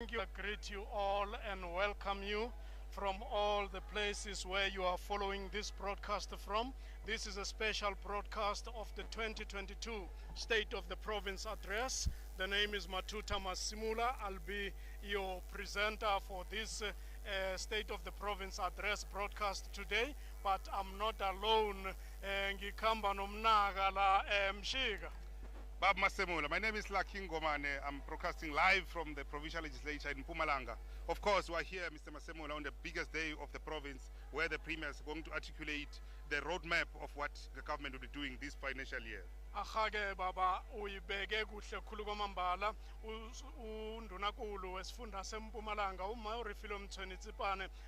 Thank you. I greet you all and welcome you from all the places where you are following this broadcast from. This is a special broadcast of the 2022 State of the Province Address. The name is Matuta Masimula. I'll be your presenter for this State of the Province Address broadcast today, but I'm not alone. Ngikhamba nomnaka la Mshika. Bab Masemula, my name is Lucky Ngomane. I'm broadcasting live from the provincial legislature in Mpumalanga. Of course, we're here, Mr. Masemula, on the biggest day of the province, where the Premier is going to articulate the roadmap of what the government will be doing this financial year. Ahake baba uyibeke kuhle khulu kwamambala undunankulu wesifunda seMpumalanga uMayorifilo Mthweni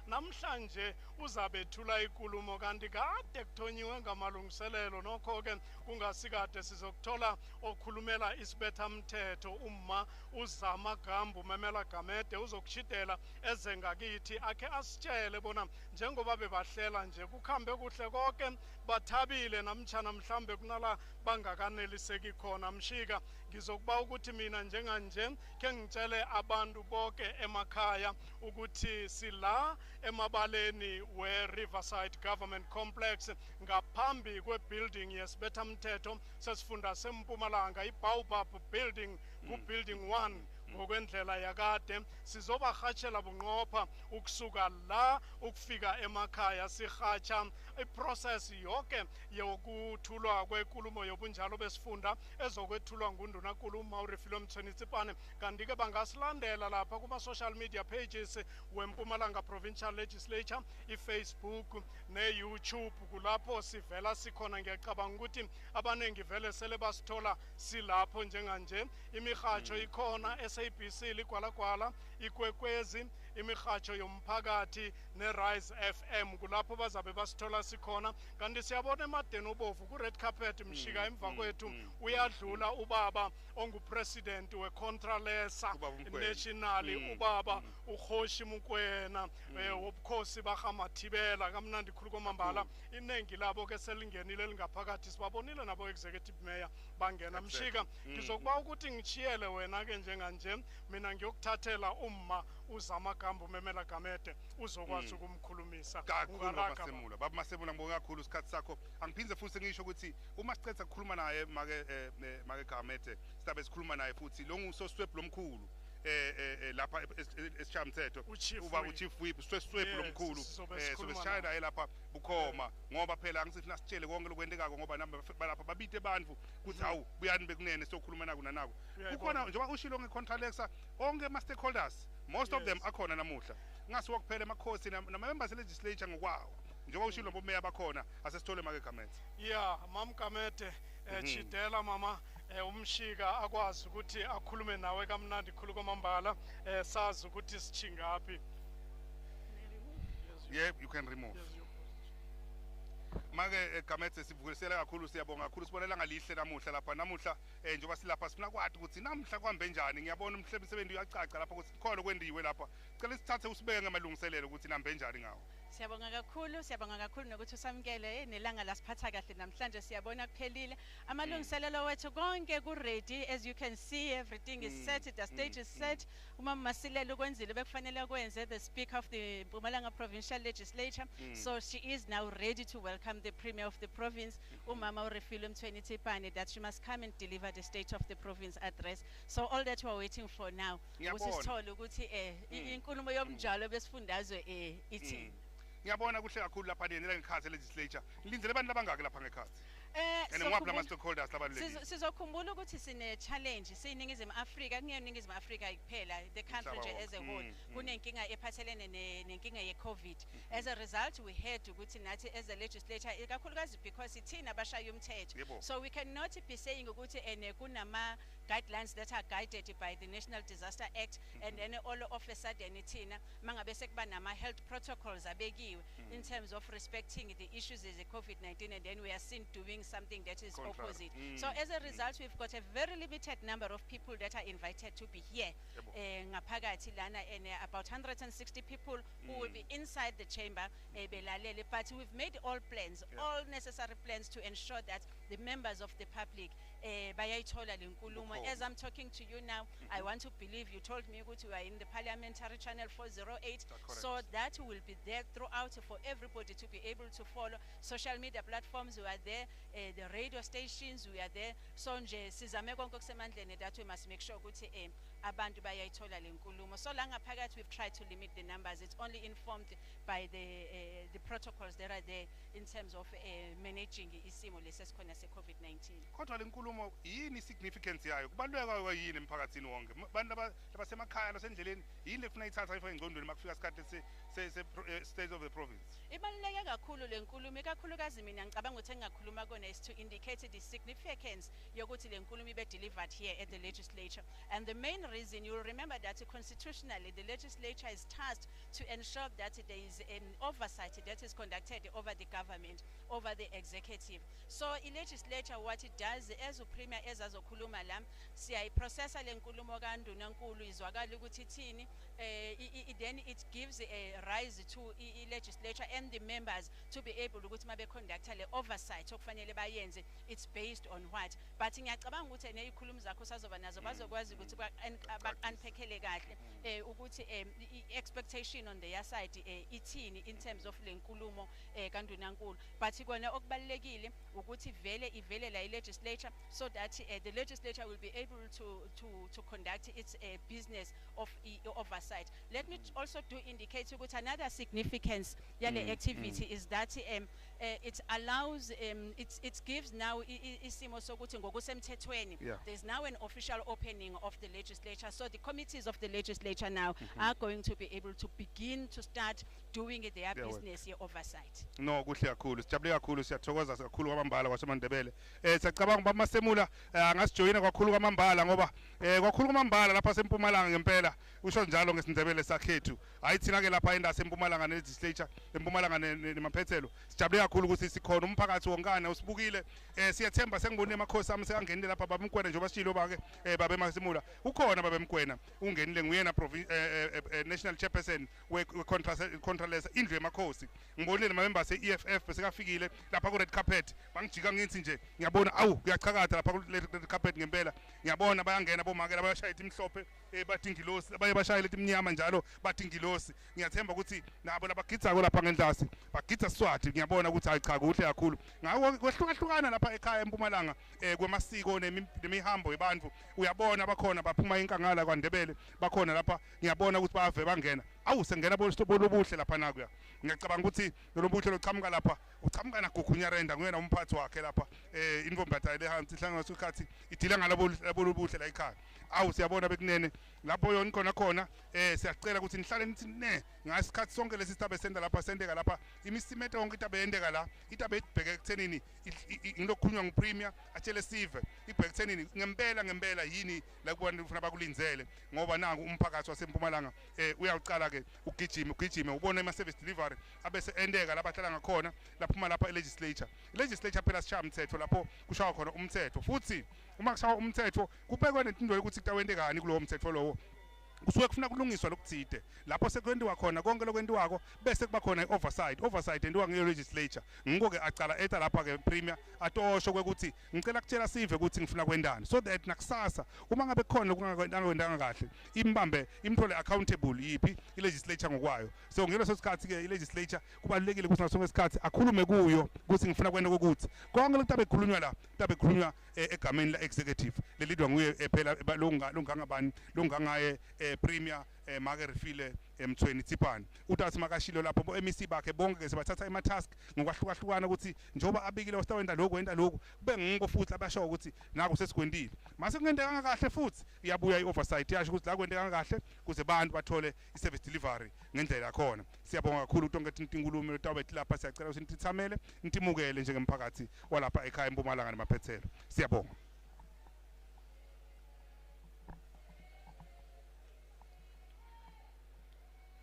namhlanje uzabethula inkulumo kanti kade kuthonyiwe ngamalungiselelo nokho ke kungasikade sizokuthola okhulumela isibethamthetho uma uzama Gambu Memela Gamede uzokushidela ezengakithi akhe asitshele bona njengoba bebahlela nje kukhambe kuhle konke bathabile namtjana mhlambe kunala bangakaneliseki khona Mshika ngizokuba ukuthi mina njenganje ke ngitshele abantu bonke emakhaya ukuthi sila emabaleni we-Riverside Government Complex ngaphambi kwe-building yesibethamthetho sesifunda seMpumalanga i-Baobab building ku-building 1 ngokwendlela yakade sizobahatshela bunqopha ukusuka la ukufika emakhaya sihatsha iprocess yonke yokuthulwa kwenkulumo yobunjalo besifunda ezokwethulwa nguNdunankulu uMayorifilo Mthweni kanti ke bangasilandela lapha kuma-social media pages weMpumalanga Provincial Legislature iFacebook ne-YouTube kulapho sivela sikhona. Ngiyacabanga ukuthi abaningi vele sele basithola silapho njenganje. Imihatsho ikhona SABC ligwalagwala ikwekwezi imihatsho yomphakathi neRise FM kulapho bazabe basithola sikhona kanti siyabona emadeni obovu ku-red carpet Mshika emva kwethu uyadlula ubaba ongupresident we-Contralesa nationally ubaba uKhoshi Mukwena wobukhosi baHamathibela kamnandi khulu kwamambala inengi labo ke selingenile lingaphakathi sibabonile nabo executive mayor bangena Mshika ngizokuba ukuthi ngichiyele wena ke njenganje mina ngiyokuthathela uma uzama Gambu Memela Gamede uzokwazi ukumkhulumisa. Masemula baba Masemula ngibonga kakhulu isikhathi sakho angiphindze futhi ngisho ukuthi uma sicetha ukukhuluma naye make Gamede sizabe sikhuluma naye futhi lo ngusosweb lomkhulu lapha esishamthetho uba uchief whip swesweb lomkhulu sobesishaya naye lapha bukhoma ngoba phela angisifuna sitshele konke lokwendekako ngoba lapha babite abantu ukuthi hawu buyani bekunene sokhuluma naku nanako kukhona njengoba ushilo ngecontralexa onke ama-stakeholders most of them akhona namuhla ngasiwa kuphela emakhosi nama-members legislature ngokwawo njengoba ushilo bomeya bakhona asesithole make Gamede. Yeah, Mam Gamede chidela mama umshika akwazi ukuthi akhulume nawe kamnandi khulu kwamambala sazi ukuthi sichingaphi. Yeah, you can remove. Make Gamede sivulisela kakhulu siyabonga kakhulu sibonela ngalihle namuhla lapha namuhla njengoba silapha sifuna kwathi ukuthi namhla kwambe njani ngiyabona umsebenzi uyacaca lapha ukuthi khona kwendiwe lapha cela sithathe usibeke ngamalungiselelo ukuthi nambe njani ngawo. Siyabonga kakhulu nokuthi usamkele nelanga lasiphatha kahle namhlanje siyabona kuphelile amalungiselelo wethu konke ku ready. As you can see, everything is set, the stage is set. Umama Masilela ukwenzile bekufanele kwenze the speaker of the Mpumalanga Provincial Legislature, so she is now ready to welcome the premier of the province umama uRefilo Mthweni that she must come and deliver the state of the province address. So all that we are waiting for now usisithole ukuthi inkulumo yomjalo besifundazwe ithi ngiyabona kuhle kakhulu lapha nela ngekhathi legislature nilindele abantu abangaki lapha ngekhathi ngaphi lama-stakeholders labalulekile sizokhumbula ukuthi sine-challenge siyiningizimu Afrika kungeningizimu Afrika kuphela the country nje as a whole kunenkinga ephathelene nenkinga ye-COVID. As a result we had ukuthi nathi as a legislature ikakhulukazi because ithina abashaya umthetho, so we cannot be saying ukuthi kunama guidelines that are guided by the National Disaster Act and then all of a sudden ithina mangabe sekuba nama-health protocols abekiwe in terms of respecting the issues as a COVID-19 and then we are seen doing something that is opposite. So as a result we've got a very limited number of people that are invited to be here ngaphakathi lana and about 160 people who will be inside the chamber belalele, but we've made all plans, all necessary plans to ensure that the members of the public bayayithola le nkulumo. As I'm talking to you now, I want to believe you told me ukuthi we are in the parliamentary channel 408, so that will be there throughout for everybody to be able to follow. Social media platforms, we are there, the radio stations, we are there. So nje sizame konke okusemandleni that we must make sure ukuthi abantu bayayithola le nkulumo. So la ngaphakathi we've tried to limit the numbers. It's only informed by the protocols that are there in terms of managing isimo lesesikhona se-COVID-19. Kodwa le nkulumo yini significance yayo? Kubaluleka kwayo yini emphakathini wonke? Abantu labasemakhaya lasendleleni yini lefuna ithatha ifake engqondweni makufika isikhathi state of the province? Ibaluleke kakhulu le nkulumo, ikakhulukazi mina ngicabanga ukuthi engakhuluma kona is to indicate the significance yokuthi le nkulumo ibe delivered here at the legislature. And the main reason, you'll remember that constitutionally the legislature is tasked to ensure that there is an oversight that is conducted over the government, over the executive. So the legislature, what it does, as uPremier ezazokhuluma la, siyayiprocessa le nkulumo kaNdunankulu izwakala ukuthi ithini, then it gives a rise to the legislature and the members to be able ukuthi mabe conduct le oversight okufanele bayenze. It's based on what? But ngiyacabanga ukuthi neyikhulumo zakho sazoba nazo bazokwazi ukuthi unpackele kahle ukuthi expectation on their side ithini in terms of le nkulumo kaNdunankulu. But ikona okubalekile ukuthi ivele la legislature, so that the legislature will be able to conduct its business of oversight. Let me also indicate ukuthi another significance yale activity is that it allows it gives now isimo sokuthi ngokusemthethweni there's now an official opening of the legislature, so the committees of the legislature now are going to be able to begin to start doing their business oversight. No, kuhle kakhulu, sijabule kakhulu, siyathokoza kakhulu kwamambala kwaseMandebele. Siyacabanga uba masemula angasijoyina kakhulu kwamambala ngoba kakhulu kwamambala lapha seMpumalanga ngempela usho njalo ngesindebele sakhethu. Hayi thina ke lapha endase eMpumalanga legislature eMpumalanga nemaphethelo. Sijabule kakhulu ukuthi sikhona umphakathi wonkana usibukile. Siyathemba sengibone emakhosi ami sekangenile lapha babemkwena nje bashilo bake babe masemula. Ukhona babemkwena ungenile nguyena national chairperson we contralesa indlu emakhosi. Ngibonile members e-EFF besekafikile lapha ku red carpet bangijika ngithi nje ngiyabona awu kuyachakatha lapha ku red carpet ngempela. Ngiyabona bayangena bomakela bayashaya imhlophe bathi ingilosi abaye bashaya letimnyama njalo bathi ingilosi. Ngiyathemba ukuthi nabo labagidza lapha ngendlasi bagidza Swati. Ngiyabona ukuthi hayi cha kuhle kakhulu ngawo kwehlukahlukana lapha ekhaya eMpumalanga kwemasiko nemihambo yabantu. Uyabona bakhona baphuma inkangala kwaNdebele bakhona lapha. Ngiyabona ukuthi bave bangena awu sengena bolubuhle lapha nakuya. Ngiyacabanga ukuthi lobuhle lochamuka lapha uchamuka naGugunya Renda nguyena umphathi wakhe lapha inkombatha lehansi ihlanga sokhathi idila ngalabolubuhle la ekhaya. Awu siyabona bekunene lapho yona khona siyacela ukuthi nihlale nithi ne ngasikhathi sonke lesi sitabe senda lapha sendeka lapha imisimeto yonke itabe yendeka la itabe ibheke ekuthenini ngilokukhulunywa nguPremier atshele sive ibheke ekuthenini ngempela yini la kubantu ufuna bakulinzele ngoba nangu umphakathi waseMpumalanga uyawucala ke ugijime ubone ama service delivery abese endeka labahlala ngakhona laphuma lapha legislature phela sishaya umthetho lapho kushawa khona umthetho futhi uma kushawa umthetho kubekwe nentindolo ukuthi kutawendekani kulowo mthetho lowo kusuke kufuna kulungiswa lokuthide lapho sekwendiwa khona konke lokwentiwako bese kuba khona i-oversight endiwa nge-legislature. Ngiko ke acala eta lapha ke Premier atosho kwekuthi ngicela kutshela sive ukuthi ngifuna kwendani so that nakusasa uma ngabe khona kungakwendanga kahle imbambe imthole accountable yipi i-legislature ngokwayo. So ngeleso sikhathi ke i-legislature kubalulekile ukuthi nasonke isikhathi akhulume kuyo ukuthi ngifuna kwenda kokuthi konke lokutabe khulunywa la tabe khulunywa egameni la executive lelidwa nguye phela longangabani longangaye Premier make refile Mthweni Tsipane utathi makashilo lapho bo MEC bakhe bonke sebathatha task ngokwahlukahlukana ukuthi njoba abikile wasitawenda lokho wenda lokho kube ngiko futhi abasho ukuthi nako sesikwendile mase kungendeka kahle futhi iyabuya i-oversight yasho ukuthi la kwendeka kahle kuze abantu bathole i-service delivery ngendlela yakhona. Siyabonga kakhulu tonke inkulumo letabethi lapha siyacela ukuthi nitithamele nitimukele njengemphakathi walapha ekhaya eMpumalanga nemaphethelo. Siyabonga.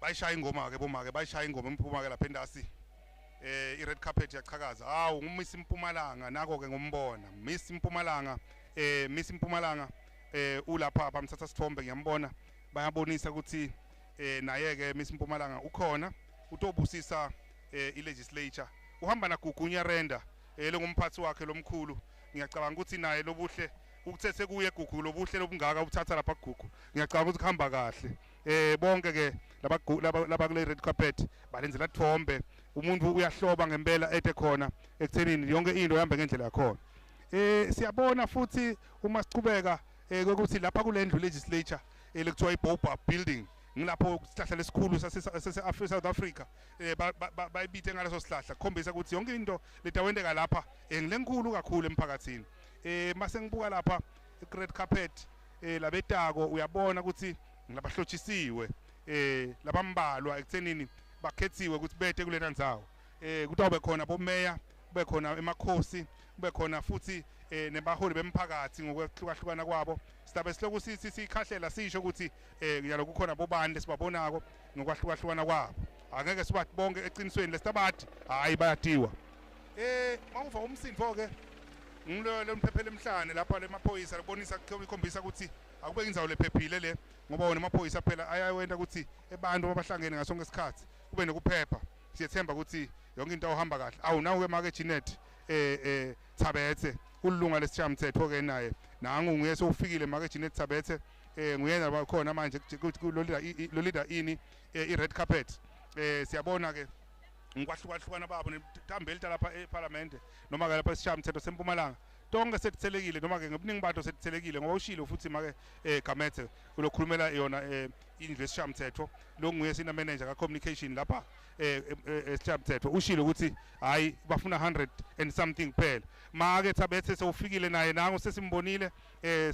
Bayishaya ingoma ke bomake bayishaya ingoma eMpumalanga lapha endasi i-red carpet yachakaza hawu ngummiss eMpumalanga nako ke ngombona miss eMpumalanga miss eMpumalanga ulapha bamthatha sithombe ngiyambona bayabonisa ukuthi naye ke miss eMpumalanga ukhona utobusisa i-legislature uhamba naGugunya Renda lengumphathi wakhe lomkhulu ngiyacabanga ukuthi naye lobuhle ukuthethe kuye eGugu lobuhle lobungaka ubuthatha lapha kuGugu ngiyacabanga ukuthi kuhamba kahle bonke ke laba kule red carpet balenzela Thombe umuntu uyahloba ngempela ethe khona ekuthenini yonke into ihambe ngendlela yakhona siyabona futhi uma sichubeka ukuthi lapha kule ndlu legislature lekuthiwa iBoba building ngilapho isihlahla lesikhulu South Africa bayibithe ngaleso sihlahla khombisa ukuthi yonke into letawendeka lapha ngilenkulu kakhulu emphakathini mase ngibuka lapha red carpet labetako uyabona ukuthi ngilabahlochisiwe labambalwa ekuthenini bakhethiwe ukuthi bethe kulena ndzawo kutawube khona bomeya kube khona emakhosi kube khona futhi nebaholi bemphakathi ngokwehlukahlukana kwabo sidabe siloku sikhahlela sisho ukuthi yaloku kukhona bobani sibabonako ngokwahlukahlukana kwabo angeke sibathi bonke eqinisweni lesibathi hayi bayatiwa mawuva umsindvo ke ngilo mphephele emhlane lapha lemaphoyisa libonisa ikhombisa ukuthi akube indzawo lephephile le ngoba wona amaphoyisa phela ayawenda ukuthi abantu abahlangene ngasonke isikhathi kube nokuphepha siyethemba ukuthi yonke into ohamba kahle awunawo ke make Jeanette Thabethe ulunga lesishamthetho ke naye nangu nguye sofikile make Jeanette Thabethe nguyena bakhona manje lo leader ini i-red carpet siyabona ke ngikwahlukahlukana babo netambelita lapha eParliament noma ke lapha esishamthetho sempumalanga tonke sethelekile noma ke ngobuningi bato sethelekile ngoba ushilo futhi make Gamethe ulokhulumela yona indlu esishamthetho lo nguye sina manager ka communication lapha esishamthetho ushilo ukuthi hayi bafuna 100 and something kuphela make Thabethe sewufikile naye nangu sesimbonile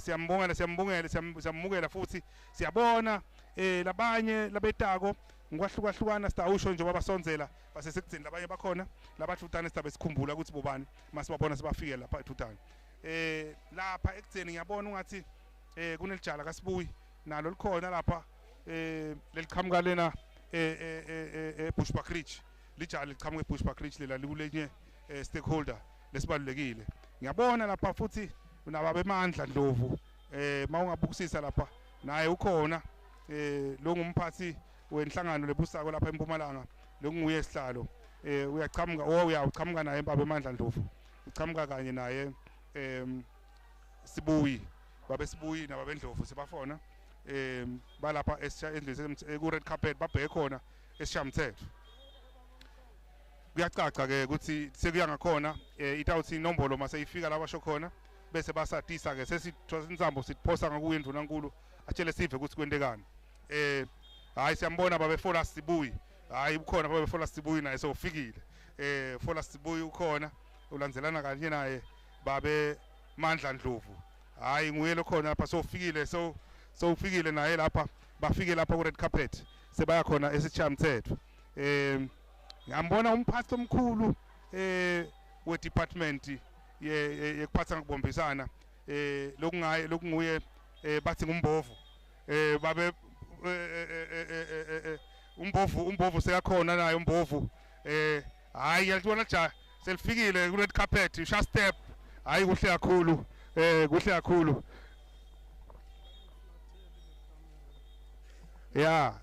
siyambongela futhi siyabona labanye labetako ngokwahlukahlukana sitawusho nje babasonzela basesekuthini labanye bakhona labathutane sidabe sikhumbula ukuthi bobani masibabona sibafike lapha ethutane lapha ekutheni ngiyabona ungathi kunelijala kaSibuyi nalo likhona lapha leliqhamuka lena Bushbuck Ridge lijala liqhamuka eBushbuck Ridge lela likulenye stakeholder lesibalulekile ngiyabona lapha futhi unaba bemandla Ndlovu mawungabukisisa lapha naye ukhona lo ngumphathi wenhlangano lebusako lapha eMpumalanga lokunguye isihlalo uyaqhamuka naye baba emandla Ndlovu uqhamuka kanye naye Sibuyi babe Sibuyi nababe Ndlovu sibafona balapha endlini ku red carpet babheke khona esishamthetho kuyacaca ke ukuthi sekuya ngakhona itawuthi inombolo mase ifika la basho khona bese basatisa ke sesithwa insambo siphosa ngakuye indvunankulu atshele sive ukuthi kwentekani hayi siyambona babe Fola Sibuyi hayi ukhona babe Fola Sibuyi naye sofikile Fola Sibuyi ukhona ulandzelana kanye naye babe Mandla Ndlovu hayi nguye lokhona lapha sofikile sofikile naye lapha bafike lapha ku red carpet sebaya khona esishamthetho ngiyambona umphathi omkhulu we department yekuphatha ngokubombisana lokunguye bathi ngumbovu babe umbovu sekakhona naye umbovu hayi yalibona ja selifikile ku red carpet usha step hayi kuhle kakhulu kuhle kakhulu ya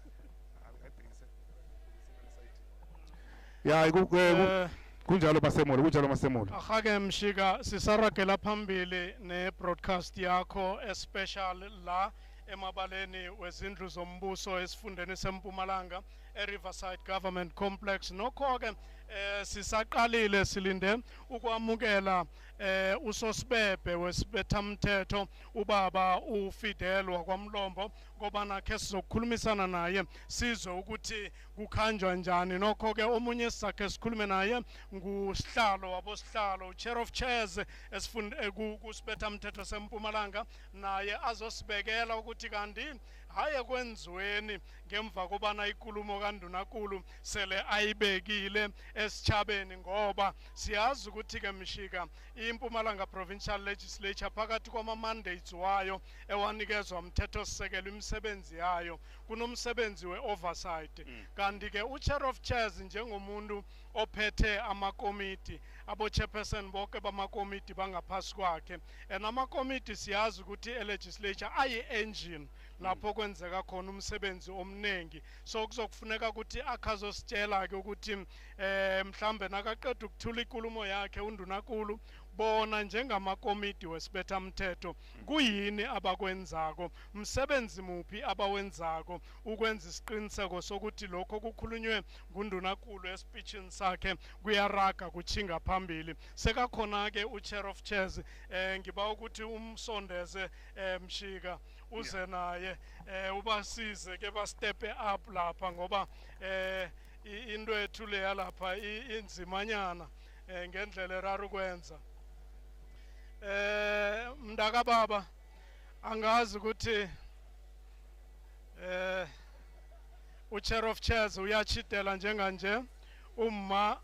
kunjalo masemola ahake mshika sisaragela phambili ne broadcast yakho especial la emabaleni wezindlu zombuso esifundeni sempumalanga eRiverside Government Complex nokho ke sisaqalile silinde ukwamukela usosibebe wesibethamthetho ubaba uFidel wakwamlombo ngoba nakhe sizokukhulumisana naye sizwe ukuthi kukhanjwa njani nokho ke omunye sakhe sikhulume naye ngusihlalo wabosihlalo chair of chairs esifunde kusibethamthetho sempumalanga naye azosibekela ukuthi kanti haye kwenziweni ngemva kobana ikulumo kaNdunankulu sele ayibekile esichabeni ngoba siyazi ukuthi ke mshika iMpumalanga Provincial Legislature phakathi kwama mandates wayo ewanikezwa umthetho sisekelo imisebenzi yayo kunomsebenzi weoversight kanti ke uchair of chairs njengomuntu ophethe amakomiti abo chairperson bonke bamakomiti bangaphasi kwakhe enamakomiti siyazi ukuthi elegislature ayi engine lapho kwenzeka khona umsebenzi omnengi so kuzokufuneka ukuthi akhazositshela ke ukuthi mhlambe nakaqeda ukuthula ikulumo yakhe uNdunankulu bona njengamakomiti wesibethamthetho kuyini abakwenzako msebenzi muphi abawenzako ukwenza isiqiniseko sokuthi lokho kukhulunywe nguNdunankulu espeechini sakhe kuyaraga kuchinga phambili sekakhona ke uchair of chairs ngiba ukuthi umsondeze Mshika uze naye ubasize ke ba step up lapha ngoba into ethu leya lapha inzimanyana ngendlela eraru kwenza mndaka baba angazi ukuthi uchair of chairs uyachitela njenganje umma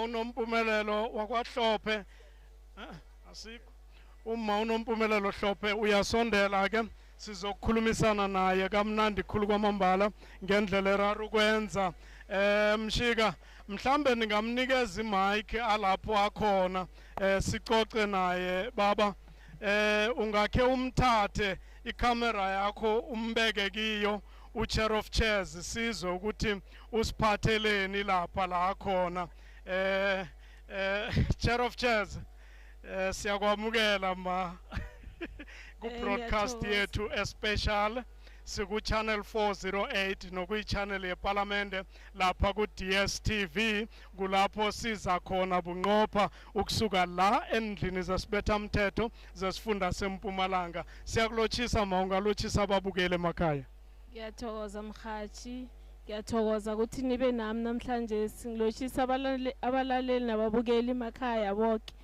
unompumelelo wakwaHlophe asikho umma unompumelelo Hlophe uyasondela ke sizokukhulumisana naye kamnandi khulu kwamambala ngendlela eraru kwenza Mshika mhlambe ningamnikeza imic alapho akhona sicoce naye baba ungakhe umthathe ikamera yakho umbeke kiyo uchair of chairs sizwe ukuthi usiphatheleni lapha la khona chair of chairs siyakwamukela ma ku broadcast yethu especial siku channel 408 nokuyi channel yeParliament lapha ku DSTV kulapho siza khona bunqopha ukusuka la endlini zasibethamthetho zasifunda seMpumalanga siyakulochisa mawungalochisa ababukele emakhaya. Ngiyathokoza mhathi ngiyathokoza ukuthi nibe nami namhlanje singilochisa abalaleli nababukeli emakhaya bonke.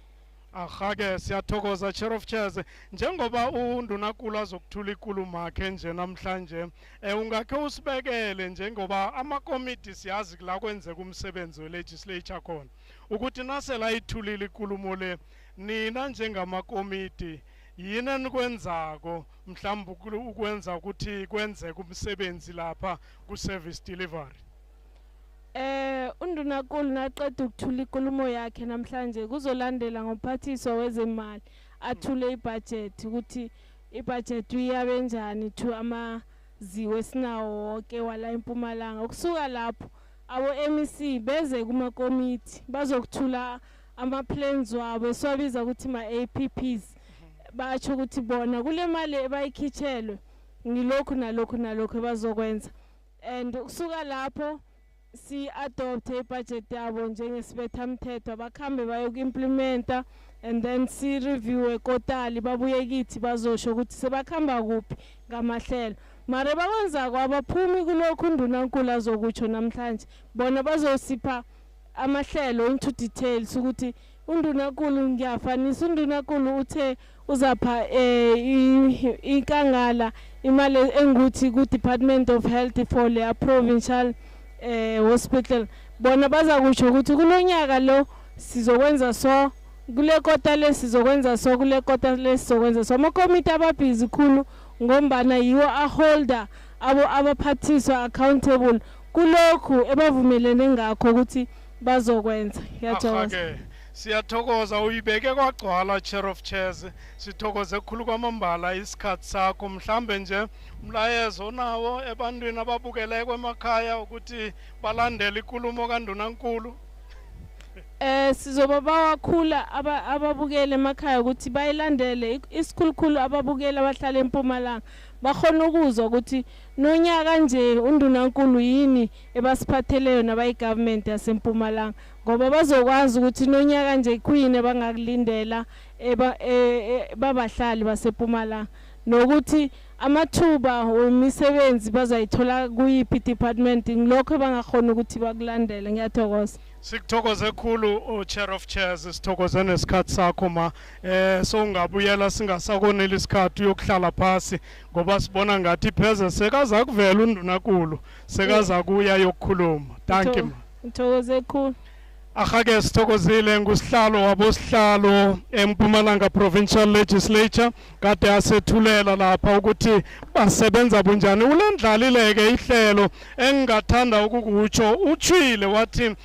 Ahake siyathokoza chair of chairs njengoba uNdunankulu azokuthula inkulumo yakhe nje namhlanje ungakhe usibekele njengoba amakomiti siyazi la kwenzeka umsebenzi welegislature khona ukuthi nasela ayithulile inkulumo le nina njengamakomiti yini enikwenzako mhlawumbe ukwenza ukuthi kwenzeke umsebenzi lapha ku service delivery. uNdunankulu naqeda ukuthula inkulumo yakhe namhlanje kuzolandela ngomphathiswa wezemali athule ibudget ukuthi ibudget uyabe njani to amaziwe esinawo wonke wala eMpumalanga ukusuka lapho abo MEC beze kumakomiti bazokuthula ama-plans wabo esiwabiza ukuthi ma-APPs batsho ukuthi bona kule mali ebayikhitshelwe ngilokhu nalokhu bazokwenza and ukusuka lapho si adopte ibudget yabo njengesibethamthetho bakhambe bayoku-implementa and then si review ekotali babuye kithi bazosho ukuthi sebakhamba kuphi ngamahlelo mara bakwenzako abaphumi kulokhu uNdunankulu azokutsho namhlanje bona bazosipha amahlelo into details ukuthi uNdunankulu ngiyafanisa uNdunankulu uthe uzapha inkangala imali enguthi ku Department of Health for le provincial hospital bona bazakutsho ukuthi kulonyaka lo sizokwenza so kule kota lesizokwenza so kule kota lesizokwenza so amakomiti ababhizi khulu ngombana yiwo aholder abaphathiswa accountable kulokhu ebavumelene ngakho ukuthi bazokwenza. Ngiyathokoza. Siyathokoza uyibeke kwagcwala chair of chairs sithokoze kukhulu kwamambala isikhathi sakho mhlambe nje umlayezo nawo ebantwini ababukele kwemakhaya ukuthi balandele inkulumo kaNdunankulu. Sizoba bawakhula ababukele emakhaya ukuthi bayilandele isikhulukhulu ababukele abahlala eMpumalanga bakhona ukuzwa ukuthi nonyaka nje uNdunankulu yini ebasiphatheleyo nabayigovernment yaseMpumalanga ngoba bazokwazi ukuthi nonyaka nje kuyini bangakulindela babahlali baseMpumalanga nokuthi amathuba wemisebenzi bazayithola kuyiphi department ngilokho bangakhona ukuthi bakulandele. Ngiyathokoza. Sikuthokoze khulu chair of chairs sithokoze nesikhathi sakho ma so ngabuyela singasakonela isikhathi yokuhlala phasi ngoba sibona ngathi pheze sekaza kuvela uNdunankulu sekaza kuya yokukhuluma. Thank you ma. Ngithokoze khulu. Ahake sithokozile ngusihlalo wabosihlalo eMpumalanga Provincial Legislature kade asethulela lapha ukuthi basebenza bunjani ulendlalileke ihlelo engingathanda ukukutsho uthwile wathi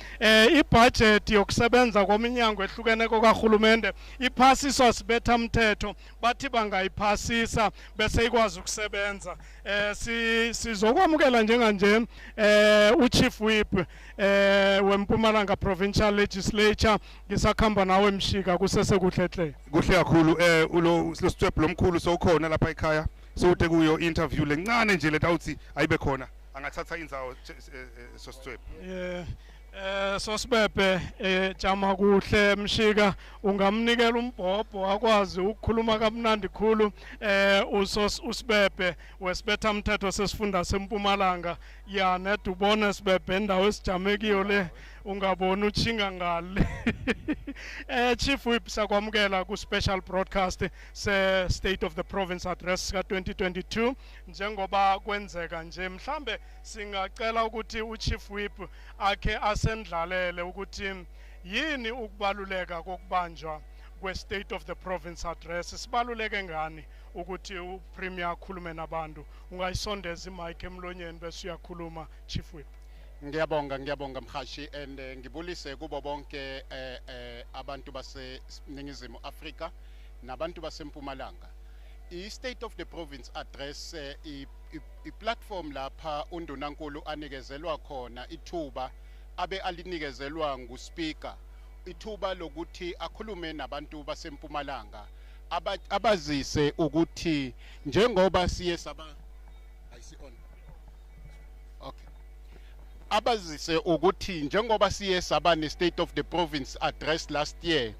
ibudget yokusebenza kwaminyango ehlukene kokahulumende iphasiswa sibethamthetho bathi bangayiphasisa bese ikwazi ukusebenza sizokwamukela njenganje uChief Whip weMpumalanga Provincial provincial legislature ngisakhamba nawe Mshika kusese kuhle hle. Kuhle kakhulu ulo step lomkhulu sokhona lapha ekhaya sote kuyo interview lencane nje letawuthi ayibe khona angathatha indzawo so step. Yeah. Sosibebe jama kuhle Mshika ungamnikela umbhobho akwazi ukukhuluma kamnandi khulu usibebe wesibetha umthetho sesifunda seMpumalanga ya nedubona sibebe endawo esijamekile le ungabona uchinga ngale Chief Whip sakwamukela ku special broadcast se State of the Province address ka 2022 njengoba kwenzeka nje mhlambe singacela ukuthi uChief Whip akhe asendlalele ukuthi yini ukubaluleka kokubanjwa kwe State of the Province address sibaluleke ngani ukuthi uPremier akhulume nabantu ungayisondeza imic emlonyeni bese uyakhuluma Chief Whip. Ngiyabonga mhashi and ngibulise kubo bonke abantu baseNingizimu Afrika nabantu baseMpumalanga. I-State of the Province address i-platform lapha undunankulu anikezelwa khona ithuba abe alinikezelwa nguSpeaker ithuba lokuthi akhulume nabantu baseMpumalanga abazise ukuthi njengoba siye saba abazise ukuthi njengoba siye saba ne-State of the Province address last year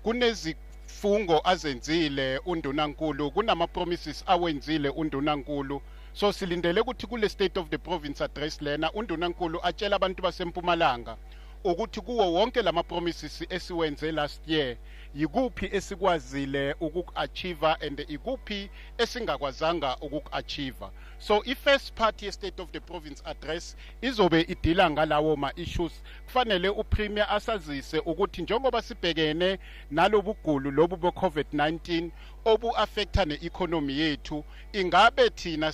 kunezifungo azenzile undunankulu kunama-promises awenzile undunankulu so silindele ukuthi kule State of the Province address lena undunankulu atshela abantu baseMpumalanga ukuthi kuwo wonke lama-promises esiwenze last year yikuphi esikwazile ukuku-achieve and ikuphi esingakwazanga ukuku-achieve. So i-first part ye-State of the Province address izobe idila ngalawo ma-issues kufanele uPremier asazise ukuthi njengoba sibhekene nalobugulu lobu be-COVID-19 obu-affecta ne-economy yethu ingabe thina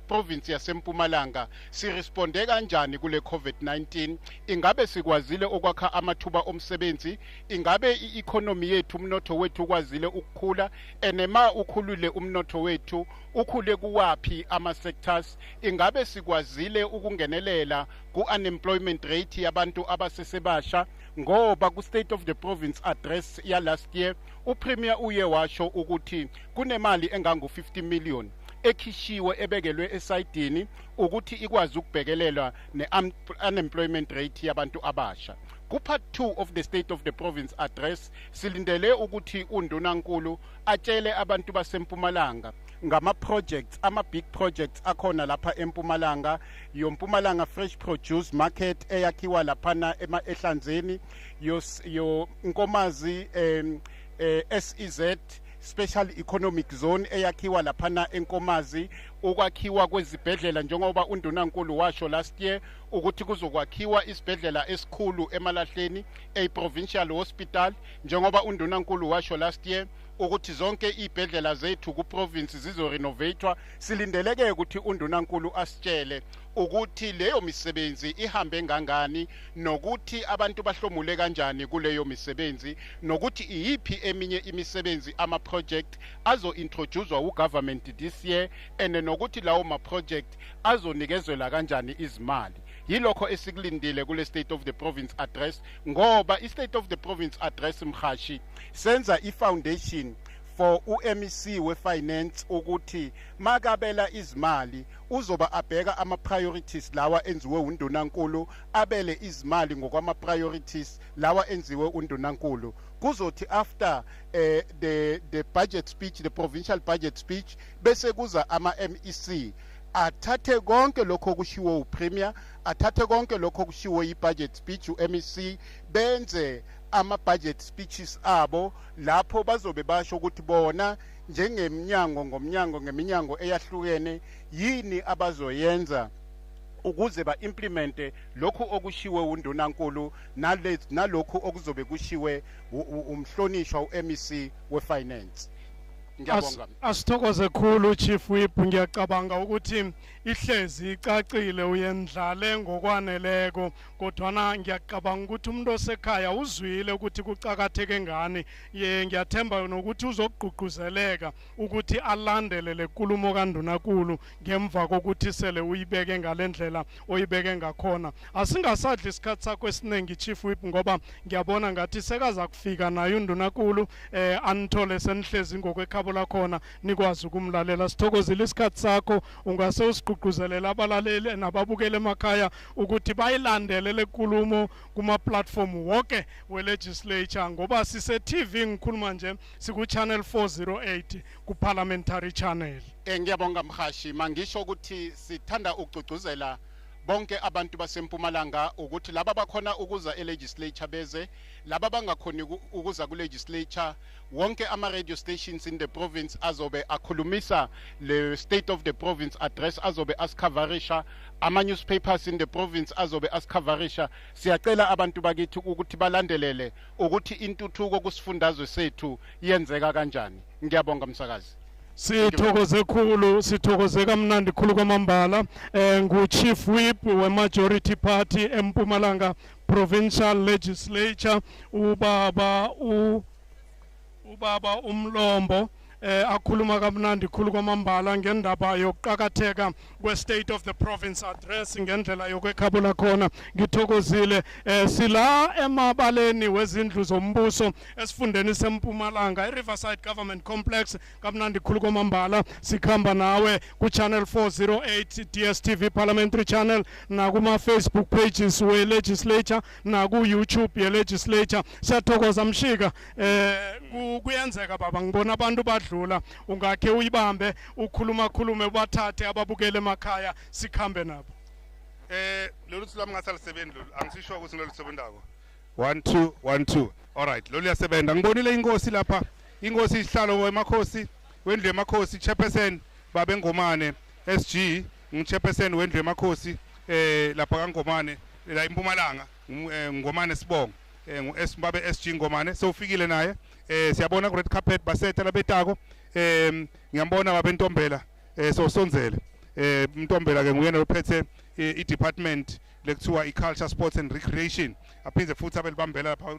province yaseMpumalanga siresponde kanjani kule COVID-19 ingabe sikwazile okwakha amathuba omsebenzi ingabe i-economy yethu umnotho wethu kwazile ukukhula enema ukhulule umnotho wethu ukhule kuwapi ama-sectors ingabe sikwazile ukungenelela ku-unemployment rate yabantu abasesebasha ngoba ku-State of the Province address ya last year uPremier uye washo ukuthi kunemali engangu-50 million ekhishiwe ebekelwe esayidini ukuthi ikwazi ukubhekelelwa ne-unemployment rate yabantu abasha. Ku-part 2 of the State of the Province address silindele ukuthi undunankulu atshele abantu baseMpumalanga ngama-projects ama-big projects akhona lapha eMpumalanga yoMpumalanga Fresh Produce Market eyakhiwa laphana eHlanzeni yo Nkomazi SEZ Special Economic Zone eyakhiwa laphana eNkomazi ukwakhiwa kwezibhedlela njengoba undunankulu washo last year ukuthi kuzokwakhiwa isibhedlela esikhulu eMalahleni provincial hospital njengoba undunankulu washo last year ukuthi zonke izibhedlela zethu ku province zizorenovatwa silindeleke ukuthi undunankulu asitshele ukuthi leyo misebenzi ihambe ngangani nokuthi abantu bahlomule kanjani kuleyo misebenzi nokuthi iyiphi eminye imisebenzi ama project azo introducewa ugovernment this year nokuthi lawo ma project azonikezela kanjani izimali yilokho esikulindile kule State of the Province address ngoba i-State of the Province address mhashi senza i-foundation for uMEC we-finance ukuthi makabela izimali uzoba abheka ama-priorities lawa enziwe undunankulu abele izimali ngokwama-priorities lawa enziwe undunankulu kuzothi after the budget speech the provincial budget speech bese kuza ama-MEC athathe konke lokho kushiwo uPremier athathe konke lokho kushiwo i-budget speech uMEC benze ama-budget speeches abo lapho bazobe basho ukuthi bona njengeminyango ngeminyango eyahlukene yini abazoyenza ukuze ba-implemente lokhu okushiwe undunankulu nalokhu okuzobe kushiwe umhlonishwa uMEC we-finance. ngiyabonga. Asithokoze khulu Chief Whip, ngiyacabanga ukuthi ihlezi icacile uyendlale ngokwaneleko kodwana ngiyacabanga ukuthi umuntu osekhaya uzwile ukuthi kucakatheke ngani ngiyathemba nokuthi uzogqugquzeleka ukuthi alandele lenkulumo kaNdunankulu ngemva kokuthi sele uyibeke ngalendlela oyibeke ngakhona. Asingasadli isikhathi sakho esiningi Chief Whip ngoba ngiyabona ngathi sekaza kufika nayo uNdunankulu anithole senihlezi ngokwekhabo lakhona nikwazi ukumlalela. Sithokozile isikhathi sakho, ungase usigqugquzelela abalaleli nababukele emakhaya ukuthi bayilandele lenkulumo kuma platform wonke we legislature ngoba sise TV ngikhuluma nje siku channel 408 ku parliamentary channel. Ngiyabonga mhashi, mangisho ukuthi sithanda ukugcugcuzela bonke abantu baseMpumalanga ukuthi laba bakhona ukuza e-legislature beze, laba bangakhoni ukuza ku-legislature, wonke ama-radio stations in the province azobe akhulumisa le state of the province address azobe asikavarisha, ama-newspapers in the province azobe asikavarisha. Siyacela abantu bakithi ukuthi balandelele ukuthi intuthuko kusifundazwe sethu yenzeka kanjani. Ngiyabonga msakazi. Sithokoze khulu, sithokoze kamnandi khulu kwamambala. Ngu-Chief Whip we-Majority Party eMpumalanga Provincial Legislature, ubaba uMlombo. Akhuluma kamnandi khulu kwamambala ngendaba yokuqakatheka kwe-State of the Province Address ngendlela yokwekhabo khona. Ngithokozile sila emabaleni wezindlu zombuso esifundeni seMpumalanga i-Riverside Government Complex. Kamnandi khulu kwamambala sikhamba nawe ku-channel 408 DSTV Parliamentary Channel nakuma-Facebook pages we-legislature naku-YouTube ye-legislature. Siyathokoza Mshika, kuyenzeka baba ngibona abantu badlula, ungakhe uyibambe ukhulume bathathe ababukele emakhaya sikhambe nabo. Lolu lami ngasalisebenzi lolu angisisho ukuthi ngilolu sebenzako 1 2 1 2. All right, lolu yasebenza. Ngibonile inkosi lapha, inkosi isihlalo wemakhosi wendlu yemakhosi chairperson babe Ngomane SG, ngichairperson wendlu yemakhosi lapha kaNgomane la eMpumalanga, Ngomane Sibongo, babe SG Ngomane. So ufikile naye, siyabona ku red carpet basetha labetako, ngiyambona babentombela so sonzele, Mtombela ke nguyena ophethe i-department lekuthiwa i-culture, sports and recreation, aphindze futhi abelibambela lapha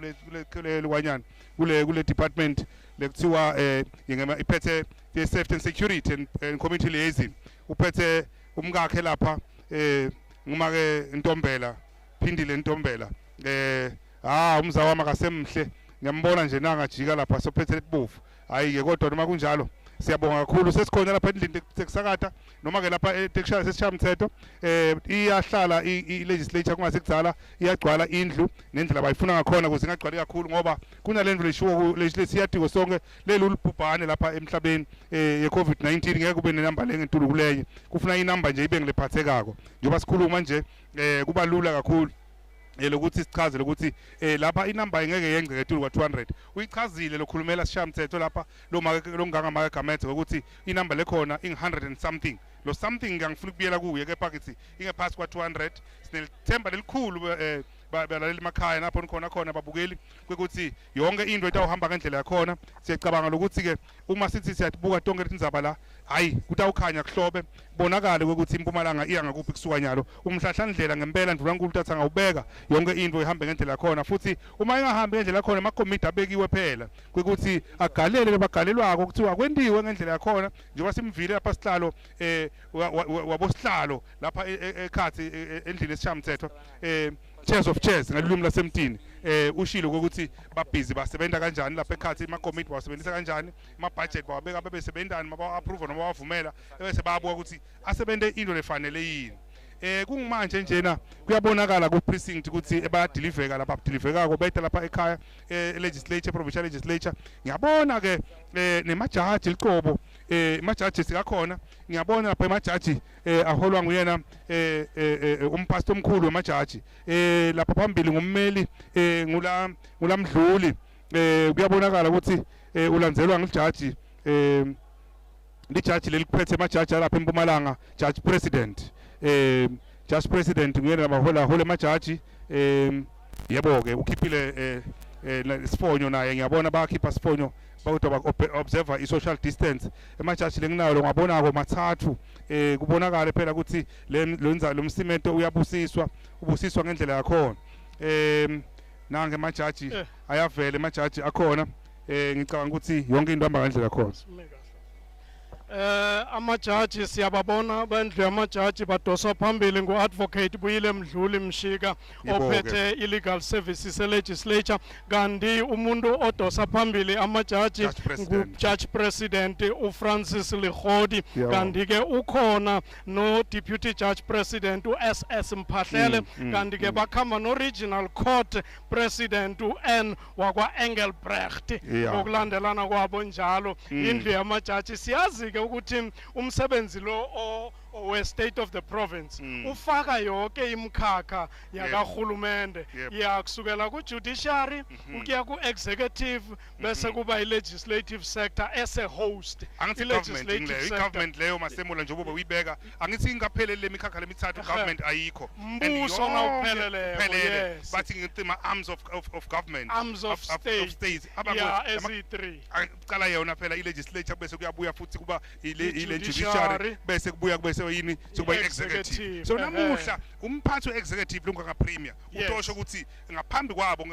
kule luwanyana kule department lekuthiwa iphethe safety and security and community liaison. Uphethe umkakhe lapha ngumake Ntombela, Phindile Ntombela, umza wami akasemhle, ngiyambona nje nangajika lapha sophethe lebovu. Hayi ke kodwa noma kunjalo siyabonga kakhulu sesikhona lapha endlini tekusakata noma ke lapha eTexas sesishamthetho, iyahlala i-legislature kungasekuzala iyagcwala indlu nendlela abayifuna ngakhona ukuze ingagcwali kakhulu ngoba kunalendlu leshiwo lesiyadiko sonke lelu libhubhane lapha emhlabeni ye-COVID-19 ngeke kube nenamba lengentulu kulenye, kufuna inamba nje ibe ngilephathekako njengoba sikhuluma nje kuba lula kakhulu lokuthi sichaze lokuthi lapha inamba ingeke yengeke etulu kwa 200. Uyichazile lokhulumela sishamthetho lapha lo ngangama gamethe ukuthi inamba lekhona ing100 and something. Lo something ngangifuna ukubuyela kuye ke pakithi ingephansi kwa 200. Sinelithemba lelikhulu balaleli emakhaya napho khona babukeli ukuthi yonke into etawuhamba ngendlela yakhona. Siyacabanga lokuthi ke uma sithi siyabuka tonke indzaba la, hayi kutawukhanya kuhlobe bonakale ukuthi iMpumalanga iya ngakuphi kusuka nyalo. Umhlahlandlela ngempela Ndunankulu tathi angawubeka yonke into ihambe ngendlela yakhona, futhi uma ingahambi ngendlela yakhona amakomiti abekiwe phela ukuthi agalele bagalelwako ukuthi akwendiwe ngendlela yakhona njengoba simvile lapha sihlalo wabosihlalo lapha ekhathi endlini esishamthetho chairs of chairs ngalulimi lasemtini, ushilo ukuthi babhizi basebenza kanjani lapha ekhathi amakomiti bawasebenzisa kanjani, ama-budget bawabeka babesebenzani mabawa-approve noma bawavumela bese bayabuka ukuthi asebente into lefanele yini. Kungimanje njena kuyabonakala ku precinct ukuthi bayadiliveka lapha abadilivekako bethe lapha ekhaya legislature, provincial legislature. Ngiyabona ke nemajaji liqobo, majaji sikakhona ngiyabona lapha emajaji aholwa nguyena umpastor omkhulu wemajaji, lapha phambili ngummeli ngulamdluli, kuyabonakala ukuthi ulandzelwa ngijaji lijaji lelikuphethe emajaji lapha eMpumalanga, judge president, just president nguyena bahola majaji. Yebo ke ukhiphile isifonyo naye ngiyabona bayakhipha isifonyo bawudo observer i-social distance emajaji lenginayo ngabona ko mathathu kubonakala phela ukuthi lo msimento ubusiswa ngendlela yakhona nange majaji ayavela emajaji akhona ngicabanga ukuthi yonke into ihamba ngendlela yakhona amajaji siyababona bendlu yamajaji badosa phambili ngu-advocate Buyile Mdluli Mshika ophethe illegal services legislature kanti umuntu odosa phambili amajaji ngu-judge president uFrancis Likhodi kanti ke ukhona no deputy judge president uSS Mphahlele kanti ke bakhamba no regional court president uN wakwa Engelbrecht ngokulandelana kwabo njalo indlu yamajaji siyazi ke ukuthi umsebenzi lo we state of the province ufaka yonke imkhakha yakahulumende yakusukela ku judiciary ukuya ku executive bese kuba i legislative sector as a host government leyo masemula nje boba uyibeka angithi ingaphelele lemikakha lemithathu government ayikho mbuso nawuphelele bathi ngithi ma arms of government arms of state ezi3 aqala yona phela i legislature bese kuyabuya futhi kuba ile judiciary bese kubuya bese yini sokuba executive so namuhla umphathi we-executive lungaka premier utosho ukuthi ngaphambi kwabo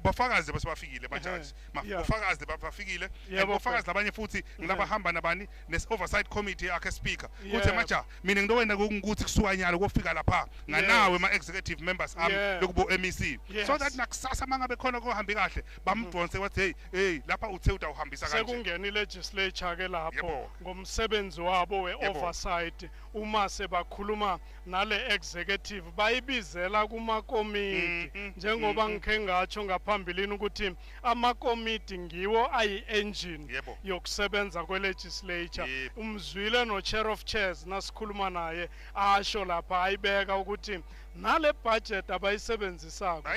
bafakazi basebafikile bajaji bafakazi bafikile bafakazi labanye futhi ngilabahamba nabani nes-oversight committee yakhe speaker kuthi maja mina ngidowena ukuthi kusukanyalo kofika lapha nganawe ma-executive members ami lokubo MEC so that nakusasa mangabe khona kohambi kahle bambonse wathi hey lapha uthe utawuhambisa kanje sekungena i-legislature ke lapho ngomsebenzi wabo we-oversight uma sebakhuluma nale executive bayibizela kuma committee njengoba ngikhe ngatsho ngaphambilini ukuthi ama committee ngiwo ayi engine yokusebenza kwe legislature umzwile no chair of chairs nasikhuluma naye asho lapha ayibeka ukuthi nale budget abayisebenzisako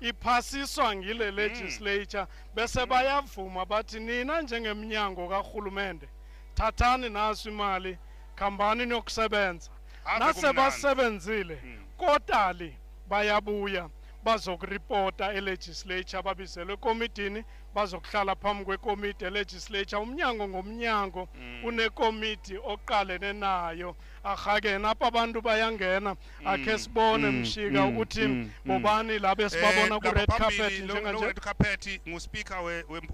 iphasiswa ngile legislature bese bayavuma bathi nina njengemnyango kahulumende thathani naso imali khambani nokusebenza nase basebenzile kotali bayabuya bazokuripota e-legislature babizelwe komidini bazokuhlala phambi kwekomiti legislature umnyango ngomnyango unekomiti oqalene nayo ahake napha abantu bayangena akhe sibone Mshika ukuthi bobani labe sibabona ku red carpet njenganje red carpet nguspeaker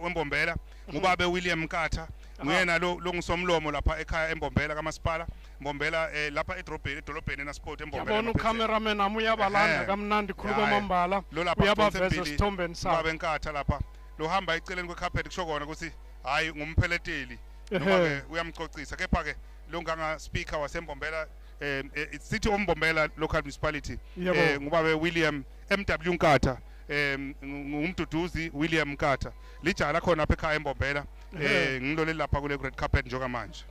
weMbombela ngubabe William Mkatha nguyena lo ngisomlomo lapha ekhaya eMbombela kaMasipala Mbombela lapha edolobheni nasport eMbombela yabona ucameraman nami uyabalanda kamnandi khulu kwamambala uyabaveza isithombeni sakhe babe Mkatha lapha lo hamba eceleni kwecarpet kusho kona ukuthi hayi ngumpheleteli noma ke uyamcocisa kepha ke lo nganga speaker waseMbombela city oMbombela local municipality ngubabe William MW Mkatha ngumduduzi William Mkatha lijala khona apha ekhaya eMbombela ngilole lapha kule red carpet njoka manje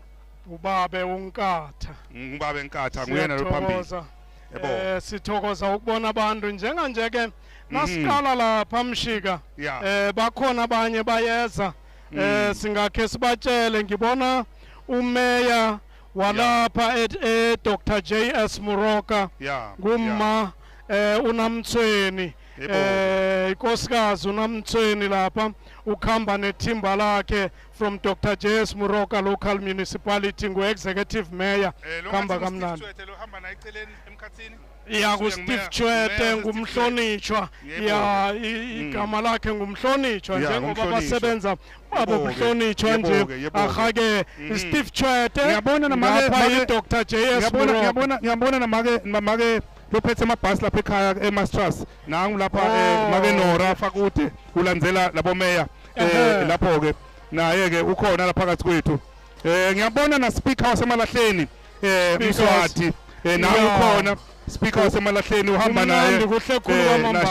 ubabe uNkatha ngubabe Nkatha nguyena lo phambili sithokoza ukubona abantu njenganje ke nasiqala lapha Mshika bakhona abanye bayeza singakhe sibatshele ngibona umeya walapha Dr JS Muroka ngumma uNamthweni inkosikazi uNamthweni lapha ukhamba nethimba lakhe from Dr JS Muroka local municipality ngu-executive mayor khamba kamnandi ya ku-Steve Chwete ngumhlonitshwa ya igama lakhe ngumhlonitshwa njengoba basebenza ababuhlonitshwa nje ahake Steve Chwete ngapha i-Dr JS Muroka ngiyabona namake lophethe amabhasi lapha ekhaya eMastras nangu lapha make Nora Fakude ulandzela labo meya lapho ke naye ke ukhona lapha phakathi kwethu ngiyabona na speaker wasemalahleni Mswati nawe ukhona speaker wasemalahleni uhamba naye kuhle khulu kwamambala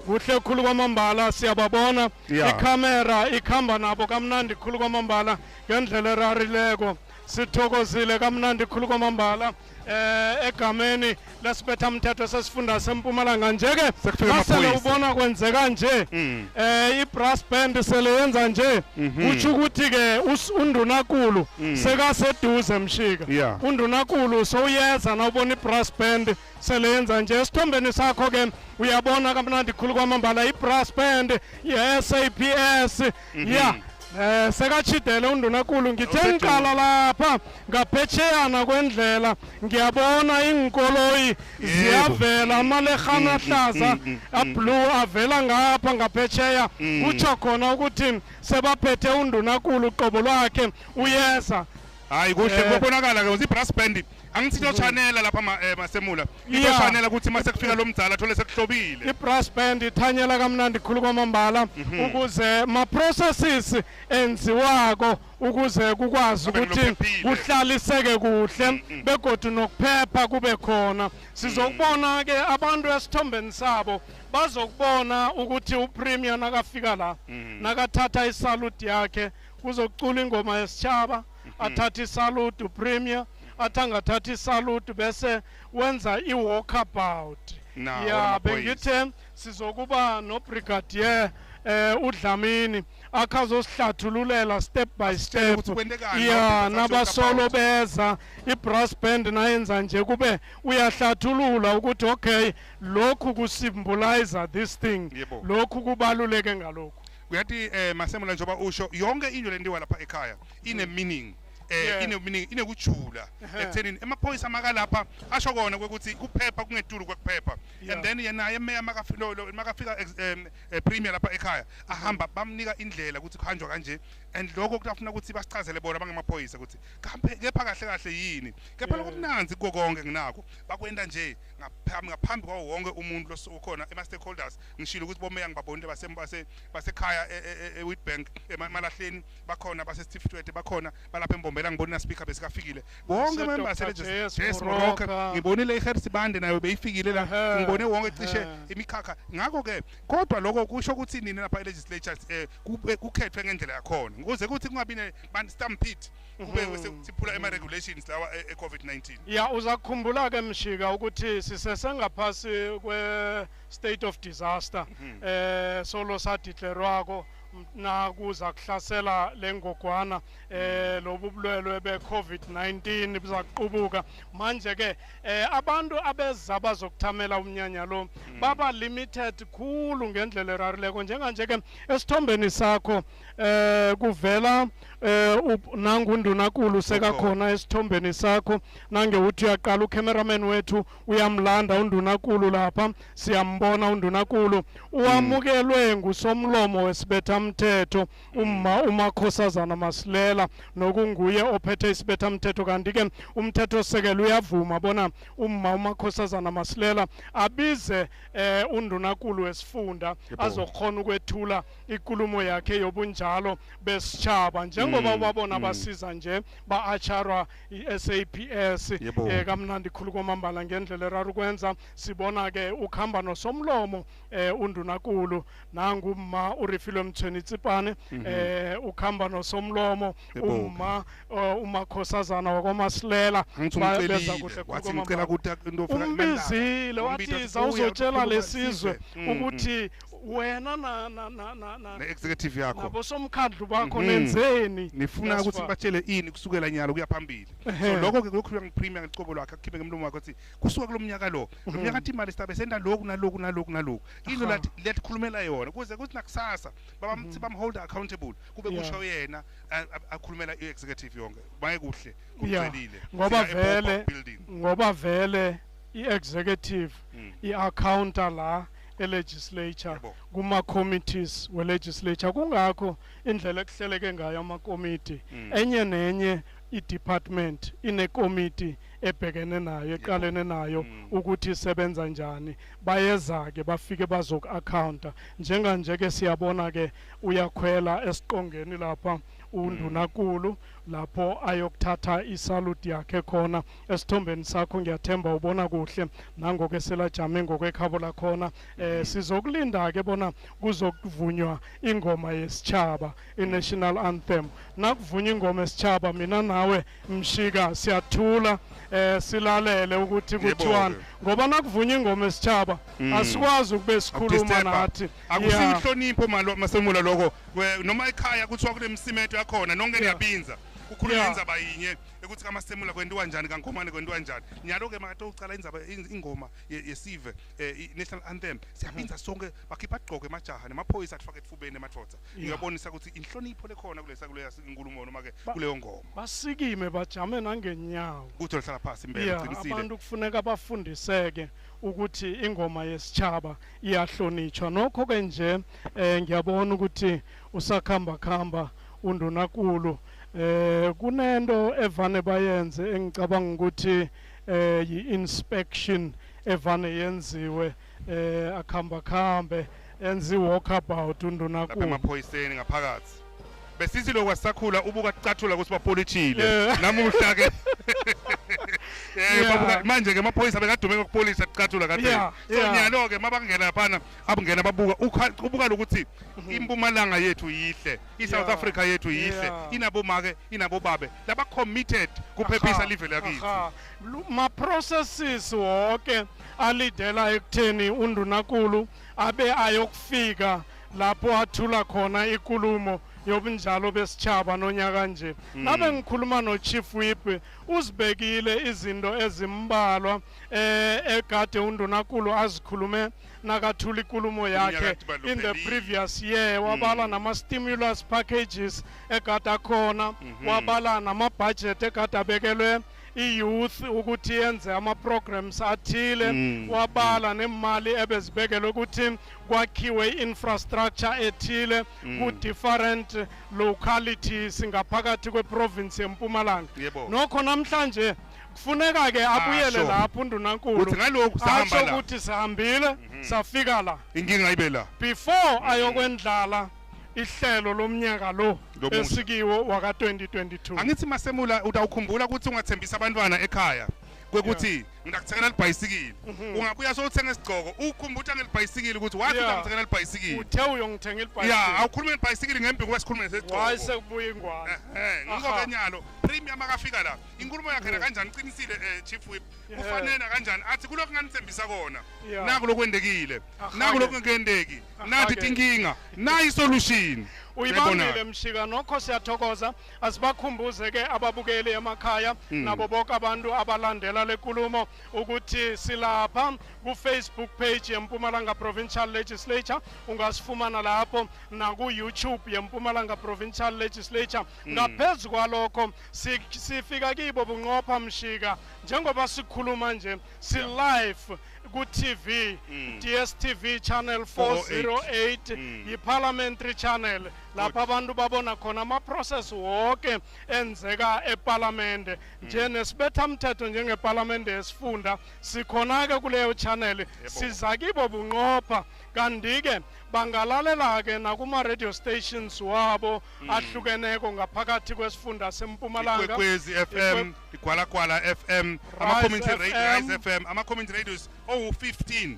kuhle khulu kwamambala siyababona icamera ikhamba nabo kamnandi khulu kwamambala ngendlela erarileko sithokozile kamnandi khulu kwamambala egameni lesibethamthetho sesifunda seMpumalanga njeke masele ubona kwenzeka nje i-brass band sele yenza nje kutsho ukuthi ke undunakulu sekaseduze mshika undunakulu sowuyeza nawubona i-brass band sele yenza nje esithombeni sakho ke uyabona kamnandi khulu kwamambala i-brass band ye-SAPS sekachidele undunakulu ngithe ngiqala lapha ngaphesheyana kwendlela ngiyabona inkoloyi ziyavela amalehana ahlaza ablue avela ngapha ngaphesheya kutsho khona ukuthi sebaphethe undunakulu qobo lwakhe uyeza hayi kuhle kubonakala ke i-brass band angithilo channel lapha masemula into channel ukuthi mase kufika lo mdzala thole sekuhlobile i-brass band ithanyela kamnandi khulu kwamambala ukuze ma processes enziwako ukuze kukwazi ukuthi kuhlaliseke kuhle begodu nokuphepha kube khona sizokubona ke abantu esithombeni sabo bazokubona ukuthi uPremier nakafika la nakathatha isalute yakhe kuzokucula ingoma yesitshaba athatha isalute uPremier athangathatha isalute bese wenza i-walkabout bengithe sizokuba nobrigadier uDlamini akhazosihlathululela step by step nabasolo beza i-brass band nayenza nje kube uyahlathulula ukuthi okay lokhu kusymbolize this thing lokhu kubaluleke ngalokhu uyathi masemula njengoba usho yonke into lendiwa lapha ekhaya ine meaning inekujula ekuthenini emaphoyisa makalapha asho kona ukuthi kuphepha kungedulu kwekuphepha and then yena emeya makafika Premier lapha ekhaya ahamba bamnika indlela ukuthi kuhanjwa kanje and lokho kutafuna ukuthi basichazele bona bangemaphoyisa ukuthi kepha kahle kahle yini kepha lokumnanzi konke nginako bakwenda nje ngaphambi kwawo wonke umuntu losukhona ema-stakeholders ngishilo ukuthi bomeya ngibabonile basekhaya eWitbank emalahleni bakhona base-Stiftwet bakhona balapha embombela ngibona speaker besikafikile bonke members ngibonile iHertz band nayo beyifikile la ngibone wonke cishe imikhakha ngakho ke kodwa lokho kusho ukuthi nini lapha e-legislatures kukhethwe ngendlela yakhona ukuze ukuthi kungabi ne-stampede kube siphula ema-regulations lawa e-COVID-19 uzakukhumbula ke mshika ukuthi sisesengaphasi kwe-state of disaster solo sadiklerwako nakuza kuhlasela lengogwana lobu bulwelwe be-COVID-19 buzaqubuka manje ke abantu abeza bazokuthamela umnyanya lo baba limited khulu ngendlela erarileko njenganje ke esithombeni sakho kuvela nangundunakulu sekakhona esithombeni sakho nange uthi uyaqala ucameraman wethu uyamlanda undunakulu lapha siyambona undunakulu uwamukelwe ngusomlomo wesibethamthetho uMakhosazana Masilela nokunguye ophethe isibethamthetho kanti ke umthetho-sekelo uyavuma bona uMakhosazana Masilela abize undunakulu wesifunda azokhona ukwethula ikulumo yakhe yobunjalo besitshaba njengoba ubabona basiza nje ba-acharwa i-SAPS kamnandi khulu kwamambala ngendlela erara ukwenza sibona ke ukuhamba nosomlomo undunakulu nanguma urifilwe Mthweni-Tsipane ukuhamba nosomlomo uMakhosazana wakwaMasilela beza kuhle khulu umbizile wathi zawuzotshela lesizwe ukuthi wena ne-executive yakho nabosomkhandlu bakho nenzeni nifuna ukuthi batshele ini kusukela nyalo kuya phambili so lokho ke kuyokhuluma ngePremier ngecobo lwakhe akukhiphe ngemlomo wakhe ukuthi kusuka kulomnyaka lo lomnyaka athi imali sitabe senda lokhu nalokhu into lethi khulumela yona kuze kuthi nakusasa bamhold accountable kube kusho yena akhulumela i-executive yonke baye kuhle kucelile ngoba vele i-executive i-accounta la e-legislature kuma-committees we-legislature kungakho indlela ekuhleleke ngayo ama-committee enye nenye i-department ine-committee ebhekene nayo eqalene nayo ukuthi isebenza njani bayeza-ke bafike bazoku-accounta njenganje-ke siyabona-ke uyakhwela esiqongeni lapha undunankulu lapho ayokuthatha isalute yakhe khona. Esithombeni sakho ngiyathemba ubona kuhle nangoke selajame ngokwekhabo lakhona. Sizokulinda ke bona kuzokuvunywa ingoma yesitshaba, i-national anthem. Nakuvunywa ingoma yesitshaba mina nawe Mshika siyathula silalele ukuthi kuthiwani, ngoba nakuvunywa ingoma yesitshaba asikwazi ukube sikhuluma nathi. Akusihlonipho masemula lokho noma ekhaya kuthiwa kunemsimeto yakhona nonke niyabinza ukhuluma indzaba yinye ukuthi kamasemula kwenziwa njani kaNkhomane kwenziwa njani. Nyalo ke makato ucala ingoma yesive national anthem siyabinza sonke bakhipha gqoke emajaha nemaphoyisa atfake etfubeni emadvodza. Ngiyabonisa ukuthi inhlonipho lekhona kuleya inkulumo noma ke kuleyo ngoma basikime bajame nangenyawo ukuthi ohlala phansi impela uqinisile. Abantu kufuneka bafundiseke ukuthi ingoma yesitshaba iyahlonitshwa. Nokho ke nje ngiyabona ukuthi usakhamba undunankulu kunento evane bayenze engicabanga ukuthi yi-inspection evane yenziwe akhambe enzi walkabout undunankulu lapha emaphoyiseni ngaphakathi besithi lokho sisakhula ubuka cathula ukuthi bapolitshile namuhla ke manje ke amaphoyisa bekadume ngokupolisa cathula kade. So nyalo ke mabangena laphana abungena babuka ubuka lokuthi impumalanga yethu yihle, iSouth Africa yethu yihle, inabo make inabo babe laba committed kuphephisa live lakithi. Ma processes wonke alidela ekutheni undunankulu abe ayokufika lapho athula khona ikulumo yobunjalo besitshaba nonyaka nje. Nabe ngikhuluma no Chief Whip uzibekile izinto ezimbalwa egade undunankulu azikhulume nakathula ikulumo yakhe in the previous year. Wabala nama stimulus packages egade akhona, wabala nama budget egade abekelwe i-youth ukuthi yenze ama-programs athile, wabala nemali ebezibekelwe ukuthi kwakhiwe infrastructure ethile ku-different localities ngaphakathi kweprovince yeMpumalanga. Nokho namhlanje kufuneka ke abuyele lapho undunankulu asho ukuthi sihambile safika la inkinga ibe la before ayokwendlala ihlelo lomnyaka lo esikiwo waka 2022. Angithi masemula utawukhumbula ukuthi ungathembisa abantwana ekhaya kwekuthi ngidakuthengela ibhayisikili ungabuya sowuthenga isigcoko ukhumbula ngelibhayisikili ukuthi wathi utamthengela ibhayisikili uthe uyongithengela ibhayisikili awukhulume ngebhayisikili ngembi kuba sikhulume nesigcoko hayi sekubuya ingwane ngikho kenyalo premium akafika la inkulumo yakhe kanjani uqinisile Chief Whip ufanele kanjani athi kuloko nganithembisa kona naku lokwendekile naku lokungekendeki nathi tinkinga nayi solution. Uyibambile Mshika, nokho siyathokoza. Asibakhumbuze ke ababukeli emakhaya nabo bonke abantu abalandela lenkulumo ukuthi silapha ku Facebook page yeMpumalanga Provincial Legislature, ungasifumana lapho na ku YouTube yeMpumalanga Provincial Legislature. Ngaphezulu kwalokho sifika kibo bunqopha Mshika njengoba sikhuluma nje si live ku TV DSTV channel 408 yi-parliamentary channel lapha abantu babona khona ama-process wonke enzeka eparlamente njenesibethamthetho njengeparlamente yesifunda sikhona-ke kuleyo channel siza kibo bunqopha. Kanti-ke bangalalela-ke nakuma-radio stations wabo ahlukeneko ngaphakathi kwesifunda sempumalanga, Ikwekwezi FM, Igwalagwala FM, ama-community radio FM, ama-community radios 15.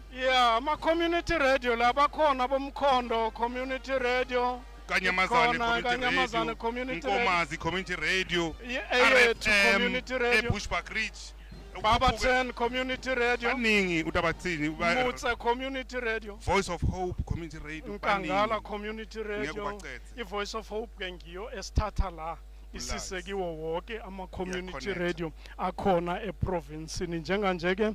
ama-community radio labakhona bomkhondo community radio, Kanyamazane community radio, Nkomazi community radio, RFM, Bushbuck Ridge, Babaten community radio, baningi utabathini, Mutsa community radio, Voice of Hope community radio, Nkangala community radio. I-Voice of Hope ke ngiyo esithatha la isisekiwo wonke ama-community radio akhona eprovinsini. Njenganje ke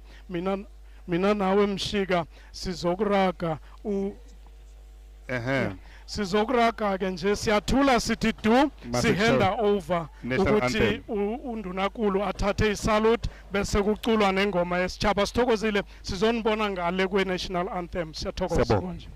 mina nawe Mshika sizokuraga sizokuraga ke nje siyathula sithi du sihanda over ukuthi undunankulu athathe isalute bese kuculwa nengoma yesitshaba. Sithokozile sizonibona ngale kwe-national anthem. Siyathokoza manje.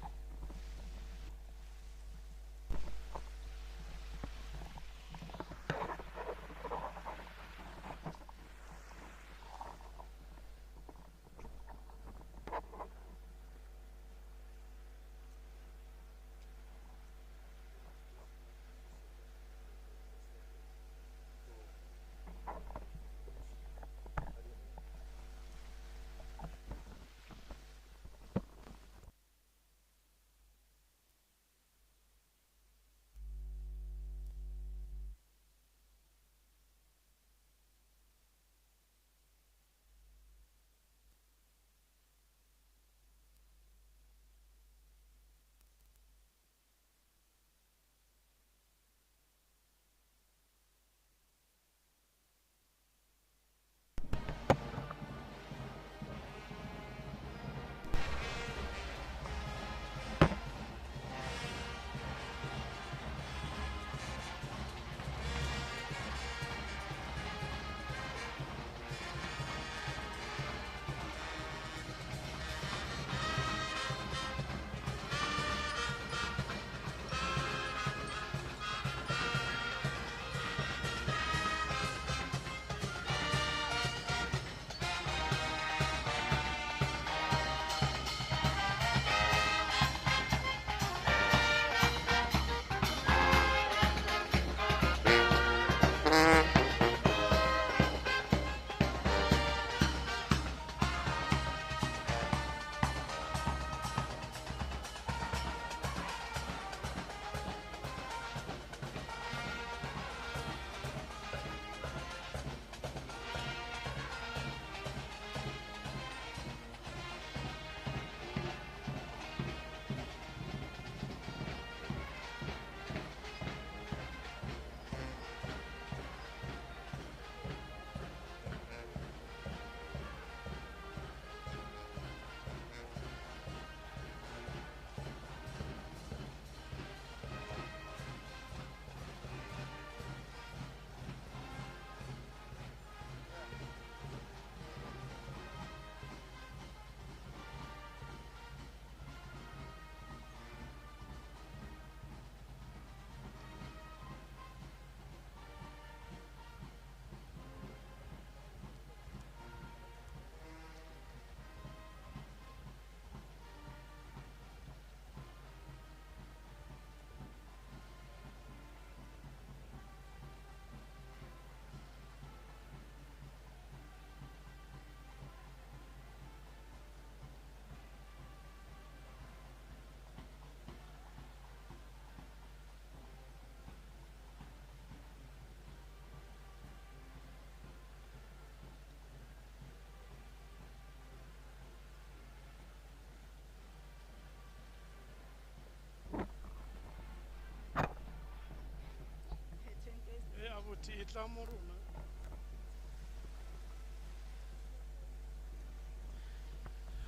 Mutlamuruna.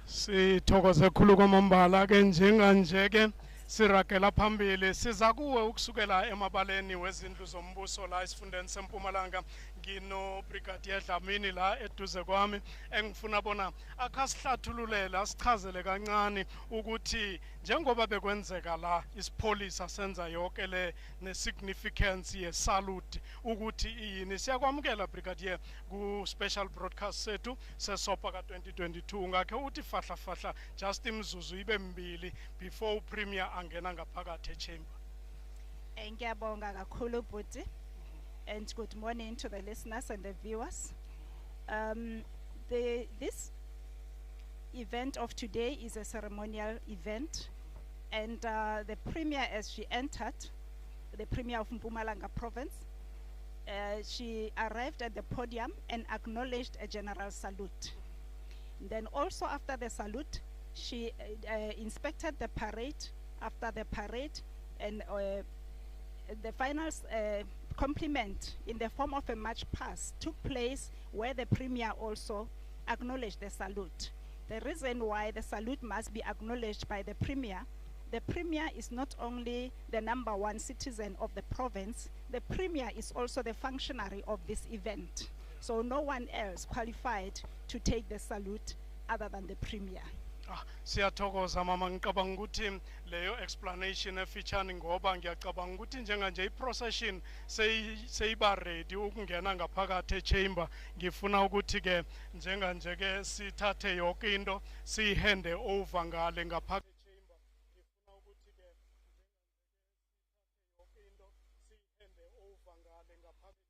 Sithokoze khulu kwamambala ke njenganje ke sirakela phambili siza kuwe ukusukela emabaleni wezindlu zombuso la esifundeni sempumalanga ngino Brigadier Dlamini la eduze kwami engifuna bona akasihlathululele asichazele kancane ukuthi njengoba bekwenzeka la isipholisa senza yonke le nesignificance yesalute ukuthi yini siyakwamukela Brigadier ku special broadcast sethu sesopa ka2022 ngakhe uthi fahla just imzuzu ibe mbili before upremier angena ngaphakathi echamber. Ngiyabonga kakhulu Bhuti, and good morning to the listeners and the viewers. This event of today is a ceremonial event, and the Premier, as she entered, the Premier of Mpumalanga province, she arrived at the podium and acknowledged a general salute. Then also after the salute, she inspected the parade. After the parade, and the final compliment in the form of a march past took place where the Premier also acknowledged the salute. The reason why the salute must be acknowledged by the Premier is not only the #1 citizen of the province, the Premier is also the functionary of this event. So no one else qualified to take the salute other than the Premier. Siyathokoza mama ngicabanga ukuthi leyo explanation efeature ngoba ngiyacabanga ukuthi njenganje iprocession seyiba ready ukungena ngaphakathi echamber ngifuna ukuthi ke njenganje ke sithathe yonke into siyihande over ngale ngaphakathi echamber ngifuna ukuthi ke yonke into siyihande over ngale ngaphakathi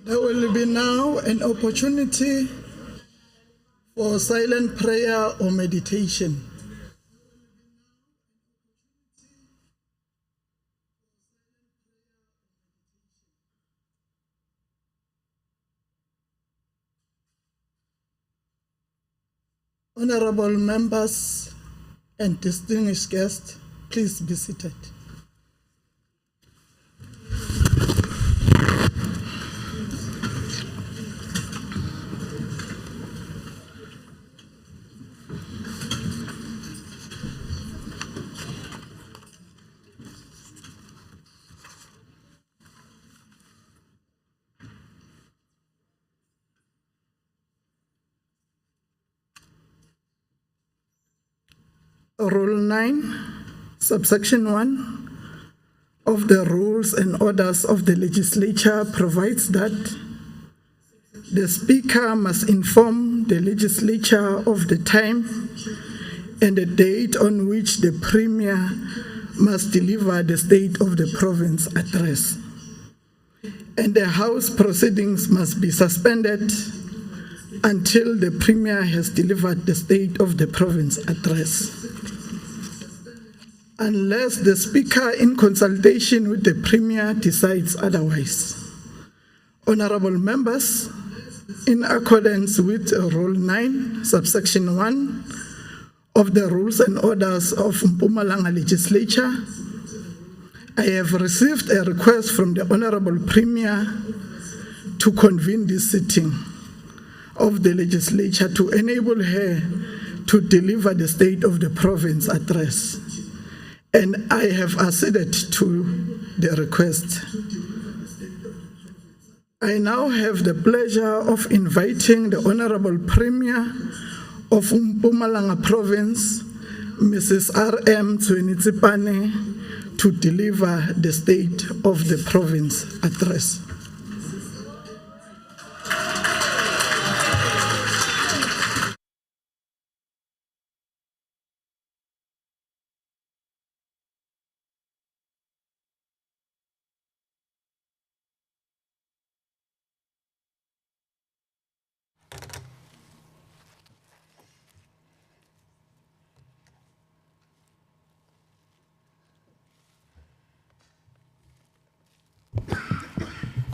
There will be now an opportunity for silent prayer or meditation. Honorable members and distinguished guests, please be seated. Rule 9, subsection 1 of the Rules and Orders of the Legislature provides that the Speaker must inform the Legislature of the time and the date on which the Premier must deliver the State of the Province address, and the House proceedings must be suspended until the Premier has delivered the State of the Province address. unless the Speaker, in consultation with the Premier, decides otherwise. Honorable members, in accordance with Rule 9, subsection 1 of the Rules and Orders of Mpumalanga Legislature, I have received a request from the Honorable Premier to convene this sitting of the Legislature to enable her to deliver the State of the Province address. And I have acceded to the request. I now have the pleasure of inviting the Honorable Premier of Mpumalanga Province, Mrs. R.M. Tsweni, to deliver the State of the Province address.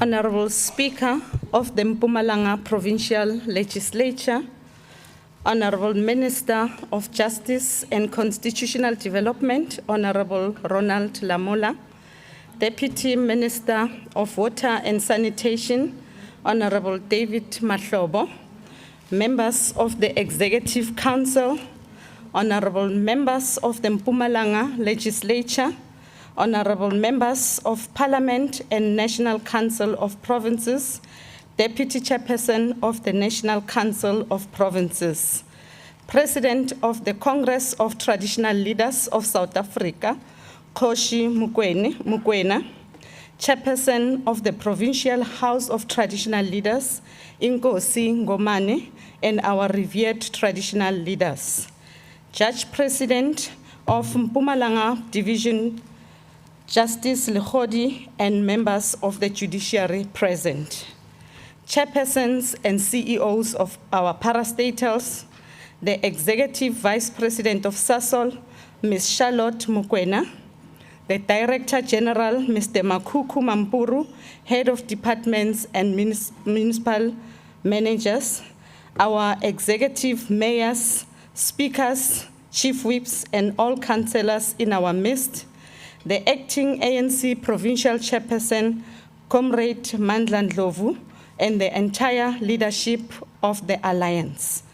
Honorable Speaker of the Mpumalanga Provincial Legislature, Honorable Minister of Justice and Constitutional Development, Honorable Ronald Lamola, Deputy Minister of Water and Sanitation, Honorable David Mahlobo, members of the Executive Council, Honorable members of the Mpumalanga Legislature, Honorable members of Parliament and National Council of Provinces, Deputy Chairperson of the National Council of Provinces, President of the Congress of Traditional Leaders of South Africa, Koshi Mukwena, Chairperson of the Provincial House of Traditional Leaders, Inkosi Ngomane, and our revered traditional leaders, Judge President of Mpumalanga Division, Justice Lekhodi, and members of the judiciary present, chairpersons and CEOs of our parastatals, the Executive Vice President of SASOL, Ms. Charlotte Mukwena, the Director General, Mr. Makuku Mampuru, Head of Departments and Municipal Managers, our Executive Mayors, Speakers, Chief Whips, and all councillors in our midst, the Acting ANC Provincial Chairperson, Comrade Mandla Ndlovu, and the entire leadership of the Alliance,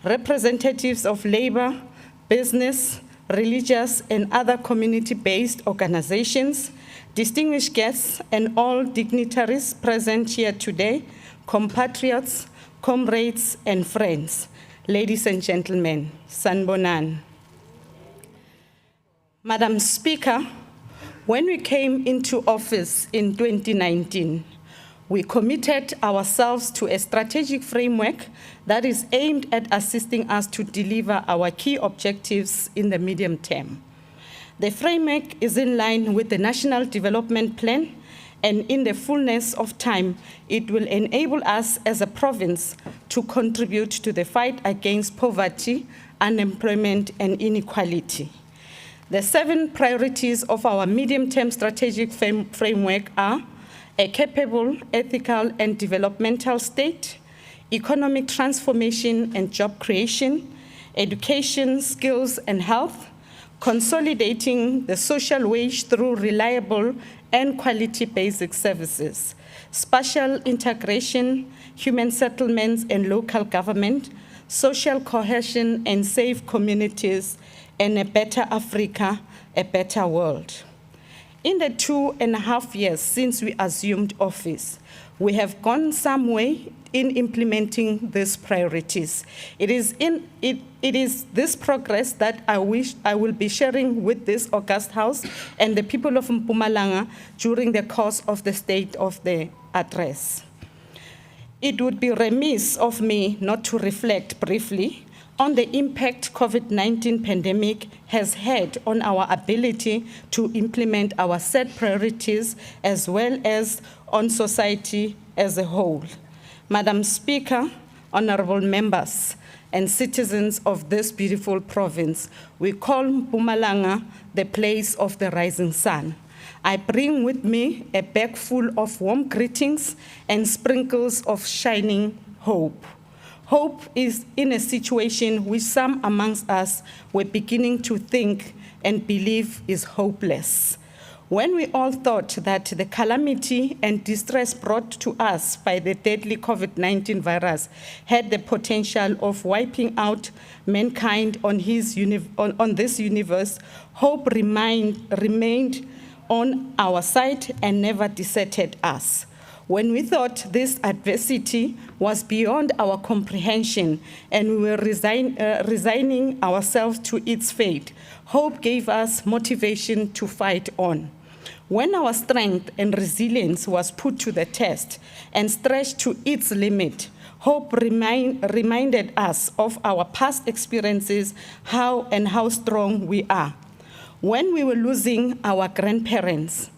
representatives of labor, business, religious, and other community-based organizations, distinguished guests, and all dignitaries present here today, compatriots, comrades, and friends, ladies and gentlemen, Sanbonan. Madam Speaker, when we came into office in 2019, we committed ourselves to a strategic framework that is aimed at assisting us to deliver our key objectives in the medium term. The framework is in line with the National Development Plan, and in the fullness of time, it will enable us as a province to contribute to the fight against poverty, unemployment, and inequality. The 7 priorities of our medium-term strategic framework are a capable, ethical, and developmental state, economic transformation and job creation, education, skills, and health, consolidating the social wage through reliable and quality basic services, spatial integration, human settlements and local government, social cohesion and safe communities, and a better Africa, a better world. In the 2.5 years since we assumed office, we have gone some way in implementing these priorities. It is this progress that I will be sharing with this august house and the people of Mpumalanga during the course of the State of the Address. It would be remiss of me not to reflect briefly on the impact COVID-19 pandemic has had on our ability to implement our set priorities as well as on society as a whole. Madam Speaker, honorable members, and citizens of this beautiful province. We call Mpumalanga the place of the rising sun. I bring with me a bag full of warm greetings and sprinkles of shining hope. Hope is in a situation which some amongst us were beginning to think and believe is hopeless. When we all thought that the calamity and distress brought to us by the deadly COVID-19 virus had the potential of wiping out mankind on this universe, hope remained on our side and never deserted us. When we thought this adversity was beyond our comprehension and we were resigning ourselves to its fate, hope gave us motivation to fight on. When our strength and resilience was put to the test and stretched to its limit, hope reminded us of our past experiences, how strong we are. When we were losing our grandparents,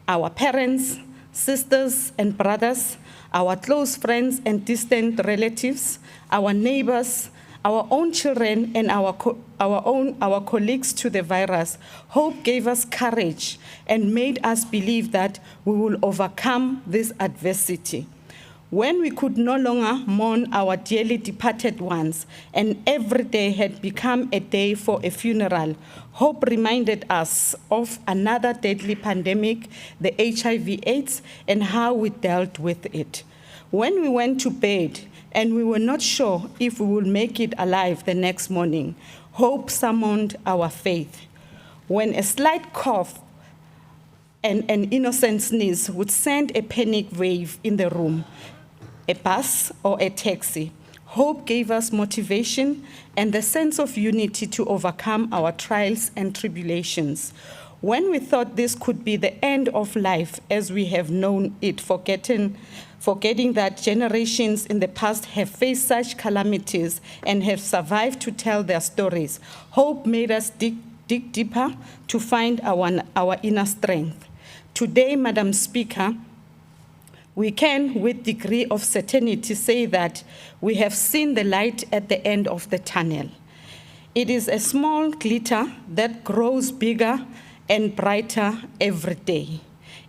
our parents, sisters and brothers, our close friends and distant relatives, our neighbors, our own children, and our colleagues to the virus, hope gave us courage and made us believe that we will overcome this adversity. When we could no longer mourn our dearly departed ones, and every day had become a day for a funeral, hope reminded us of another deadly pandemic, the HIV/AIDS, and how we dealt with it. When we went to bed and we were not sure if we would make it alive the next morning, hope summoned our faith. When a slight cough and an innocent sneeze would send a panic wave in the room, a bus or a taxi, hope gave us motivation and the sense of unity to overcome our trials and tribulations. When we thought this could be the end of life as we have known it, forgetting that generations in the past have faced such calamities and have survived to tell their stories, hope made us dig deeper to find our inner strength. Today, Madam Speaker, we can, with degree of certainty, say that we have seen the light at the end of the tunnel. It is a small glitter that grows bigger and brighter every day.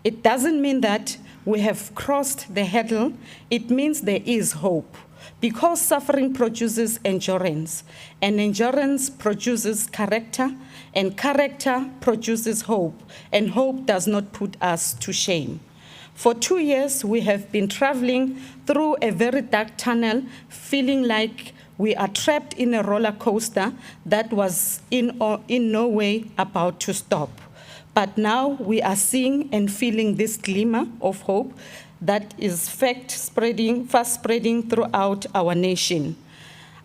It doesn't mean that we have crossed the hurdle. It means there is hope, because suffering produces endurance, and endurance produces character, and character produces hope, and hope does not put us to shame. For 2 years, we have been traveling through a very dark tunnel, feeling like we are trapped in a roller coaster that was in no way about to stop. But now we are seeing and feeling this glimmer of hope that is fast spreading throughout our nation.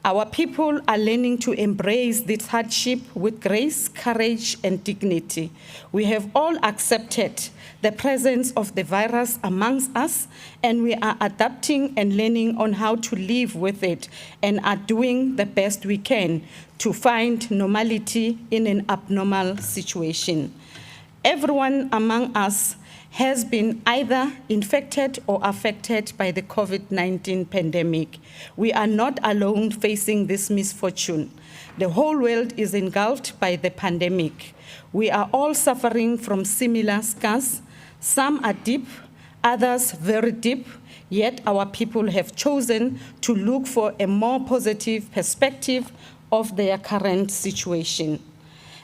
Our people are learning to embrace this hardship with grace, courage, and dignity. We have all accepted the presence of the virus amongst us, and we are adapting and learning on how to live with it, and are doing the best we can to find normality in an abnormal situation. Everyone among us has been either infected or affected by the COVID-19 pandemic. We are not alone facing this misfortune. The whole world is engulfed by the pandemic. We are all suffering from similar scars. Some are deep, others very deep, yet our people have chosen to look for a more positive perspective of their current situation.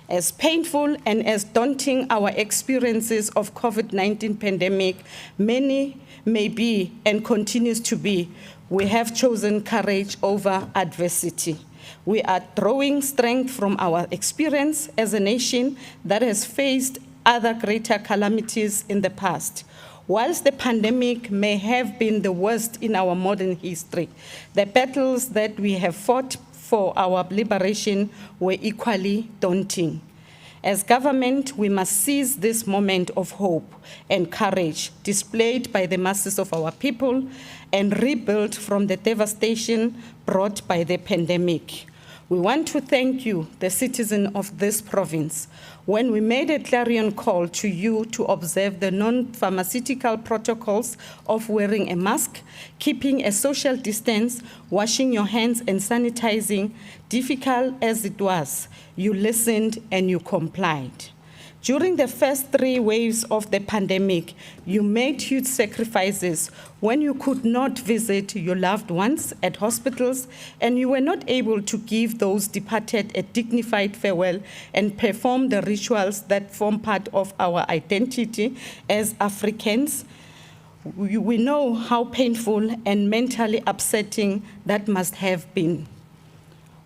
As painful and as daunting our experiences of COVID-19 pandemic many may be and continues to be, we have chosen courage over adversity. We are drawing strength from our experience as a nation that has faced other greater calamities in the past. Whilst the pandemic may have been the worst in our modern history, the battles that we have fought for our liberation were equally daunting. As government, we must seize this moment of hope and courage displayed by the masses of our people and rebuild from the devastation brought by the pandemic. We want to thank you, the citizen of this province. When we made a clarion call to you to observe the non-pharmaceutical protocols of wearing a mask, keeping a social distance, washing your hands and sanitizing, difficult as it was, you listened and you complied. During the first 3 waves of the pandemic, you made huge sacrifices when you could not visit your loved ones at hospitals and you were not able to give those departed a dignified farewell and perform the rituals that form part of our identity as Africans. We know how painful and mentally upsetting that must have been.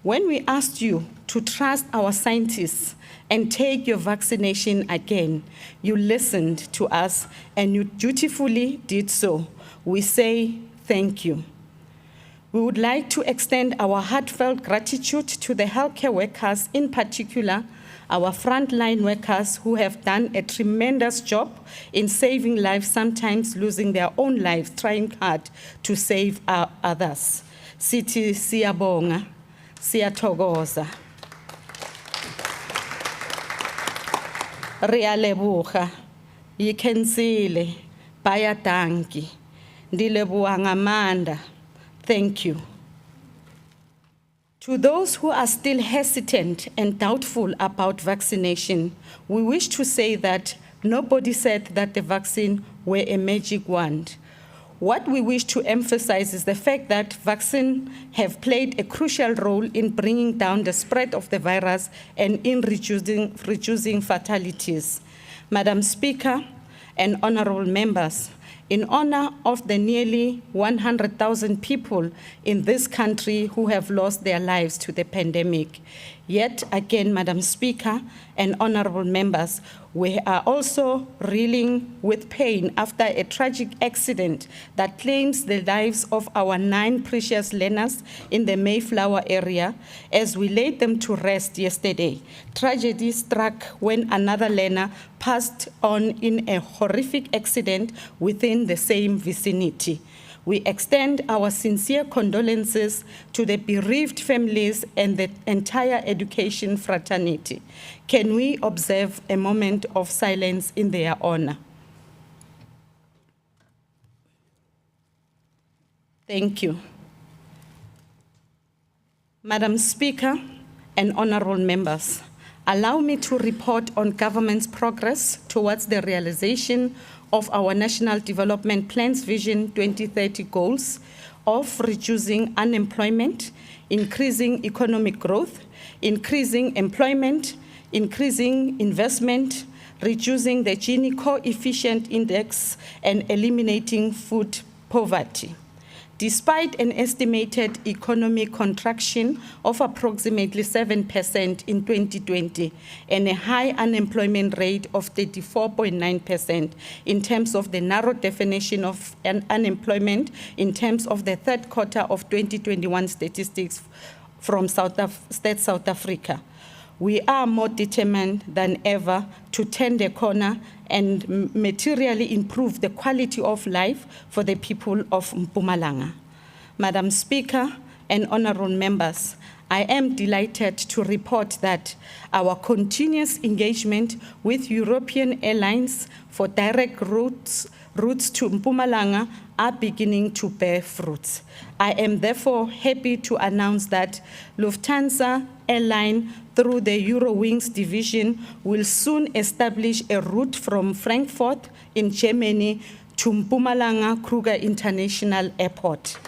When we asked you to trust our scientists and take your vaccination again, you listened to us and you dutifully did so. We say thank you. We would like to extend our heartfelt gratitude to the healthcare workers, in particular, our frontline workers who have done a tremendous job in saving lives, sometimes losing their own lives, trying hard to save others. Sithi siyabonga, siyathokoza. Rialebucha, yikhensile, bayadanki, ndilebuwa ngamanda. Thank you. To those who are still hesitant and doubtful about vaccination, we wish to say that nobody said that the vaccine were a magic wand. What we wish to emphasize is the fact that vaccines have played a crucial role in bringing down the spread of the virus and in reducing fatalities. Madam Speaker and honorable members, in honor of the nearly 100,000 people in this country who have lost their lives to the pandemic, yet again, Madam Speaker and honorable members, we are also reeling with pain after a tragic accident that claims the lives of our 9 precious learners in the Mayflower area. As we laid them to rest yesterday, tragedy struck when another learner passed on in a horrific accident within the same vicinity. We extend our sincere condolences to the bereaved families and the entire education fraternity. Can we observe a moment of silence in their honor? Thank you. Madam Speaker and honorable members, allow me to report on government's progress towards the realization of our National Development Plan's Vision 2030 goals of reducing unemployment, increasing economic growth, increasing employment, increasing investment, reducing the Gini coefficient index, and eliminating food poverty. Despite an estimated economic contraction of approximately 7% in 2020 and a high unemployment rate of 34.9% in terms of the narrow definition of unemployment in terms of the third quarter of 2021 statistics from South Africa, we are more determined than ever to turn the corner and materially improve the quality of life for the people of Mpumalanga. Madam Speaker and honorable members, I am delighted to report that our continuous engagement with European airlines for direct routes to Mpumalanga are beginning to bear fruits. I am therefore happy to announce that Lufthansa airline through the Eurowings division will soon establish a route from Frankfurt in Germany to Mpumalanga Kruger International Airport.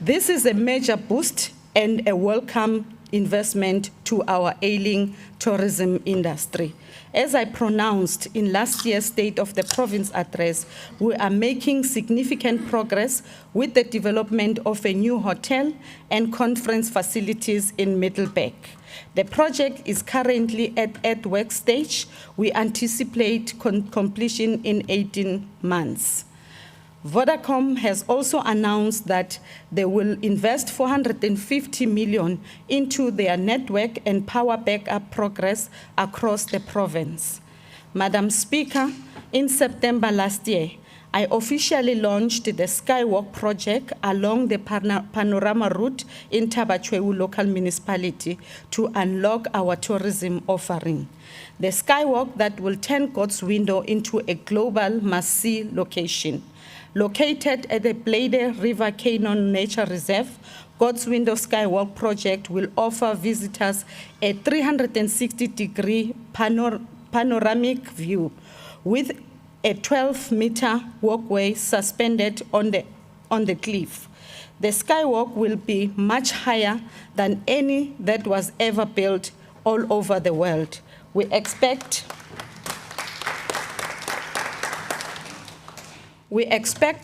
This is a major boost and a welcome investment to our ailing tourism industry. As I pronounced in last year's State of the Province address, we are making significant progress with the development of a new hotel and conference facilities in Middelburg. The project is currently at work stage. We anticipate completion in 18 months. Vodacom has also announced that they will invest 450 million into their network and power backup progress across the province. Madam Speaker, in September last year, I officially launched the Skywalk project along the panorama route in Tabachwewu local municipality to unlock our tourism offering. The Skywalk that will turn God's Window into a global must-see location. Located at the Blade River Canyon Nature Reserve, God's Window Skywalk project will offer visitors a 360-degree panoramic view with a 12-meter walkway suspended on the cliff. The Skywalk will be much higher than any that was ever built all over the world. We expect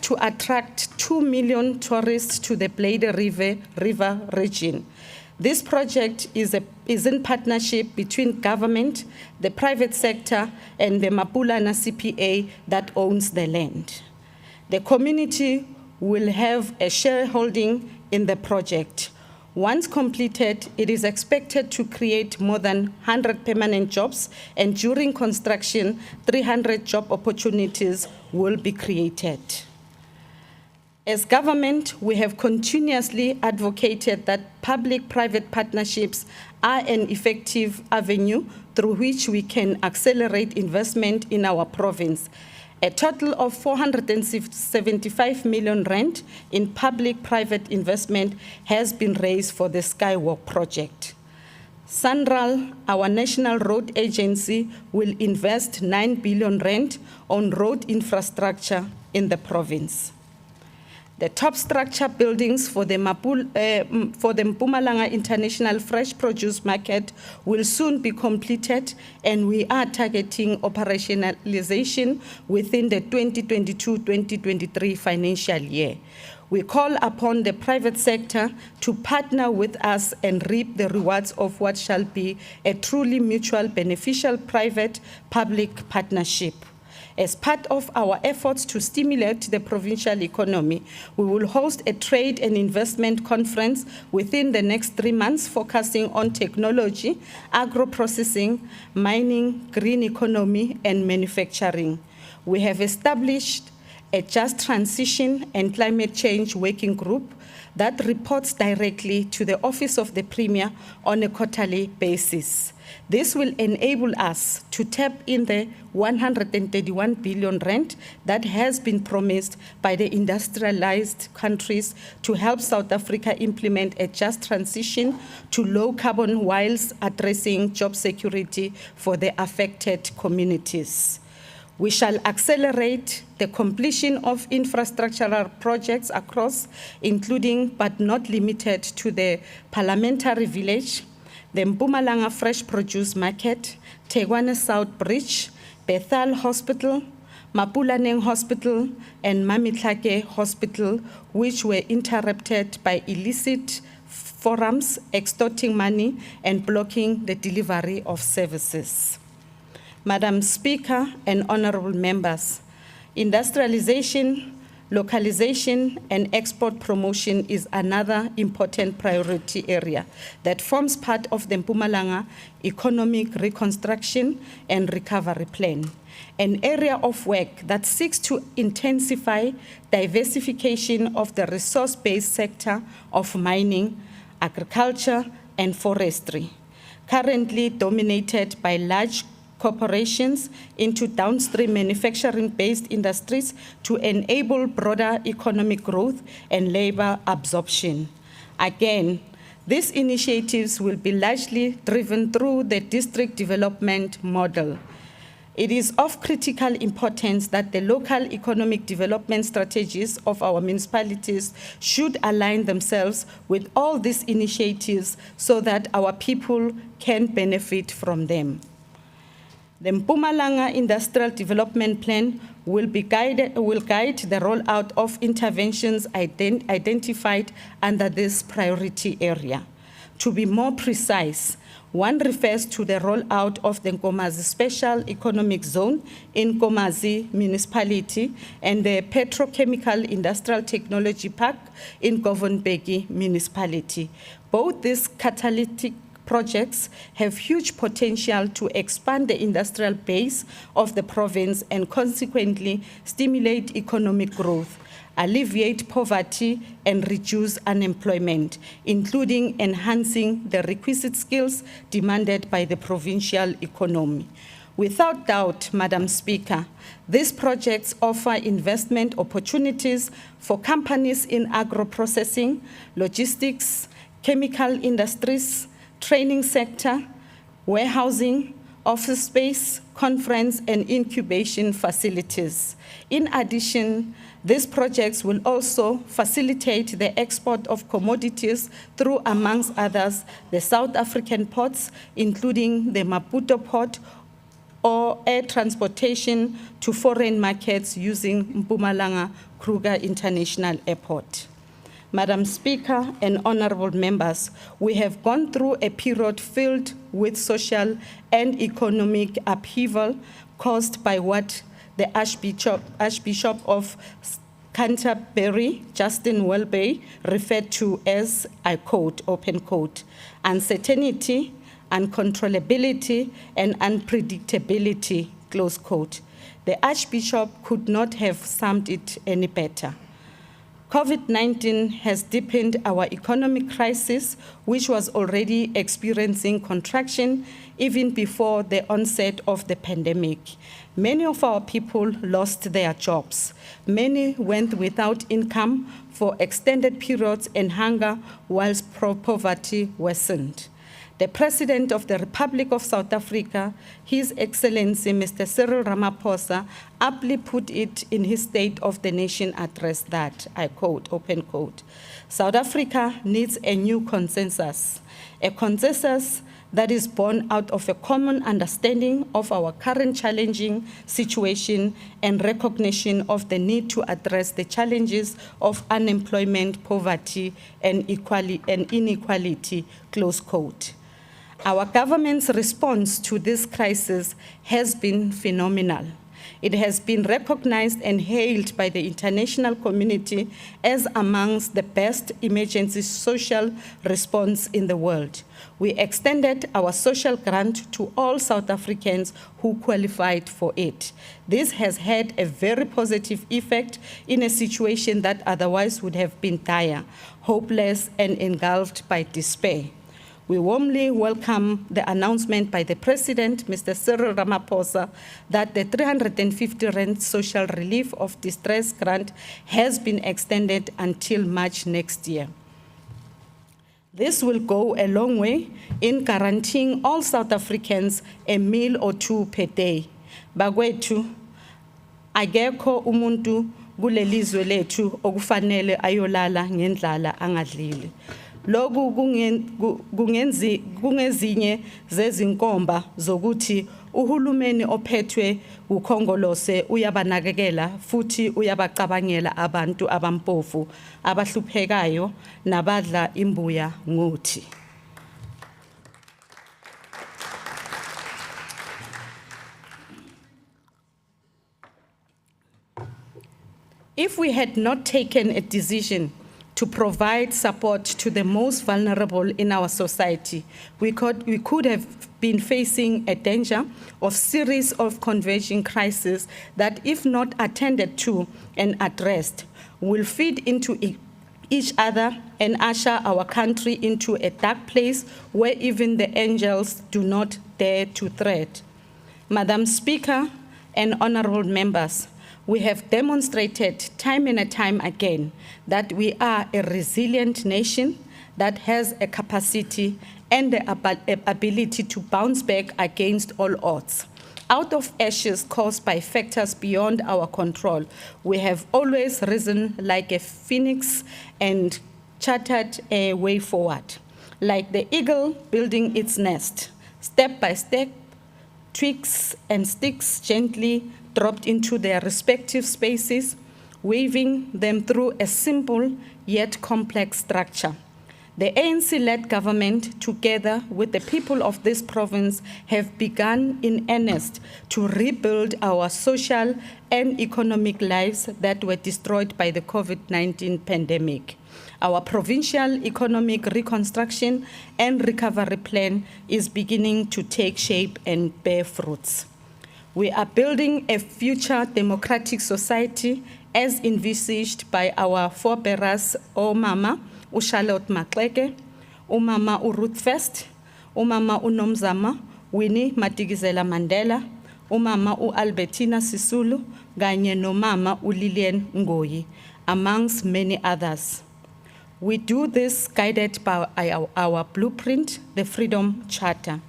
to attract 2 million tourists to the Blade River region. This project is in partnership between government, the private sector, and the Mapulana CPA that owns the land. The community will have a shareholding in the project. Once completed, it is expected to create more than 100 permanent jobs, and during construction, 300 job opportunities will be created. As government, we have continuously advocated that public-private partnerships are an effective avenue through which we can accelerate investment in our province. A total of 475 million rand in public-private investment has been raised for the Skywalk project. SANRAL, our national road agency, will invest 9 billion rand on road infrastructure in the province. The top structure buildings for the Mpumalanga International Fresh Produce Market will soon be completed, and we are targeting operationalization within the 2022-2023 financial year. We call upon the private sector to partner with us and reap the rewards of what shall be a truly mutual beneficial private-public partnership. As part of our efforts to stimulate the provincial economy, we will host a trade and investment conference within the next 3 months, focusing on technology, agro-processing, mining, green economy, and manufacturing. We have established a Just Transition and Climate Change Working Group that reports directly to the Office of the Premier on a quarterly basis. This will enable us to tap in the 131 billion rand that has been promised by the industrialized countries to help South Africa implement a just transition to low carbon whilst addressing job security for the affected communities. We shall accelerate the completion of infrastructural projects across, including but not limited to the Parliamentary Village, the Mpumalanga Fresh Produce Market, Tegwane South Bridge, Bethel Hospital, Mapulaneng Hospital, and Mamitlake Hospital, which were interrupted by illicit forums, extorting money, and blocking the delivery of services. Madam Speaker and honorable members, industrialization, localization, and export promotion is another important priority area that forms part of the Mpumalanga Economic Reconstruction and Recovery Plan, an area of work that seeks to intensify diversification of the resource-based sector of mining, agriculture, and forestry, currently dominated by large corporations into downstream manufacturing-based industries to enable broader economic growth and labor absorption. Again, these initiatives will be largely driven through the district development model. It is of critical importance that the local economic development strategies of our municipalities should align themselves with all these initiatives so that our people can benefit from them. The Mpumalanga Industrial Development Plan will guide the rollout of interventions identified under this priority area. To be more precise, one refers to the rollout of the Nkomazi Special Economic Zone in Nkomazi Municipality and the Petrochemical Industrial Technology Park in Govonbeki Municipality. Both these catalytic projects have huge potential to expand the industrial base of the province and consequently stimulate economic growth, alleviate poverty, and reduce unemployment, including enhancing the requisite skills demanded by the provincial economy. Without doubt, Madam Speaker, these projects offer investment opportunities for companies in agro-processing, logistics, chemical industries, training sector, warehousing, office space, conference, and incubation facilities. In addition, these projects will also facilitate the export of commodities through, amongst others, the South African ports, including the Maputo port, or air transportation to foreign markets using Mpumalanga Kruger International Airport. Madam Speaker and honorable members, we have gone through a period filled with social and economic upheaval caused by what the Archbishop of Canterbury, Justin Welby, referred to as, I quote, open quote, uncertainty, uncontrollability, and unpredictability, close quote. The Archbishop could not have summed it any better. COVID-19 has deepened our economic crisis, which was already experiencing contraction even before the onset of the pandemic. Many of our people lost their jobs. Many went without income for extended periods and hunger whilst poverty worsened. The President of the Republic of South Africa, His Excellency Mr. Cyril Ramaphosa, aptly put it in his State of the Nation address that, I quote, open quote, South Africa needs a new consensus, a consensus that is born out of a common understanding of our current challenging situation and recognition of the need to address the challenges of unemployment, poverty, and inequality, close quote. Our government's response to this crisis has been phenomenal. It has been recognized and hailed by the international community as amongst the best emergency social response in the world. We extended our social grant to all South Africans who qualified for it. This has had a very positive effect in a situation that otherwise would have been dire, hopeless, and engulfed by despair. We warmly welcome the announcement by the President, Mr. Cyril Ramaphosa, that the 350 rand social relief of distress grant has been extended until March next year. This will go a long way in guaranteeing all South Africans a meal or two per day. Bagwethu, akekho umuntu kulelizwe lethu okufanele ayolala ngendlala angadlile. Loku kungezinye zezinkomba zokuthi uhulumeni ophethwe ukhongolose uyabanakekela futhi uyabacabangela abantu abampofu abahluphekayo nabadla imbuya ngothi. If we had not taken a decision to provide support to the most vulnerable in our society, we could have been facing a danger of series of converging crises that, if not attended to and addressed, will feed into each other and usher our country into a dark place where even the angels do not dare to tread. Madam Speaker and honorable members, we have demonstrated time and time again that we are a resilient nation that has a capacity and the ability to bounce back against all odds. Out of ashes caused by factors beyond our control, we have always risen like a phoenix and charted a way forward. Like the eagle building its nest, step by step, twigs and sticks gently dropped into their respective spaces, weaving them through a simple yet complex structure. The ANC-led government, together with the people of this province, have begun in earnest to rebuild our social and economic lives that were destroyed by the COVID-19 pandemic. Our provincial economic reconstruction and recovery plan is beginning to take shape and bear fruits. We are building a future democratic society as envisaged by our forebearers, Mama Charlotte Maxeke, Mama Ruth First, Mama Nomzama, Winnie Madikizela Mandela, Mama Albertina Sisulu, kanye Mama Lilian Ngoyi, amongst many others. We do this guided by our blueprint, the Freedom Charter.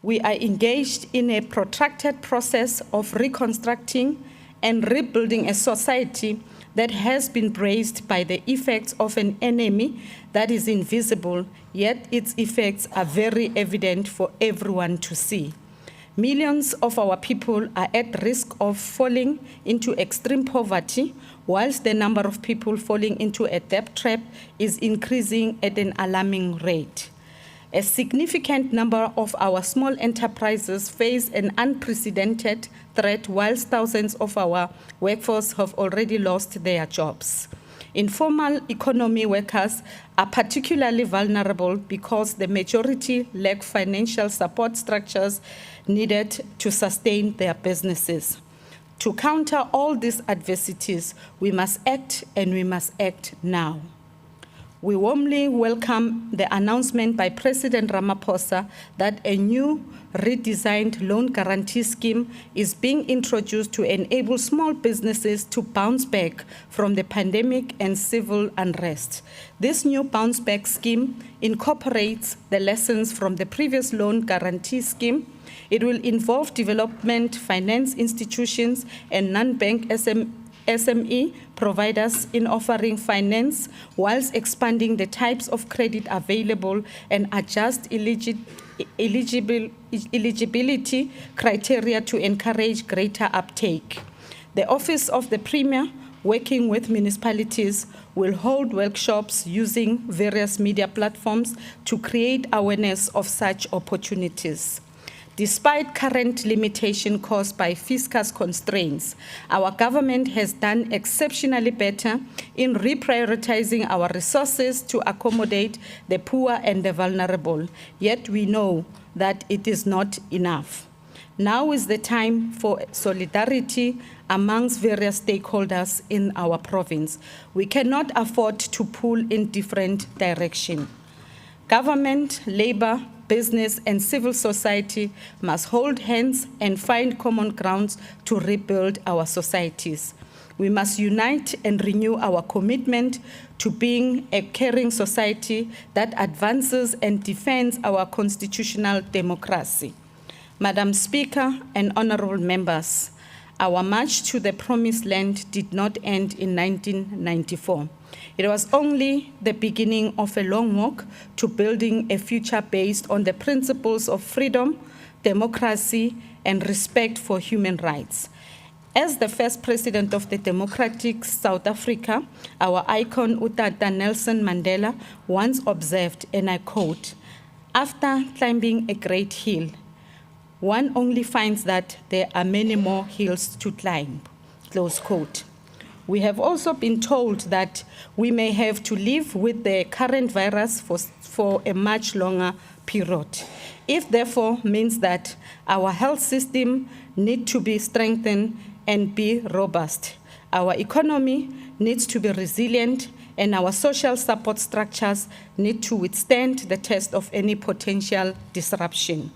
We are engaged in a protracted process of reconstructing and rebuilding a society that has been braced by the effects of an enemy that is invisible, yet its effects are very evident for everyone to see. Millions of our people are at risk of falling into extreme poverty, whilst the number of people falling into a debt trap is increasing at an alarming rate. A significant number of our small enterprises face an unprecedented threat, whilst thousands of our workforce have already lost their jobs. Informal economy workers are particularly vulnerable because the majority lack financial support structures needed to sustain their businesses. To counter all these adversities, we must act, and we must act now. We warmly welcome the announcement by President Ramaphosa that a new redesigned loan guarantee scheme is being introduced to enable small businesses to bounce back from the pandemic and civil unrest. This new bounce back scheme incorporates the lessons from the previous loan guarantee scheme. It will involve development finance institutions and non-bank SME providers in offering finance, whilst expanding the types of credit available and adjust eligibility criteria to encourage greater uptake. The Office of the Premier, working with municipalities, will hold workshops using various media platforms to create awareness of such opportunities. Despite current limitation caused by fiscal constraints, our government has done exceptionally better in reprioritizing our resources to accommodate the poor and the vulnerable, yet we know that it is not enough. Now is the time for solidarity amongst various stakeholders in our province. We cannot afford to pull in different directions. Government, labor, business, and civil society must hold hands and find common grounds to rebuild our societies. We must unite and renew our commitment to being a caring society that advances and defends our constitutional democracy. Madam Speaker and honorable members, our march to the promised land did not end in 1994. It was only the beginning of a long walk to building a future based on the principles of freedom, democracy, and respect for human rights. As the first president of the democratic South Africa, our icon Utata Nelson Mandela once observed, and I quote, "After climbing a great hill, one only finds that there are many more hills to climb," close quote. We have also been told that we may have to live with the current virus for a much longer period. It therefore means that our health system needs to be strengthened and be robust. Our economy needs to be resilient, and our social support structures need to withstand the test of any potential disruption.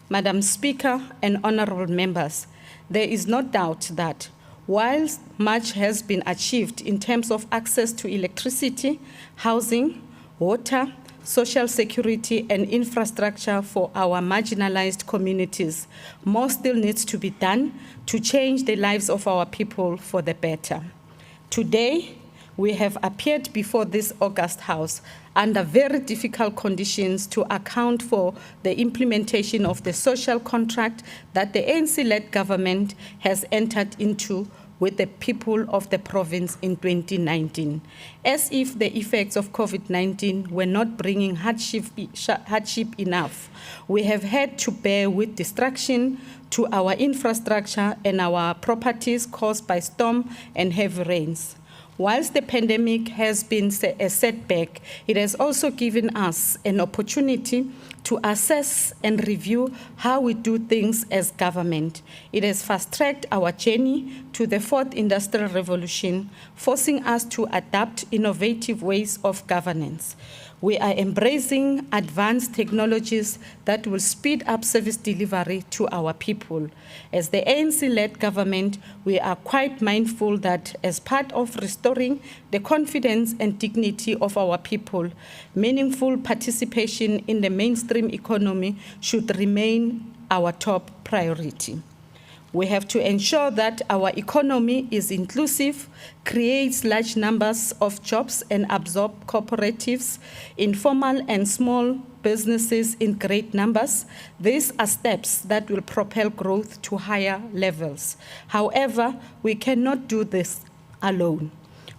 Madam Speaker and honorable members, there is no doubt that whilst much has been achieved in terms of access to electricity, housing, water, social security, and infrastructure for our marginalized communities, more still needs to be done to change the lives of our people for the better. Today, we have appeared before this august House under very difficult conditions to account for the implementation of the social contract that the ANC-led government has entered into with the people of the province in 2019. As if the effects of COVID-19 were not bringing hardship enough, we have had to bear with destruction to our infrastructure and our properties caused by storm and heavy rains. Whilst the pandemic has been a setback, it has also given us an opportunity to assess and review how we do things as government. It has fast-tracked our journey to the fourth industrial revolution, forcing us to adapt innovative ways of governance. We are embracing advanced technologies that will speed up service delivery to our people. As the ANC-led government, we are quite mindful that as part of restoring the confidence and dignity of our people, meaningful participation in the mainstream economy should remain our top priority. We have to ensure that our economy is inclusive, creates large numbers of jobs and absorb cooperatives, informal and small businesses in great numbers. These are steps that will propel growth to higher levels. However, we cannot do this alone.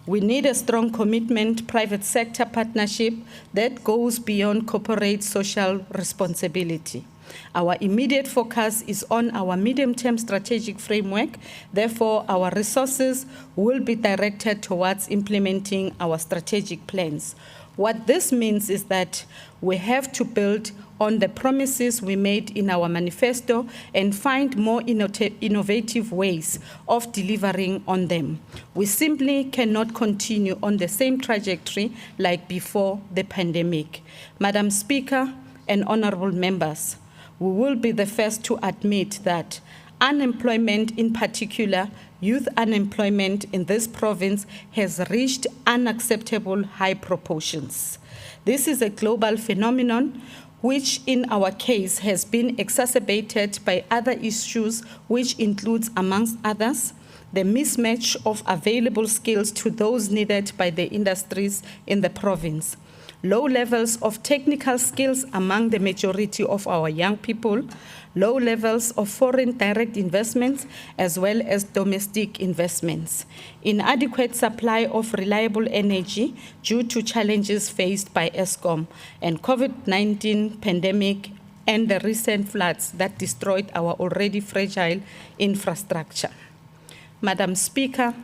We need a strong commitment, private sector partnership that goes beyond corporate social responsibility. Our immediate focus is on our medium-term strategic framework. Therefore, our resources will be directed towards implementing our strategic plans. What this means is that we have to build on the promises we made in our manifesto and find more innovative ways of delivering on them. We simply cannot continue on the same trajectory like before the pandemic. Madam Speaker and honorable members, we will be the first to admit that unemployment, in particular youth unemployment in this province, has reached unacceptable high proportions. This is a global phenomenon which in our case has been exacerbated by other issues, which includes, amongst others, the mismatch of available skills to those needed by the industries in the province, low levels of technical skills among the majority of our young people, low levels of foreign direct investments, as well as domestic investments, inadequate supply of reliable energy due to challenges faced by ESCOM, and COVID-19 pandemic and the recent floods that destroyed our already fragile infrastructure. Madam Speaker,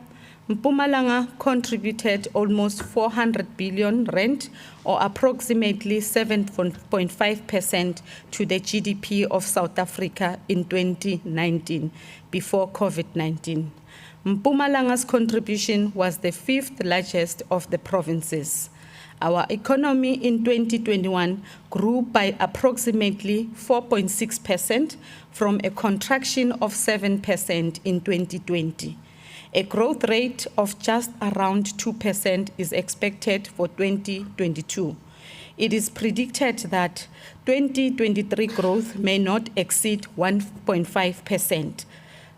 Mpumalanga contributed almost 400 billion rand, or approximately 7.5% to the GDP of South Africa in 2019, before COVID-19. Mpumalanga's contribution was the fifth largest of the provinces. Our economy in 2021 grew by approximately 4.6% from a contraction of 7% in 2020. A growth rate of just around 2% is expected for 2022. It is predicted that 2023 growth may not exceed 1.5%.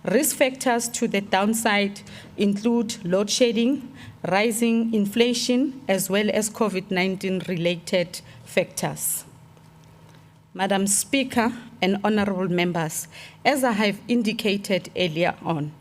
Risk factors to the downside include load shedding, rising inflation, as well as COVID-19 related factors. Madam Speaker and honorable members, as I have indicated earlier on,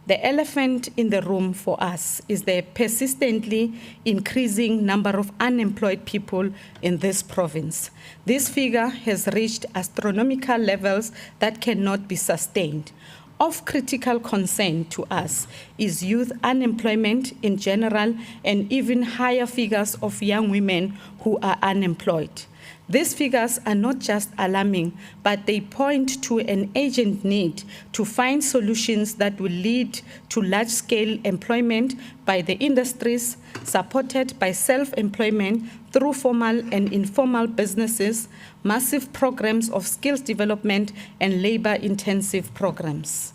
the elephant in the room for us is the persistently increasing number of unemployed people in this province. This figure has reached astronomical levels that cannot be sustained. Of critical concern to us is youth unemployment in general and even higher figures of young women who are unemployed. These figures are not just alarming, but they point to an urgent need to find solutions that will lead to large-scale employment by the industries, supported by self-employment through formal and informal businesses, massive programs of skills development, and labor-intensive programs.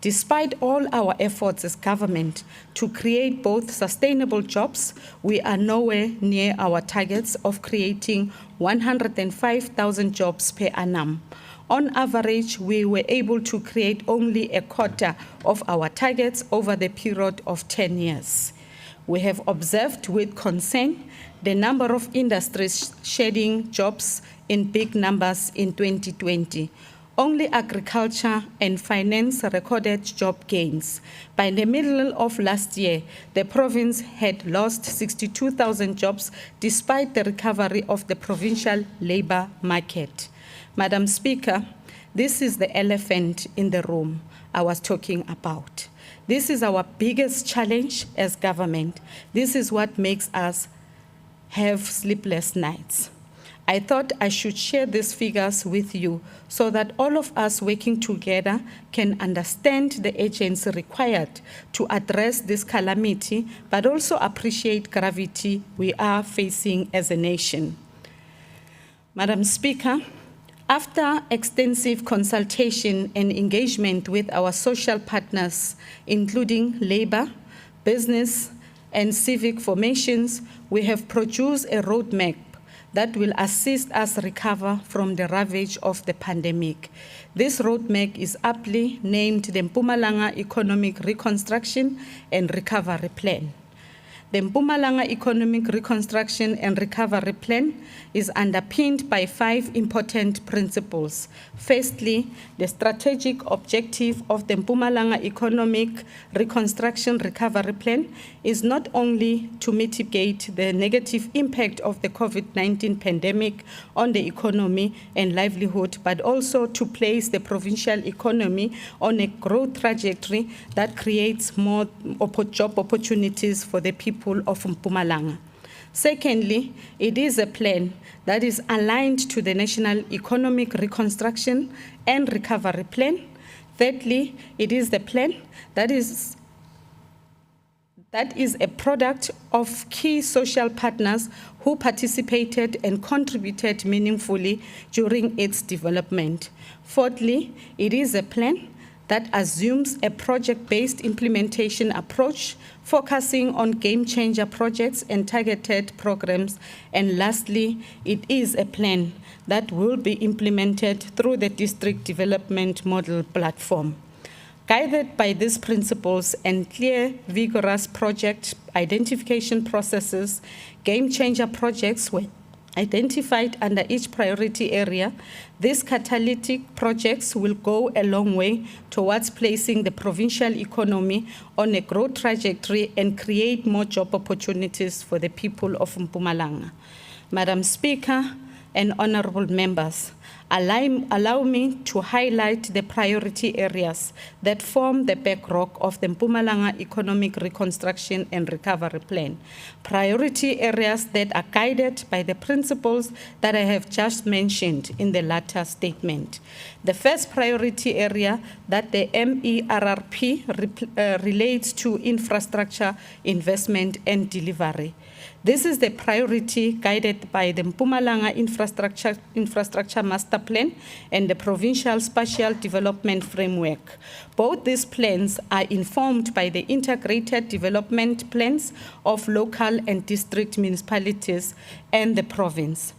Despite all our efforts as government to create both sustainable jobs, we are nowhere near our targets of creating 105,000 jobs per annum. On average, we were able to create only a quarter of our targets over the period of 10 years. We have observed with concern the number of industries shedding jobs in big numbers in 2020. Only agriculture and finance recorded job gains. By the middle of last year, the province had lost 62,000 jobs despite the recovery of the provincial labor market. Madam Speaker, this is the elephant in the room I was talking about. This is our biggest challenge as government. This is what makes us have sleepless nights. I thought I should share these figures with you so that all of us working together can understand the agency required to address this calamity, but also appreciate gravity we are facing as a nation. Madam Speaker, after extensive consultation and engagement with our social partners, including labor, business, and civic formations, we have produced a roadmap that will assist us recover from the ravage of the pandemic. This roadmap is aptly named the Mpumalanga Economic Reconstruction and Recovery Plan. The Mpumalanga Economic Reconstruction and Recovery Plan is underpinned by 5 important principles. Firstly, the strategic objective of the Mpumalanga Economic Reconstruction Recovery Plan is not only to mitigate the negative impact of the COVID-19 pandemic on the economy and livelihood, but also to place the provincial economy on a growth trajectory that creates more job opportunities for the people of Mpumalanga. Secondly, it is a plan that is aligned to the National Economic Reconstruction and Recovery Plan. Thirdly, it is the plan that is a product of key social partners who participated and contributed meaningfully during its development. Fourthly, it is a plan that assumes a project-based implementation approach, focusing on game-changer projects and targeted programs. And lastly, it is a plan that will be implemented through the District Development Model Platform. Guided by these principles and clear, vigorous project identification processes, game-changer projects were identified under each priority area. These catalytic projects will go a long way towards placing the provincial economy on a growth trajectory and create more job opportunities for the people of Mpumalanga. Madam Speaker and honorable members, allow me to highlight the priority areas that form the bedrock of the Mpumalanga Economic Reconstruction and Recovery Plan. Priority areas that are guided by the principles that I have just mentioned in the latter statement. The first priority area that the MERRP relates to infrastructure investment and delivery. This is the priority guided by the Mpumalanga Infrastructure Master Plan and the Provincial Spatial Development Framework. Both these plans are informed by the integrated development plans of local and district municipalities and the province.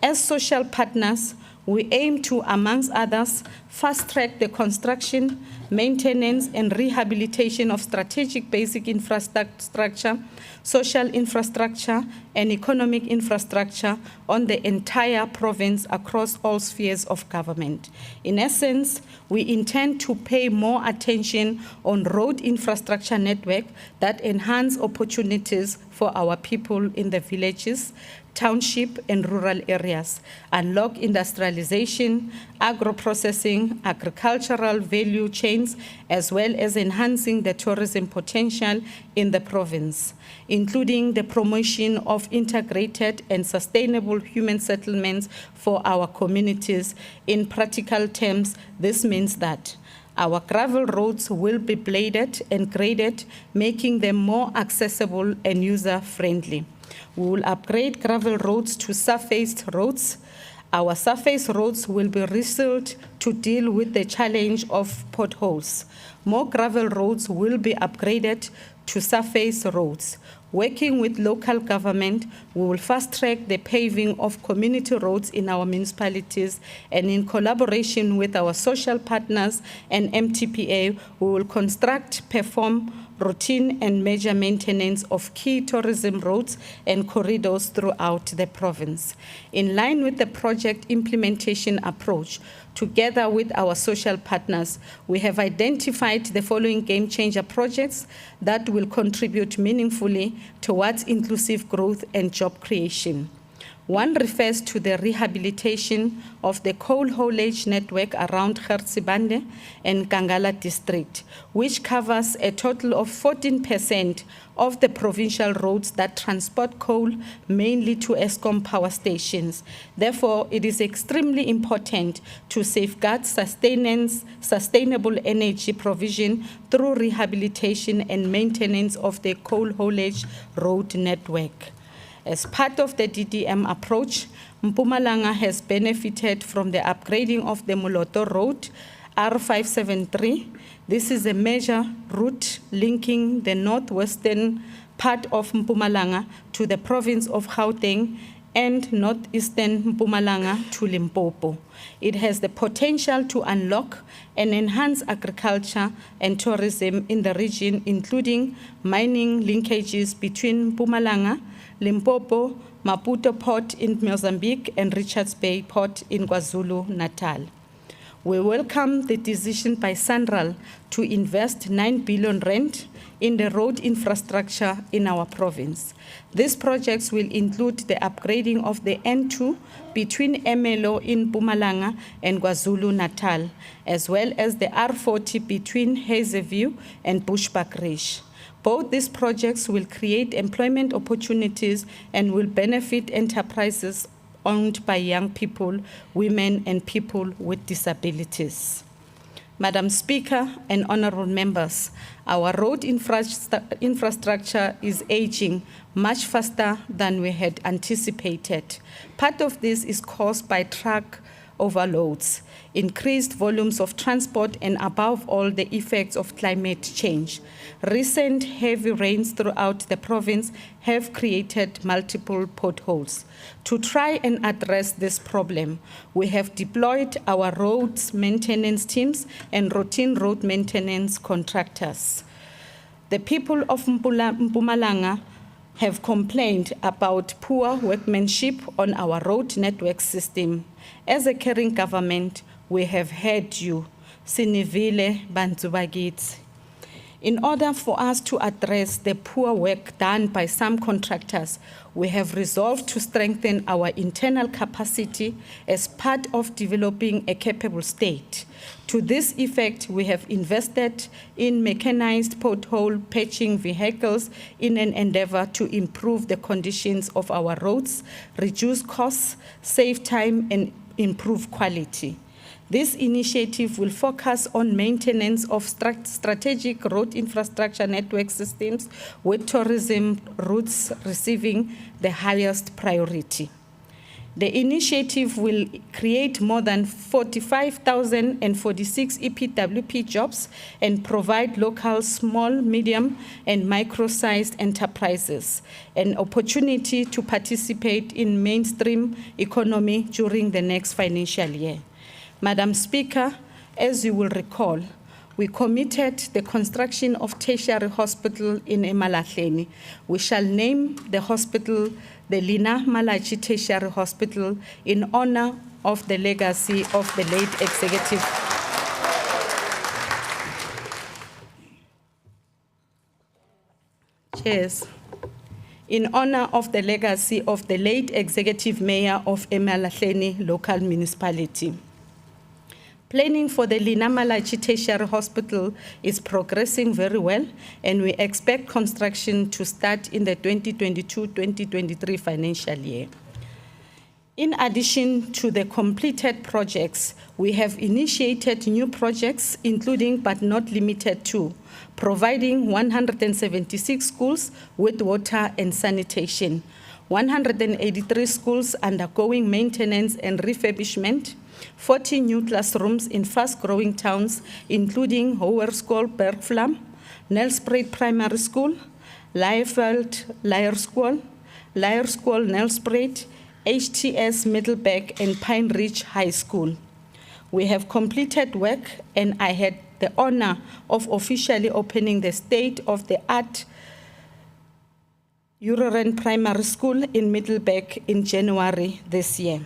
As social partners, we aim to, amongst others, fast-track the construction, maintenance, and rehabilitation of strategic basic infrastructure, social infrastructure, and economic infrastructure on the entire province across all spheres of government. In essence, we intend to pay more attention on road infrastructure network that enhance opportunities for our people in the villages, township and rural areas, unlock industrialization, agro-processing, agricultural value chains, as well as enhancing the tourism potential in the province, including the promotion of integrated and sustainable human settlements for our communities. In practical terms, this means that our gravel roads will be bladed and graded, making them more accessible and user-friendly. We will upgrade gravel roads to surfaced roads. Our surface roads will be resealed to deal with the challenge of potholes. More gravel roads will be upgraded to surface roads. Working with local government, we will fast-track the paving of community roads in our municipalities, and in collaboration with our social partners and MTPA, we will construct, perform routine and major maintenance of key tourism roads and corridors throughout the province. In line with the project implementation approach, together with our social partners, we have identified the following game changer projects that will contribute meaningfully towards inclusive growth and job creation. One refers to the rehabilitation of the coal haulage network around Gertsibande and Kangala district, which covers a total of 14% of the provincial roads that transport coal mainly to Eskom power stations. Therefore, it is extremely important to safeguard sustainable energy provision through rehabilitation and maintenance of the coal haulage road network. As part of the DDM approach, Mpumalanga has benefited from the upgrading of the Moloto Road, R573. This is a major route linking the northwestern part of Mpumalanga to the province of Gauteng and northeastern Mpumalanga to Limpopo. It has the potential to unlock and enhance agriculture and tourism in the region, including mining linkages between Mpumalanga, Limpopo, Maputo Port in Mozambique, and Richards Bay Port in KwaZulu-Natal. We welcome the decision by SANRAL to invest 9 billion rand in the road infrastructure in our province. These projects will include the upgrading of the N2 between Emelo in Mpumalanga and KwaZulu-Natal, as well as the R40 between Hazyview and Bushbuckridge. Both these projects will create employment opportunities and will benefit enterprises owned by young people, women, and people with disabilities. Madam Speaker and honorable members, our road infrastructure is aging much faster than we had anticipated. Part of this is caused by truck overloads, increased volumes of transport, and above all, the effects of climate change. Recent heavy rains throughout the province have created multiple potholes. To try and address this problem, we have deployed our roads maintenance teams and routine road maintenance contractors. The people of Mpumalanga have complained about poor workmanship on our road network system. As a caring government, we have heard you. Sinivile bantu bakithi. In order for us to address the poor work done by some contractors, we have resolved to strengthen our internal capacity as part of developing a capable state. To this effect, we have invested in mechanized pothole patching vehicles in an endeavor to improve the conditions of our roads, reduce costs, save time, and improve quality. This initiative will focus on maintenance of strategic road infrastructure network systems, with tourism routes receiving the highest priority. The initiative will create more than 45,046 EPWP jobs and provide local small, medium, and micro-sized enterprises an opportunity to participate in mainstream economy during the next financial year. Madam Speaker, as you will recall, we committed the construction of tertiary hospital in Emalahleni. We shall name the hospital the Lina Malachi Tertiary Hospital in honor of the legacy of the late executive. Cheers. In honor of the legacy of the late executive mayor of Emalahleni local municipality. Planning for the Lina Malachi Tertiary Hospital is progressing very well, and we expect construction to start in the 2022-2023 financial year. In addition to the completed projects, we have initiated new projects, including but not limited to providing 176 schools with water and sanitation, 183 schools undergoing maintenance and refurbishment, 40 new classrooms in fast-growing towns, including Hoërskool Bergvlam, Nelspruit Primary School, Leierveld Leierskool, Nelspruit, HTS Middelburg, and Pine Ridge High School. We have completed work, and I had the honor of officially opening the state-of-the-art Ururen Primary School in Middelburg in January this year.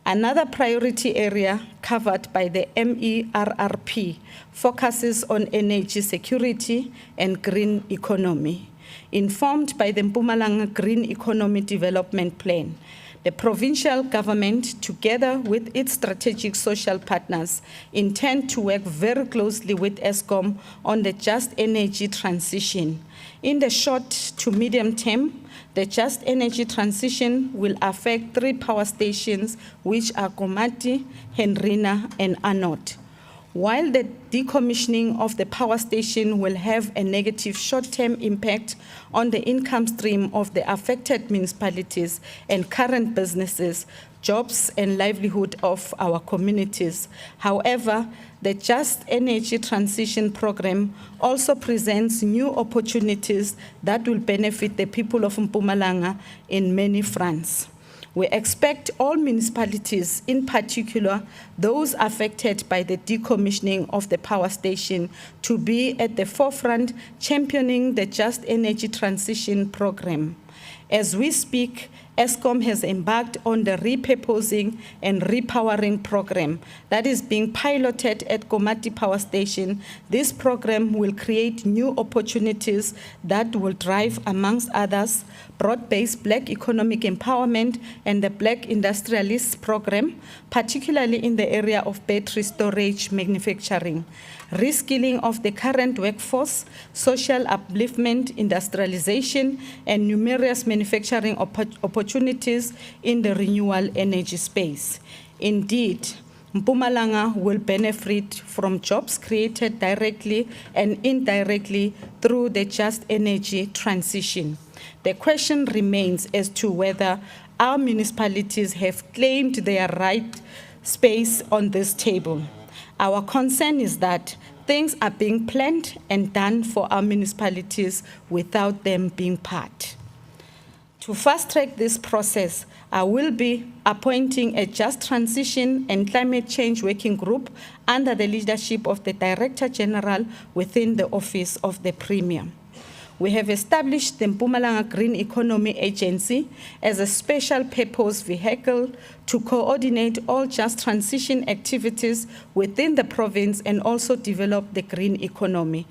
Another priority area covered by the MERRP focuses on energy security and green economy. Informed by the Mpumalanga Green Economy Development Plan, the provincial government, together with its strategic social partners, intend to work very closely with Eskom on the just energy transition. In the short to medium term, the just energy transition will affect 3 power stations, which are Komati, Hendrina, and Anod. While the decommissioning of the power station will have a negative short-term impact on the income stream of the affected municipalities and current businesses, jobs, and livelihood of our communities. However, the Just Energy Transition Program also presents new opportunities that will benefit the people of Mpumalanga in many fronts. We expect all municipalities, in particular those affected by the decommissioning of the power station, to be at the forefront championing the Just Energy Transition Program. As we speak, Eskom has embarked on the repurposing and repowering program that is being piloted at Komati Power Station. This program will create new opportunities that will drive, amongst others, broad-based Black economic empowerment and the Black Industrialists program, particularly in the area of battery storage manufacturing, reskilling of the current workforce, social upliftment, industrialization, and numerous manufacturing opportunities in the renewable energy space. Indeed, Mpumalanga will benefit from jobs created directly and indirectly through the just energy transition. The question remains as to whether our municipalities have claimed their right space on this table. Our concern is that things are being planned and done for our municipalities without them being part. To fast-track this process, I will be appointing a Just Transition and Climate Change Working Group under the leadership of the Director General within the Office of the Premier. We have established the Mpumalanga Green Economy Agency as a special purpose vehicle to coordinate all just transition activities within the province and also develop the green economy.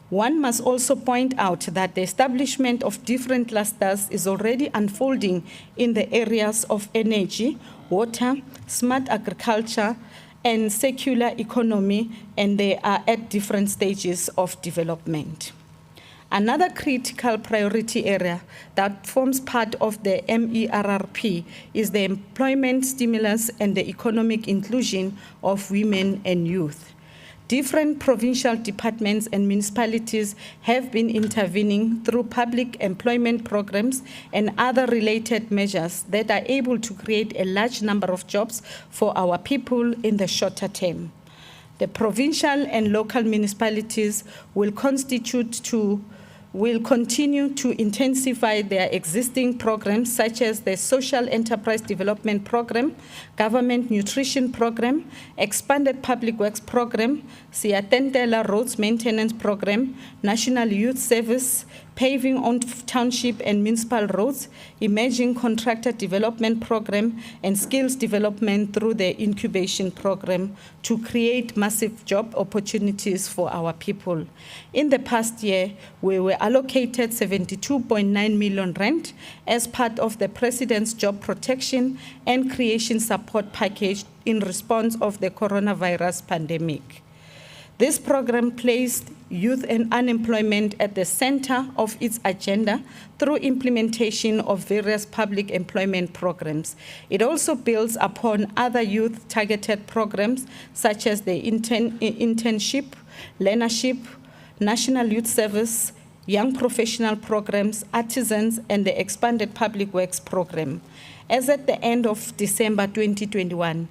One must also point out that the establishment of different clusters is already unfolding in the areas of energy, water, smart agriculture, and circular economy, and they are at different stages of development. Another critical priority area that forms part of the MERRP is the employment stimulus and the economic inclusion of women and youth. Different provincial departments and municipalities have been intervening through public employment programs and other related measures that are able to create a large number of jobs for our people in the shorter term. The provincial and local municipalities will continue to intensify their existing programs such as the Social Enterprise Development Program, Government Nutrition Program, Expanded Public Works Program, Siatentela Roads Maintenance Program, National Youth Service, Paving on Township and Municipal Roads, Emerging Contractor Development Program, and Skills Development through the Incubation Program to create massive job opportunities for our people. In the past year, we were allocated 72.9 million rand as part of the President's Job Protection and Creation Support Package in response of the coronavirus pandemic. This program placed youth and unemployment at the center of its agenda through implementation of various public employment programs. It also builds upon other youth-targeted programs such as the internship, learnership, National Youth Service, Young Professional Programs, Artisans, and the Expanded Public Works Program. As at the end of December 2021,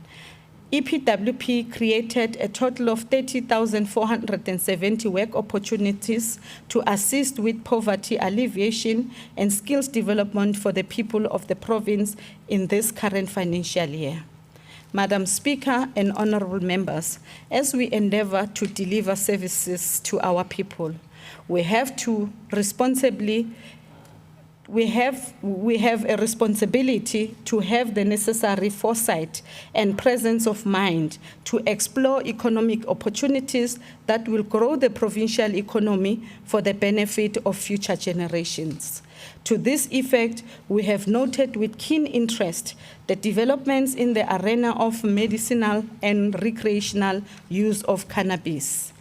EPWP created a total of 30,470 work opportunities to assist with poverty alleviation and skills development for the people of the province in this current financial year. Madam Speaker and honorable members, as we endeavor to deliver services to our people, we have a responsibility to have the necessary foresight and presence of mind to explore economic opportunities that will grow the provincial economy for the benefit of future generations. To this effect, we have noted with keen interest the developments in the arena of medicinal and recreational use of cannabis.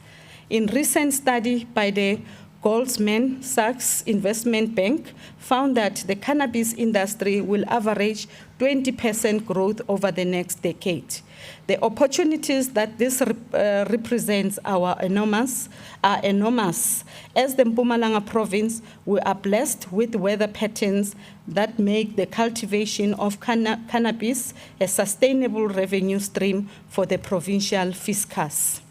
In recent study by the Goldman Sachs Investment Bank found that the cannabis industry will average 20% growth over the next decade. The opportunities that this represents are enormous. As the Mpumalanga province, we are blessed with weather patterns that make the cultivation of cannabis a sustainable revenue stream for the provincial fiscus.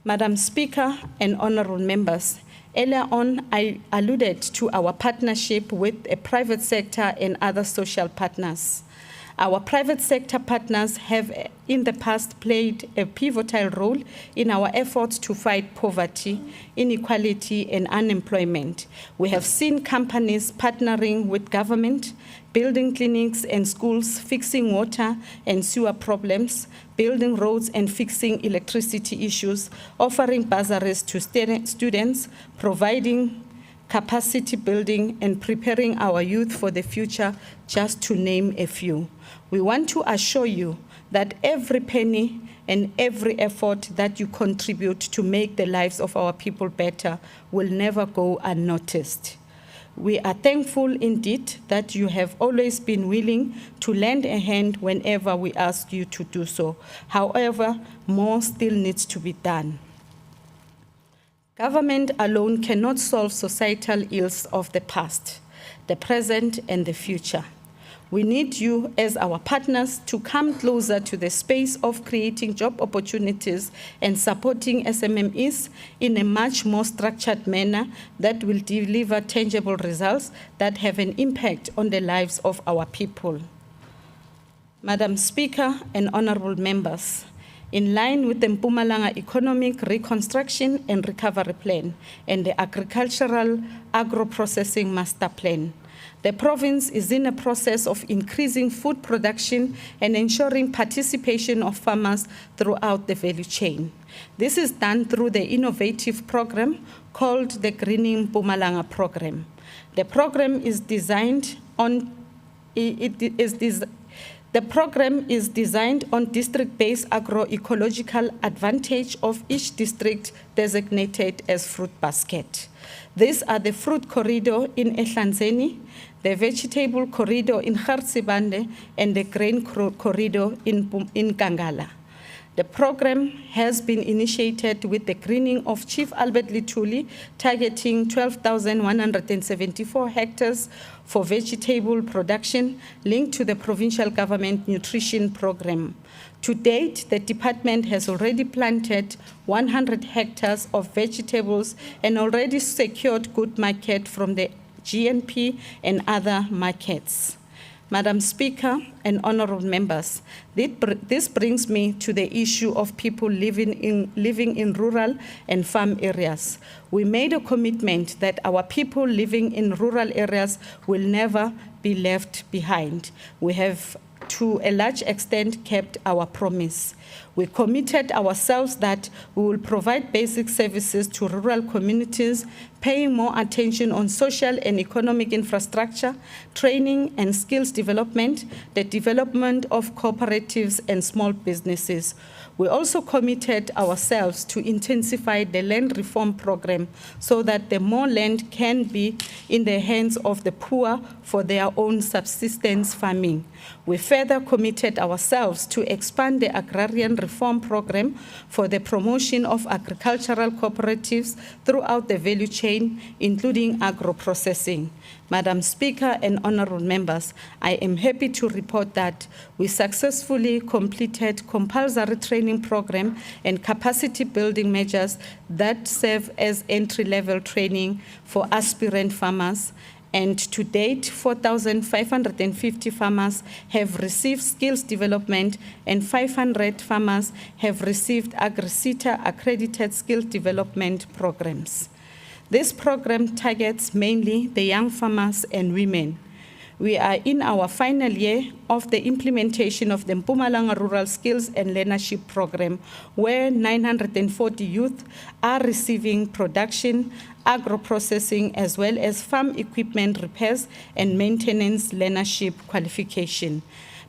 Madam Speaker and honorable members, earlier on, I alluded to our partnership with a private sector and other social partners. Our private sector partners have in the past played a pivotal role in our efforts to fight poverty, inequality, and unemployment. We have seen companies partnering with government, building clinics and schools, fixing water and sewer problems, building roads and fixing electricity issues, offering bursaries to students, providing capacity building, and preparing our youth for the future, just to name a few. We want to assure you that every penny and every effort that you contribute to make the lives of our people better will never go unnoticed. We are thankful indeed that you have always been willing to lend a hand whenever we ask you to do so. However, more still needs to be done. Government alone cannot solve societal ills of the past, the present, and the future. We need you as our partners to come closer to the space of creating job opportunities and supporting SMMEs in a much more structured manner that will deliver tangible results that have an impact on the lives of our people. Madam Speaker and honorable members, in line with the Mpumalanga Economic Reconstruction and Recovery Plan and the Agricultural Agro-Processing Master Plan, the province is in a process of increasing food production and ensuring participation of farmers throughout the value chain. This is done through the innovative program called the Greening Mpumalanga Program. The program is designed on district-based agroecological advantage of each district designated as fruit basket. These are the fruit corridor in Ehlanzeni, the vegetable corridor in Khartsibande, and the grain corridor in Kangala. The program has been initiated with the greening of Chief Albert Lituli, targeting 12,174 hectares for vegetable production linked to the provincial government nutrition program. To date, the department has already planted 100 hectares of vegetables and already secured good market from the GNP and other markets. Madam Speaker and honorable members, this brings me to the issue of people living in rural and farm areas. We made a commitment that our people living in rural areas will never be left behind. We have, to a large extent, kept our promise. We committed ourselves that we will provide basic services to rural communities, paying more attention on social and economic infrastructure, training and skills development, the development of cooperatives and small businesses. We also committed ourselves to intensify the land reform program so that the more land can be in the hands of the poor for their own subsistence farming. We further committed ourselves to expand the agrarian reform program for the promotion of agricultural cooperatives throughout the value chain, including agro-processing. Madam Speaker and honorable members, I am happy to report that we successfully completed compulsory training program and capacity building measures that serve as entry-level training for aspirant farmers And to date, 4,550 farmers have received skills development and 500 farmers have received AgriSeta accredited skills development programs. This program targets mainly the young farmers and women. We are in our final year of the implementation of the Mpumalanga Rural Skills and Learnership Program, where 940 youth are receiving production, agro-processing, as well as farm equipment repairs and maintenance learnership qualification.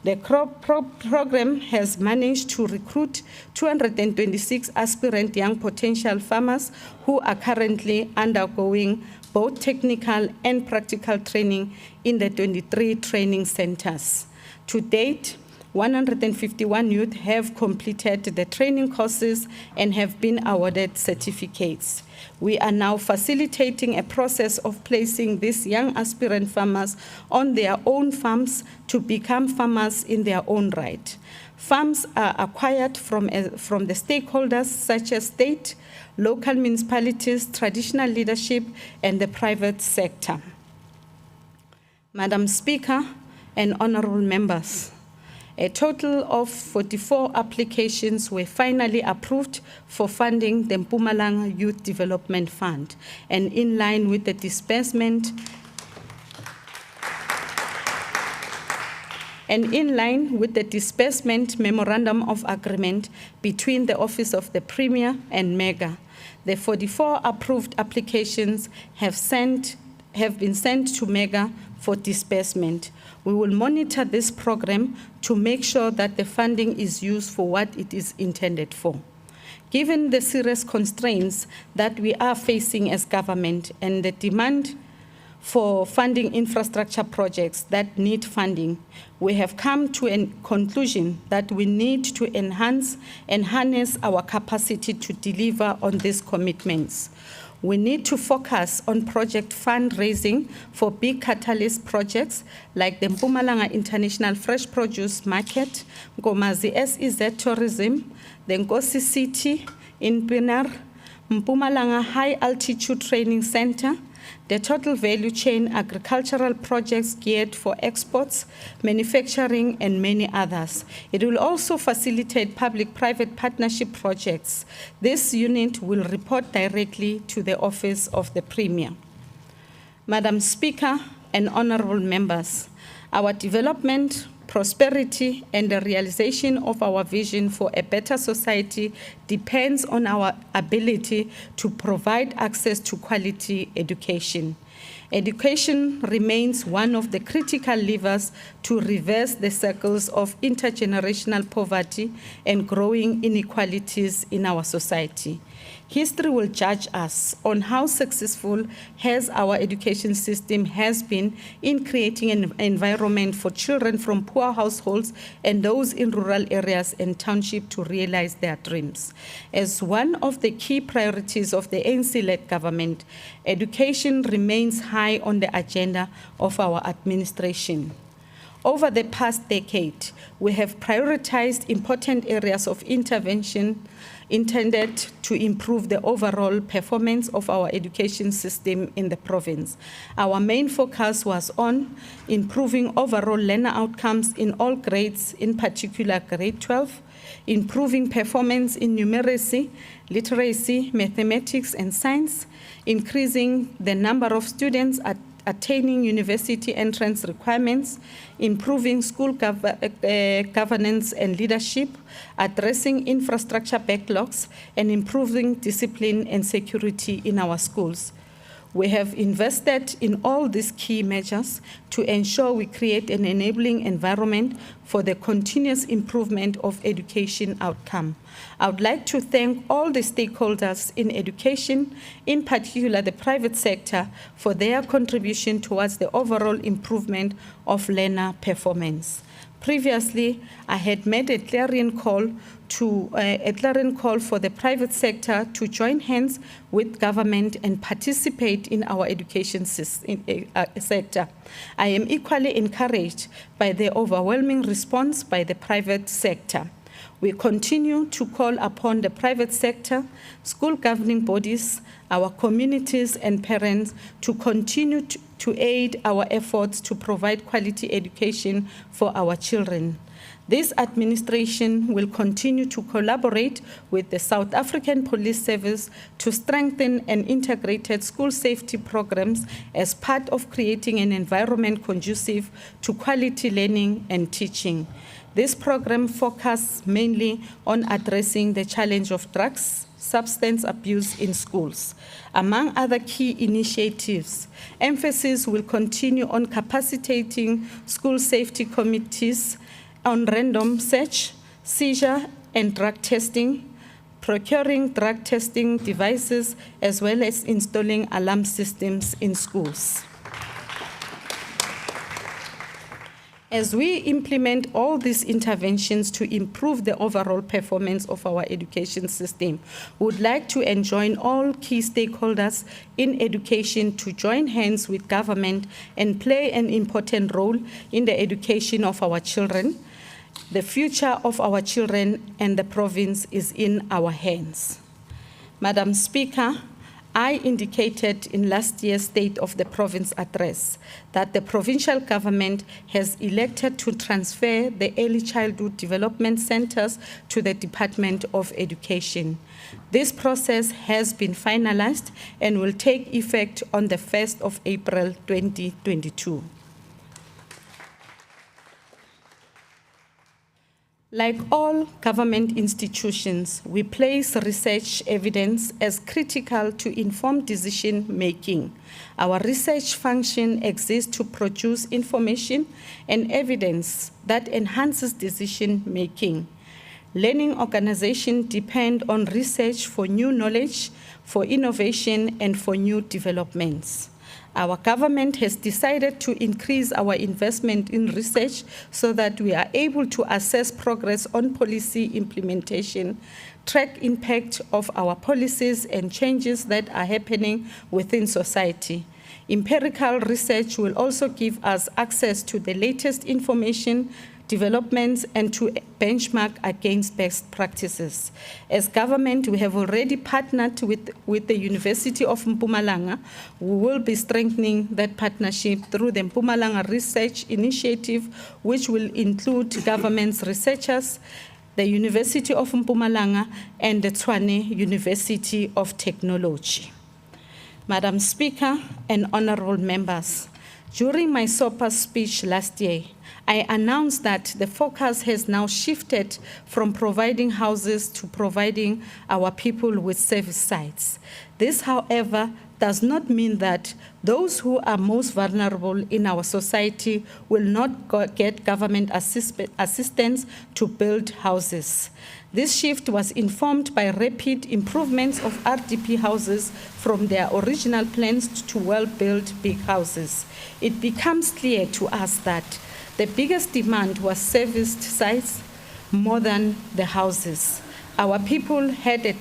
The program has managed to recruit 226 aspirant young potential farmers who are currently undergoing both technical and practical training in the 23 training centers. To date, 151 youth have completed the training courses and have been awarded certificates. We are now facilitating a process of placing these young aspirant farmers on their own farms to become farmers in their own right. Farms are acquired from the stakeholders such as state, local municipalities, traditional leadership, and the private sector. Madam Speaker and honorable members, a total of 44 applications were finally approved for funding the Mpumalanga Youth Development Fund, and in line with the disbursement memorandum of agreement between the Office of the Premier and MEGA. The 44 approved applications have been sent to MEGA for disbursement. We will monitor this program to make sure that the funding is used for what it is intended for. Given the serious constraints that we are facing as government and the demand for funding infrastructure projects that need funding, we have come to a conclusion that we need to enhance and harness our capacity to deliver on these commitments. We need to focus on project fundraising for big catalyst projects like the Mpumalanga International Fresh Produce Market, Ngomazi SEZ Tourism, the Nkosi City in Pinar, Mpumalanga High Altitude Training Center, the total value chain agricultural projects geared for exports, manufacturing, and many others. It will also facilitate public-private partnership projects. This unit will report directly to the Office of the Premier. Madam Speaker and honorable members, our development, prosperity, and the realization of our vision for a better society depends on our ability to provide access to quality education. Education remains one of the critical levers to reverse the circles of intergenerational poverty and growing inequalities in our society. History will judge us on how successful our education system has been in creating an environment for children from poor households and those in rural areas and townships to realize their dreams. As one of the key priorities of the ANC-led government, education remains high on the agenda of our administration. Over the past decade, we have prioritized important areas of intervention intended to improve the overall performance of our education system in the province. Our main focus was on improving overall learner outcomes in all grades, in particular grade 12, improving performance in numeracy, literacy, mathematics, and science, increasing the number of students attaining university entrance requirements, improving school governance and leadership, addressing infrastructure backlogs, and improving discipline and security in our schools. We have invested in all these key measures to ensure we create an enabling environment for the continuous improvement of education outcome. I would like to thank all the stakeholders in education, in particular the private sector, for their contribution towards the overall improvement of learner performance. Previously, I had made a clarion call for the private sector to join hands with government and participate in our education sector. I am equally encouraged by the overwhelming response by the private sector. We continue to call upon the private sector, school governing bodies, our communities and parents to continue to aid our efforts to provide quality education for our children. This administration will continue to collaborate with the South African Police Service to strengthen and integrated school safety programs as part of creating an environment conducive to quality learning and teaching. This program focuses mainly on addressing the challenge of drugs, substance abuse in schools. Among other key initiatives, emphasis will continue on capacitating school safety committees on random search, seizure, and drug testing, procuring drug testing devices, as well as installing alarm systems in schools. As we implement all these interventions to improve the overall performance of our education system, we would like to enjoin all key stakeholders in education to join hands with government and play an important role in the education of our children. The future of our children and the province is in our hands. Madam Speaker, I indicated in last year's State of the Province address that the provincial government has elected to transfer the early childhood development centers to the Department of Education. This process has been finalized and will take effect on the 1st of April 2022. Like all government institutions, we place research evidence as critical to inform decision-making. Our research function exists to produce information and evidence that enhances decision-making. Learning organizations depend on research for new knowledge, for innovation, and for new developments. Our government has decided to increase our investment in research so that we are able to assess progress on policy implementation, track impact of our policies and changes that are happening within society. Empirical research will also give us access to the latest information, developments, and to benchmark against best practices. As government, we have already partnered with the University of Mpumalanga. We will be strengthening that partnership through the Mpumalanga Research Initiative, which will include government's researchers, the University of Mpumalanga, and the Tshwane University of Technology. Madam Speaker and honorable members, during my SOPA speech last year, I announced that the focus has now shifted from providing houses to providing our people with service sites. This, however, does not mean that those who are most vulnerable in our society will not get government assistance to build houses. This shift was informed by rapid improvements of RDP houses from their original plans to well-built big houses. It becomes clear to us that the biggest demand was serviced sites more than the houses. Our people had a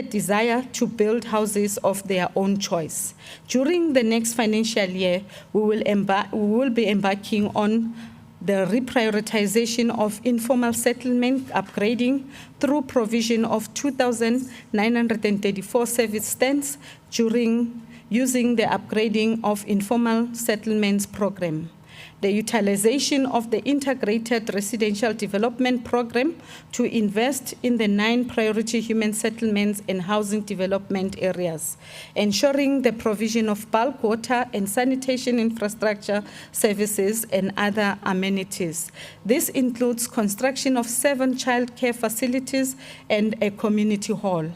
desire to build houses of their own choice. During the next financial year, we will be embarking on the reprioritization of informal settlement upgrading through provision of 2,934 service stands using the upgrading of informal settlements program. The utilization of the integrated residential development program to invest in the 9 priority human settlements and housing development areas, ensuring the provision of bulk water and sanitation infrastructure services and other amenities. This includes construction of 7 child care facilities and a community hall,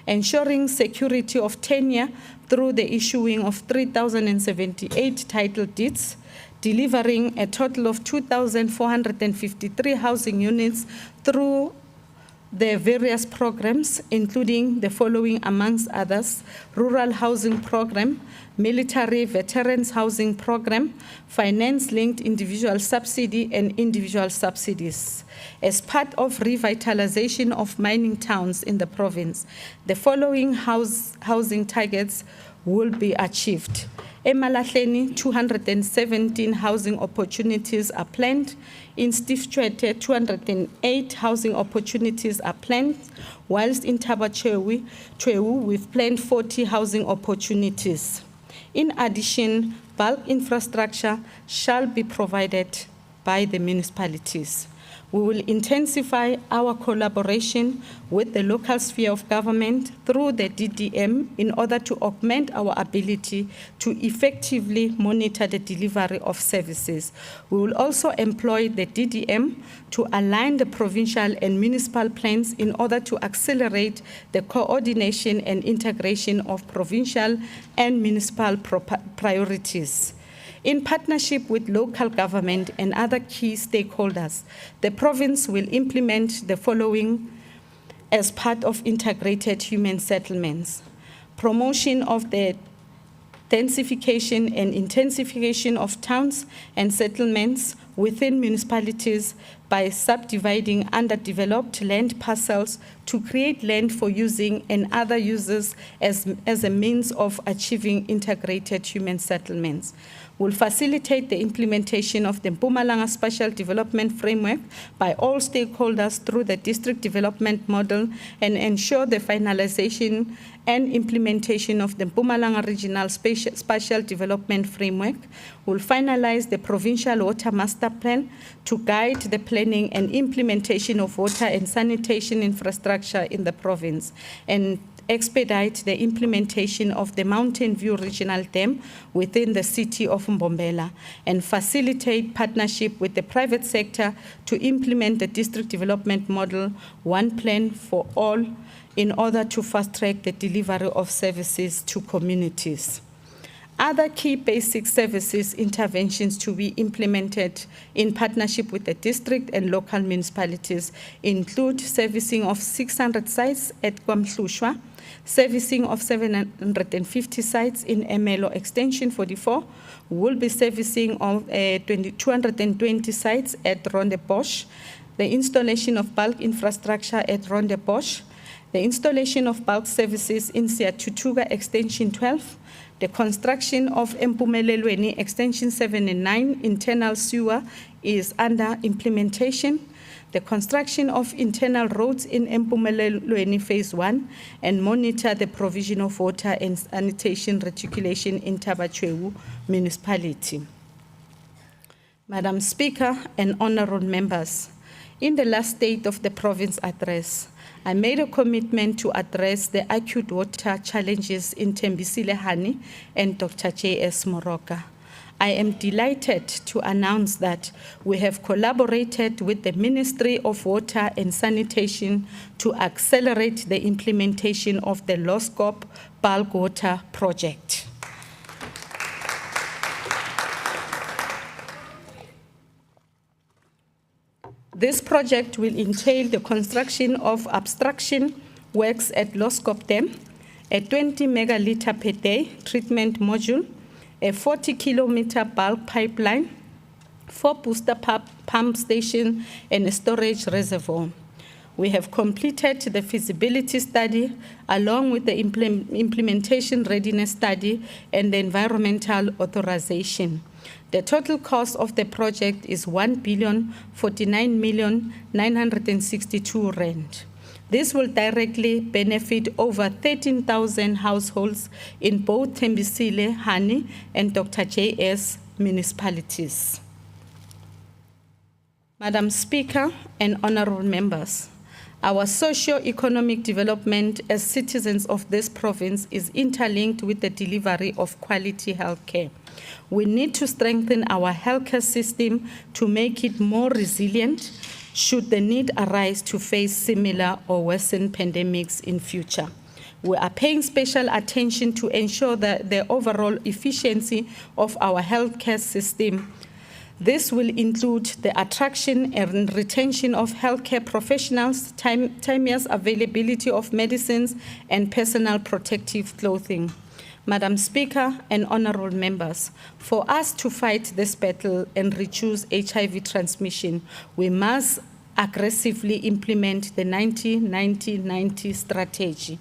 ensuring security of tenure through the issuing of 3,078 title deeds, delivering a total of 2,453 housing units through the various programs, including the following amongst others: Rural Housing Program, Military Veterans Housing Program, Finance-Linked Individual Subsidy, and Individual Subsidies. As part of revitalization of mining towns in the province, the following housing targets will be achieved. Emalahleni, 217 housing opportunities are planned. In Stiftswete, 208 housing opportunities are planned, whilst in Thaba Chwewu, we've planned 40 housing opportunities. In addition, bulk infrastructure shall be provided by the municipalities. We will intensify our collaboration with the local sphere of government through the DDM in order to augment our ability to effectively monitor the delivery of services. We will also employ the DDM to align the provincial and municipal plans in order to accelerate the coordination and integration of provincial and municipal priorities. In partnership with local government and other key stakeholders, the province will implement the following as part of integrated human settlements: promotion of the densification and intensification of towns and settlements within municipalities by subdividing underdeveloped land parcels to create land for using and other uses as a means of achieving integrated human settlements. Will facilitate the implementation of the Mpumalanga Spatial Development Framework by all stakeholders through the district development model and ensure the finalization and implementation of the Mpumalanga Regional Spatial Development Framework. Will finalize the Provincial Water Master Plan to guide the planning and implementation of water and sanitation infrastructure in the province, and expedite the implementation of the Mountain View Regional Dam within the city of Mbombela, and facilitate partnership with the private sector to implement the district development model, one plan for all, in order to fast-track the delivery of services to communities. Other key basic services interventions to be implemented in partnership with the district and local municipalities include servicing of 600 sites at KwaMhlushwa, servicing of 750 sites in Emelo Extension 44, will be servicing of 220 sites at Rondebosch, the installation of bulk infrastructure at Rondebosch, the installation of bulk services in Siatutuga Extension 12, the construction of Mpumelelweni Extension 7 and 9 internal sewer is under implementation. The construction of internal roads in Mpumelelweni Phase 1, and monitor the provision of water and sanitation reticulation in Thaba Chwewu municipality. Madam Speaker and honorable members, in the last State of the Province address, I made a commitment to address the acute water challenges in Thembisile Hani and Dr. J.S. Moroka. I am delighted to announce that we have collaborated with the Ministry of Water and Sanitation to accelerate the implementation of the Lawscope bulk water project. This project will entail the construction of obstruction works at Lawscope Dam, a 20 megaliter per day treatment module, a 40-kilometer bulk pipeline, 4 booster pump stations, and a storage reservoir. We have completed the feasibility study along with the implementation readiness study and the environmental authorization. The total cost of the project is 1,049,962 rand. This will directly benefit over 13,000 households in both Thembisile, Hani, and Dr. J.S. municipalities. Madam Speaker and honorable members, our socio-economic development as citizens of this province is interlinked with the delivery of quality healthcare. We need to strengthen our healthcare system to make it more resilient should the need arise to face similar or worsened pandemics in future. We are paying special attention to ensure that the overall efficiency of our healthcare system. This will include the attraction and retention of healthcare professionals, timeous availability of medicines, and personal protective clothing. Madam Speaker and honorable members, for us to fight this battle and reduce HIV transmission, we must aggressively implement the 90-90-90 strategy.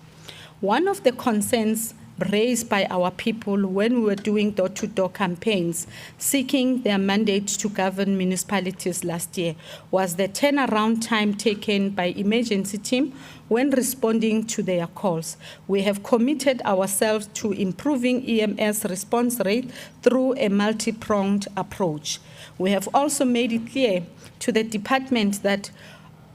One of the concerns raised by our people when we were doing door-to-door campaigns, seeking their mandate to govern municipalities last year, was the turnaround time taken by emergency team when responding to their calls. We have committed ourselves to improving EMS response rate through a multi-pronged approach. We have also made it clear to the department that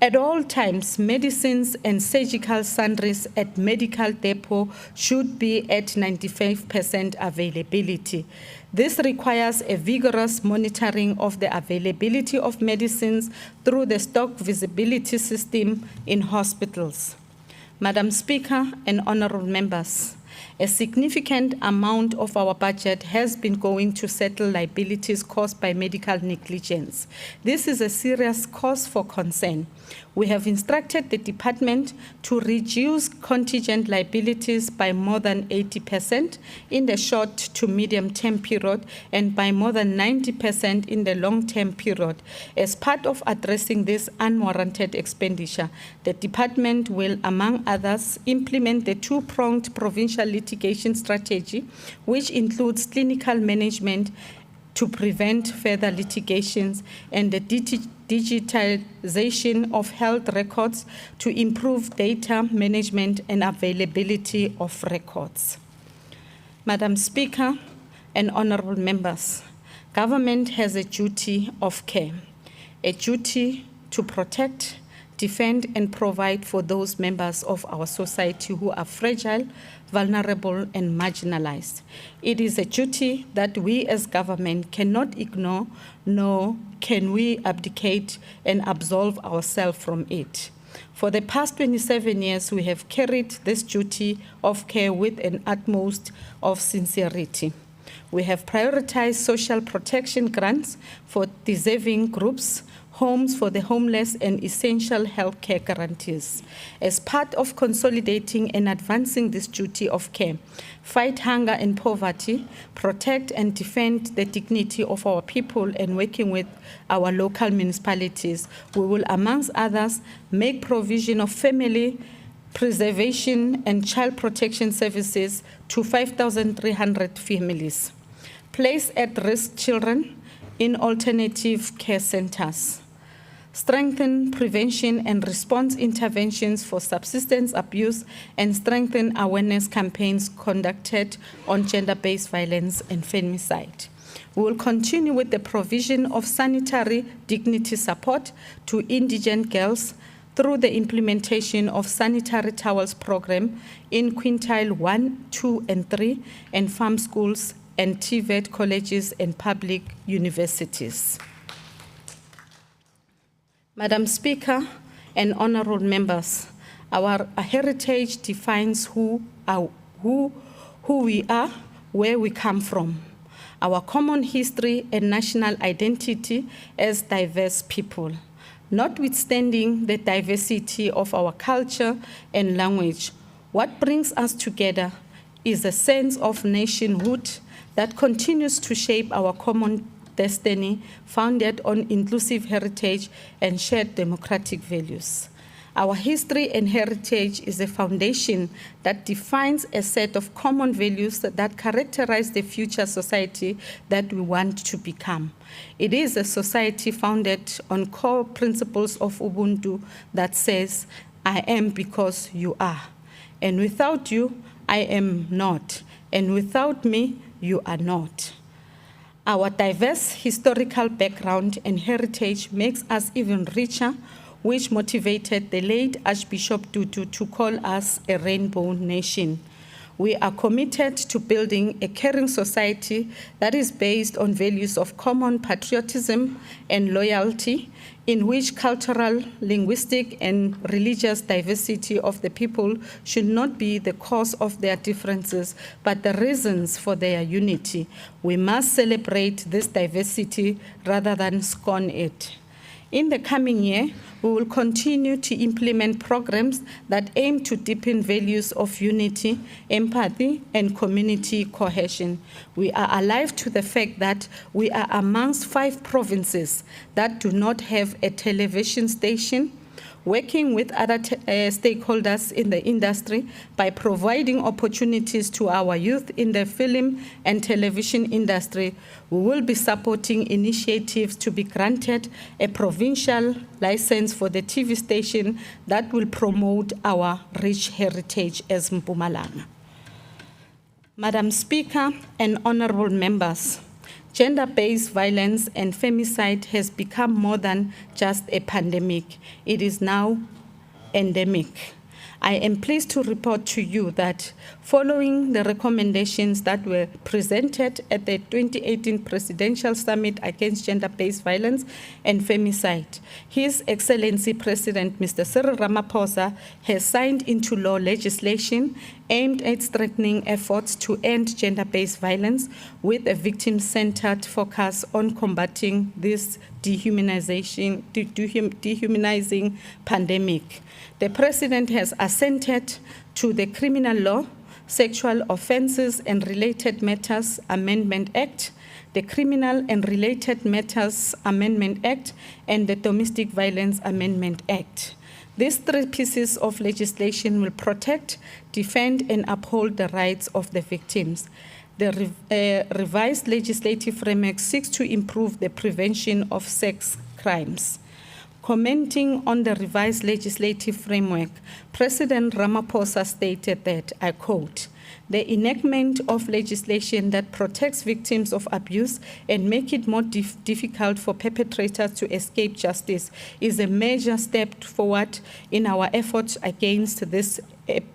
at all times, medicines and surgical sundries at medical depot should be at 95% availability. This requires a vigorous monitoring of the availability of medicines through the stock visibility system in hospitals. Madam Speaker and honorable members, a significant amount of our budget has been going to settle liabilities caused by medical negligence. This is a serious cause for concern. We have instructed the department to reduce contingent liabilities by more than 80% in the short to medium-term period and by more than 90% in the long-term period. As part of addressing this unwarranted expenditure, the department will, among others, implement the two-pronged provincial litigation strategy, which includes clinical management to prevent further litigations and the digitalization of health records to improve data management and availability of records. Madam Speaker and honorable members, government has a duty of care, a duty to protect, defend and provide for those members of our society who are fragile, vulnerable and marginalized. It is a duty that we as government cannot ignore, nor can we abdicate and absolve ourselves from it. For the past 27 years, we have carried this duty of care with an utmost of sincerity. We have prioritized social protection grants for deserving groups, homes for the homeless and essential healthcare guarantees. As part of consolidating and advancing this duty of care, fight hunger and poverty, protect and defend the dignity of our people and working with our local municipalities, we will, amongst others, make provision of family preservation and child protection services to 5,300 families, place at-risk children in alternative care centers, strengthen prevention and response interventions for substance abuse, and strengthen awareness campaigns conducted on gender-based violence and femicide. We will continue with the provision of sanitary dignity support to indigent girls through the implementation of sanitary towels program in quintile 1, 2, and 3, and farm schools and TVET colleges and public universities. Madam Speaker and honorable members, our heritage defines who we are, where we come from, our common history and national identity as diverse people. Notwithstanding the diversity of our culture and language, what brings us together is a sense of nationhood that continues to shape our common destiny, founded on inclusive heritage and shared democratic values. Our history and heritage is a foundation that defines a set of common values that characterize the future society that we want to become. It is a society founded on core principles of Ubuntu that says, I am because you are, and without you, I am not, and without me, you are not. Our diverse historical background and heritage makes us even richer, which motivated the late Archbishop Tutu to call us a rainbow nation. We are committed to building a caring society that is based on values of common patriotism and loyalty, in which cultural, linguistic, and religious diversity of the people should not be the cause of their differences, but the reasons for their unity. We must celebrate this diversity rather than scorn it. In the coming year, we will continue to implement programs that aim to deepen values of unity, empathy, and community cohesion. We are alive to the fact that we are amongst 5 provinces that do not have a television station, working with other stakeholders in the industry by providing opportunities to our youth in the film and television industry. We will be supporting initiatives to be granted a provincial license for the TV station that will promote our rich heritage as Mpumalanga. Madam Speaker and honorable members, gender-based violence and femicide has become more than just a pandemic. It is now endemic. I am pleased to report to you that following the recommendations that were presented at the 2018 Presidential Summit Against Gender-Based Violence and Femicide, His Excellency President Mr. Cyril Ramaphosa has signed into law legislation aimed at strengthening efforts to end gender-based violence with a victim-centered focus on combating this dehumanizing pandemic. The President has assented to the Criminal Law, Sexual Offences and Related Matters Amendment Act, the Criminal and Related Matters Amendment Act, and the Domestic Violence Amendment Act. These three pieces of legislation will protect, defend, and uphold the rights of the victims. The revised legislative framework seeks to improve the prevention of sex crimes. Commenting on the revised legislative framework, President Ramaphosa stated that, I quote, "The enactment of legislation that protects victims of abuse and make it more difficult for perpetrators to escape justice is a major step forward in our efforts against this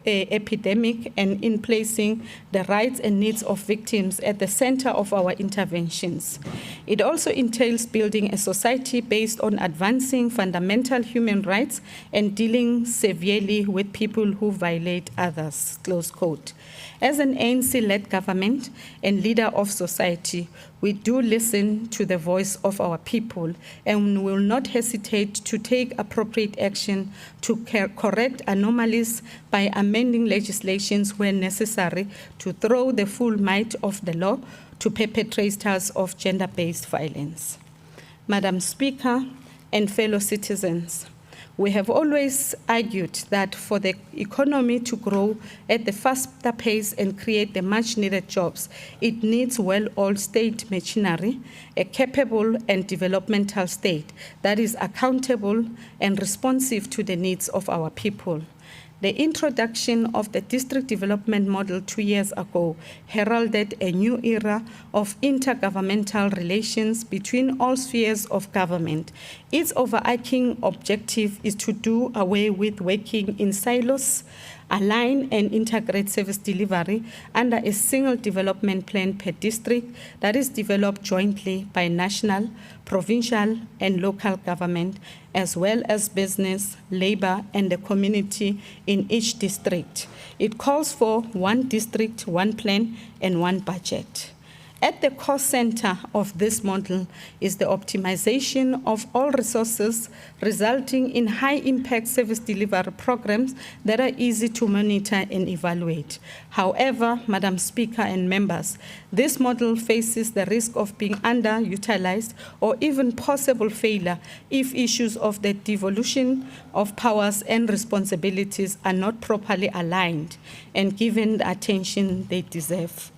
epidemic and in placing the rights and needs of victims at the center of our interventions. It also entails building a society based on advancing fundamental human rights and dealing severely with people who violate others," close quote. As an ANC-led government and leader of society, we do listen to the voice of our people and will not hesitate to take appropriate action to correct anomalies by amending legislations where necessary to throw the full might of the law to perpetrators of gender-based violence. Madam Speaker and fellow citizens, we have always argued that for the economy to grow at the faster pace and create the much-needed jobs, it needs well-oiled state machinery, a capable and developmental state that is accountable and responsive to the needs of our people. The introduction of the district development model 2 years ago heralded a new era of intergovernmental relations between all spheres of government. Its overarching objective is to do away with working in silos, align and integrate service delivery under a single development plan per district that is developed jointly by national, provincial, and local government, as well as business, labor, and the community in each district. It calls for one district, one plan, and one budget. At the core center of this model is the optimization of all resources, resulting in high-impact service delivery programs that are easy to monitor and evaluate. However, Madam Speaker and members, this model faces the risk of being underutilized or even possible failure if issues of the devolution of powers and responsibilities are not properly aligned and given the attention they deserve.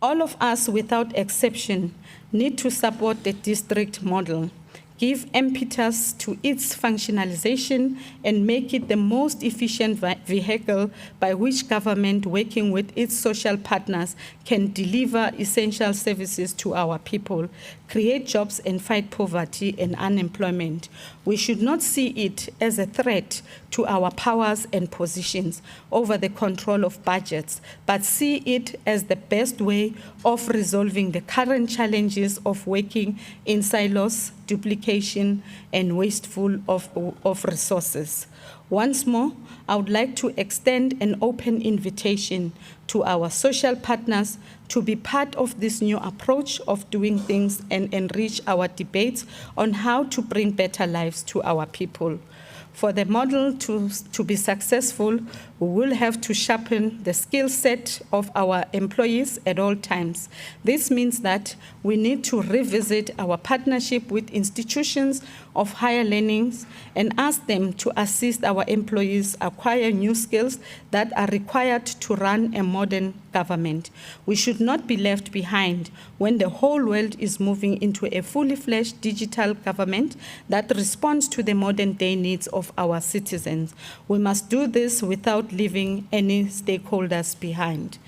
All of us, without exception, need to support the district model, give impetus to its functionalization, and make it the most efficient vehicle by which government, working with its social partners, can deliver essential services to our people, create jobs, and fight poverty and unemployment. We should not see it as a threat to our powers and positions over the control of budgets, but see it as the best way of resolving the current challenges of working in silos, duplication, and wasteful of resources. Once more, I would like to extend an open invitation to our social partners to be part of this new approach of doing things and enrich our debates on how to bring better lives to our people. For the model to be successful, we will have to sharpen the skill set of our employees at all times. This means that we need to revisit our partnership with institutions of higher learning and ask them to assist our employees acquire new skills that are required to run a modern government. We should not be left behind when the whole world is moving into a fully fledged digital government that responds to the modern day needs of our citizens. We must do this without leaving any stakeholders behind.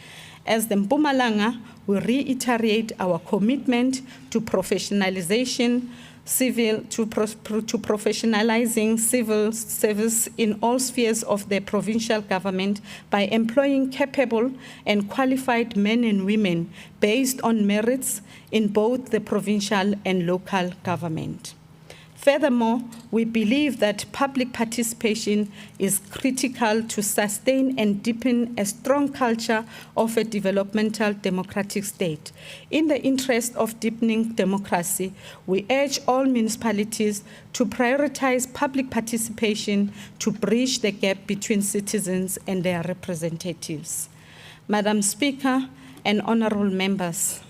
As the Mpumalanga, we reiterate our commitment to professionalization, professionalizing civil service in all spheres of the provincial government by employing capable and qualified men and women based on merits in both the provincial and local government. Furthermore, we believe that public participation is critical to sustain and deepen a strong culture of a developmental democratic state. In the interest of deepening democracy, we urge all municipalities to prioritize public participation to bridge the gap between citizens and their representatives. Madam Speaker and honorable members,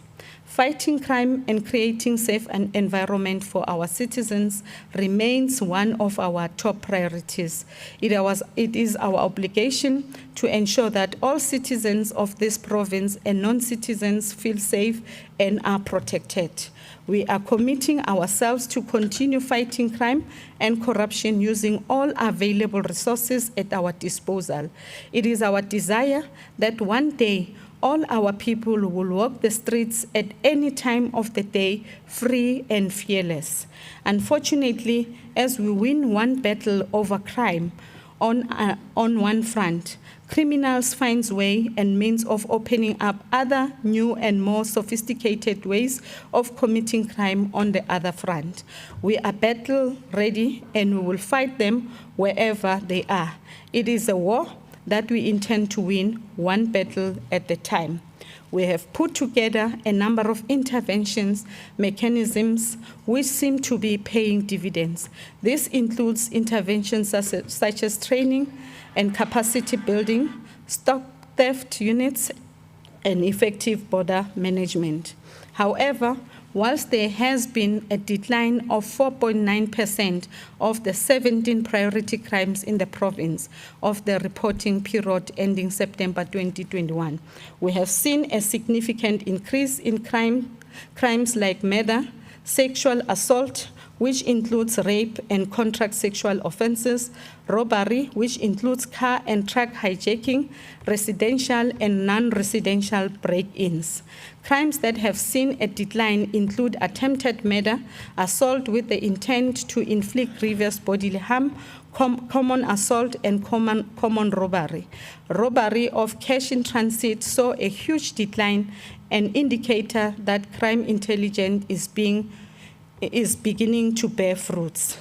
fighting crime and creating safe an environment for our citizens remains one of our top priorities. It is our obligation to ensure that all citizens of this province and non-citizens feel safe and are protected. We are committing ourselves to continue fighting crime and corruption using all available resources at our disposal. It is our desire that one day all our people will walk the streets at any time of the day, free and fearless. Unfortunately, as we win one battle over crime on one front, criminals find ways and means of opening up other new and more sophisticated ways of committing crime on the other front. We are battle ready and we will fight them wherever they are. It is a war that we intend to win one battle at a time. We have put together a number of interventions, mechanisms, which seem to be paying dividends. This includes interventions such as training and capacity building, stop theft units, and effective border management. However, whilst there has been a decline of 4.9% of the 17 priority crimes in the province of the reporting period ending September 2021, we have seen a significant increase in crimes like murder, sexual assault, which includes rape and contract sexual offenses, robbery, which includes car and truck hijacking, residential and non-residential break-ins. Crimes that have seen a decline include attempted murder, assault with the intent to inflict grievous bodily harm, common assault, and common robbery. Robbery of cash in transit saw a huge decline, an indicator that crime intelligence is beginning to bear fruits.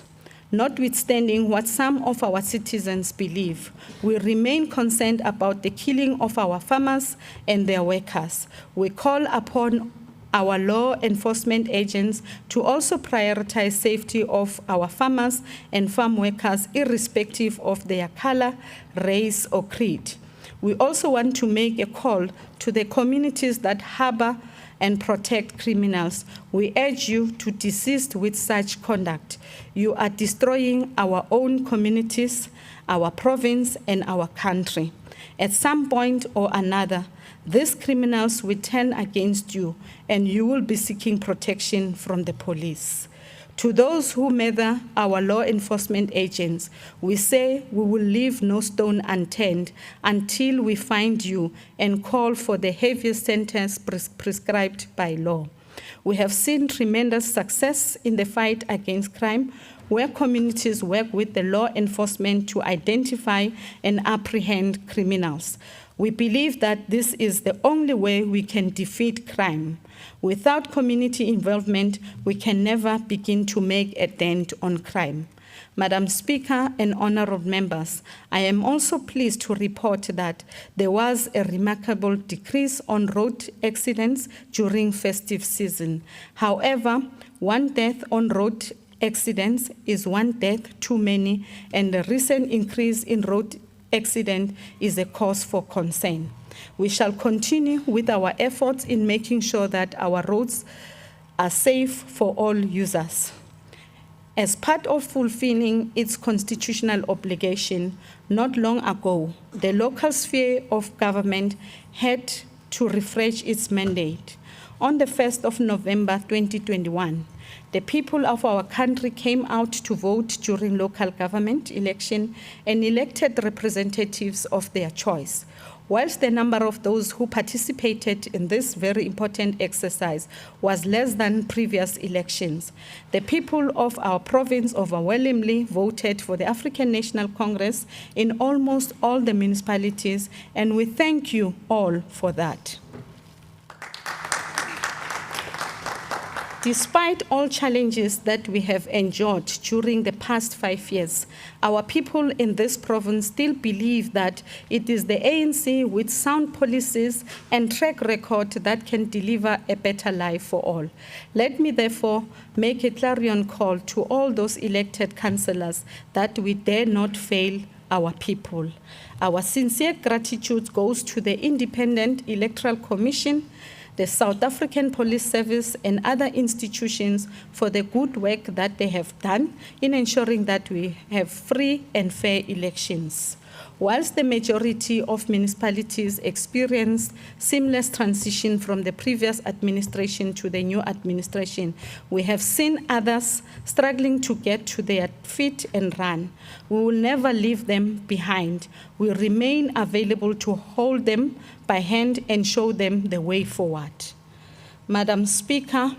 Notwithstanding what some of our citizens believe, we remain concerned about the killing of our farmers and their workers. We call upon our law enforcement agents to also prioritize safety of our farmers and farm workers irrespective of their color, race, or creed. We also want to make a call to the communities that harbor and protect criminals. We urge you to desist with such conduct. You are destroying our own communities, our province, and our country. At some point or another, these criminals will turn against you, and you will be seeking protection from the police. To those who murder our law enforcement agents, we say we will leave no stone unturned until we find you and call for the heaviest sentence prescribed by law. We have seen tremendous success in the fight against crime, where communities work with the law enforcement to identify and apprehend criminals. We believe that this is the only way we can defeat crime. Without community involvement, we can never begin to make a dent on crime. Madam Speaker and honorable members, I am also pleased to report that there was a remarkable decrease on road accidents during festive season. However, one death on road accidents is one death too many, and the recent increase in road accident is a cause for concern. We shall continue with our efforts in making sure that our roads are safe for all users. As part of fulfilling its constitutional obligation, not long ago, the local sphere of government had to refresh its mandate. On the 1st of November 2021, the people of our country came out to vote during local government election and elected representatives of their choice. Whilst the number of those who participated in this very important exercise was less than previous elections, the people of our province overwhelmingly voted for the African National Congress in almost all the municipalities, and we thank you all for that. Despite all challenges that we have endured during the past 5 years, our people in this province still believe that it is the ANC with sound policies and track record that can deliver a better life for all. Let me therefore make a clarion call to all those elected councillors that we dare not fail our people. Our sincere gratitude goes to the Independent Electoral Commission, the South African Police Service, and other institutions for the good work that they have done in ensuring that we have free and fair elections. Whilst the majority of municipalities experienced seamless transition from the previous administration to the new administration, we have seen others struggling to get to their feet and run. We will never leave them behind. We remain available to hold them by hand and show them the way forward. Madam Speaker,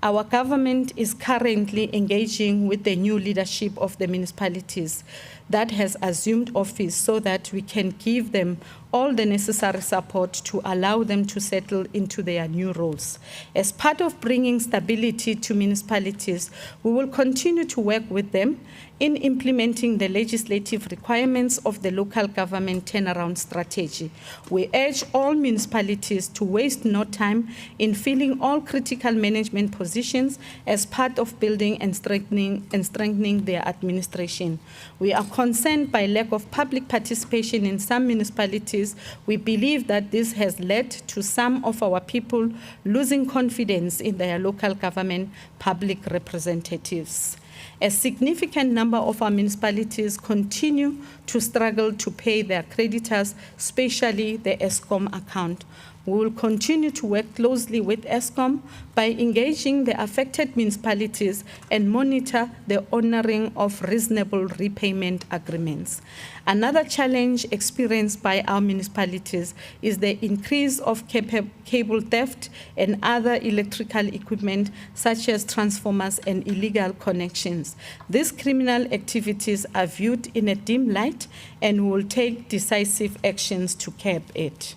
our government is currently engaging with the new leadership of the municipalities that has assumed office so that we can give them all the necessary support to allow them to settle into their new roles. As part of bringing stability to municipalities, we will continue to work with them in implementing the legislative requirements of the local government turnaround strategy. We urge all municipalities to waste no time in filling all critical management positions as part of building and strengthening their administration. We are concerned by lack of public participation in some municipalities. We believe that this has led to some of our people losing confidence in their local government public representatives. A significant number of our municipalities continue to struggle to pay their creditors, especially the Eskom account. We will continue to work closely with Eskom by engaging the affected municipalities and monitor the honoring of reasonable repayment agreements. Another challenge experienced by our municipalities is the increase of cable theft and other electrical equipment such as transformers and illegal connections. These criminal activities are viewed in a dim light, and we will take decisive actions to curb it.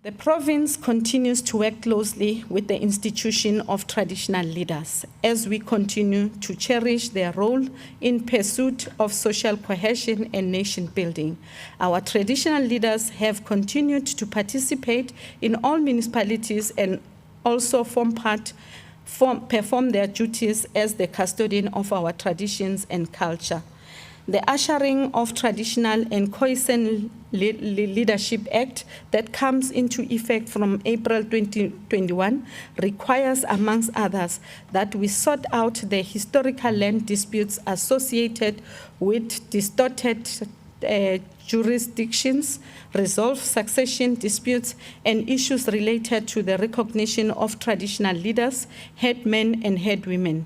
The province continues to work closely with the institution of traditional leaders as we continue to cherish their role in pursuit of social cohesion and nation building. Our traditional leaders have continued to participate in all municipalities and also perform their duties as the custodian of our traditions and culture. The Ushering of Traditional and Cohesion Leadership Act that comes into effect from April 2021 requires, amongst others, that we sort out the historical land disputes associated with distorted jurisdictions, resolve succession disputes, and issues related to the recognition of traditional leaders, headmen and headwomen.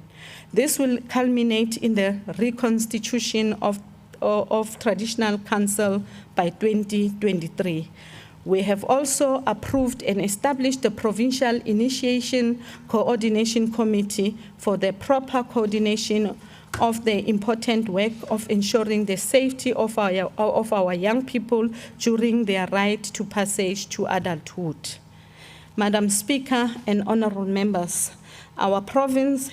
This will culminate in the reconstitution of Traditional Council by 2023. We have also approved and established the Provincial Initiation Coordination Committee for the proper coordination of the important work of ensuring the safety of our young people during their rite to passage to adulthood. Madam Speaker and honorable members, our province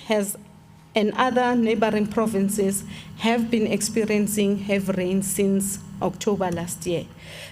and other neighboring provinces have been experiencing heavy rain since October last year.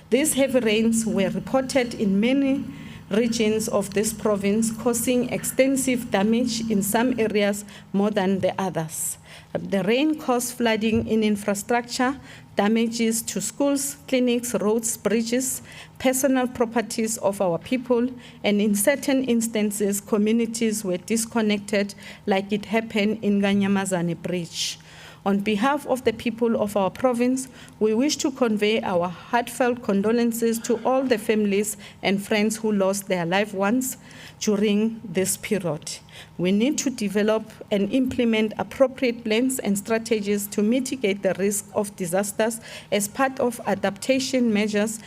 These heavy rains were reported in many regions of this province, causing extensive damage in some areas more than the others. The rain caused flooding in infrastructure, damages to schools, clinics, roads, bridges, personal properties of our people, and in certain instances, communities were disconnected, like it happened in Ganyamazane Bridge. On behalf of the people of our province, we wish to convey our heartfelt condolences to all the families and friends who lost their loved ones during this period. We need to develop and implement appropriate plans and strategies to mitigate the risk of disasters as part of adaptation measures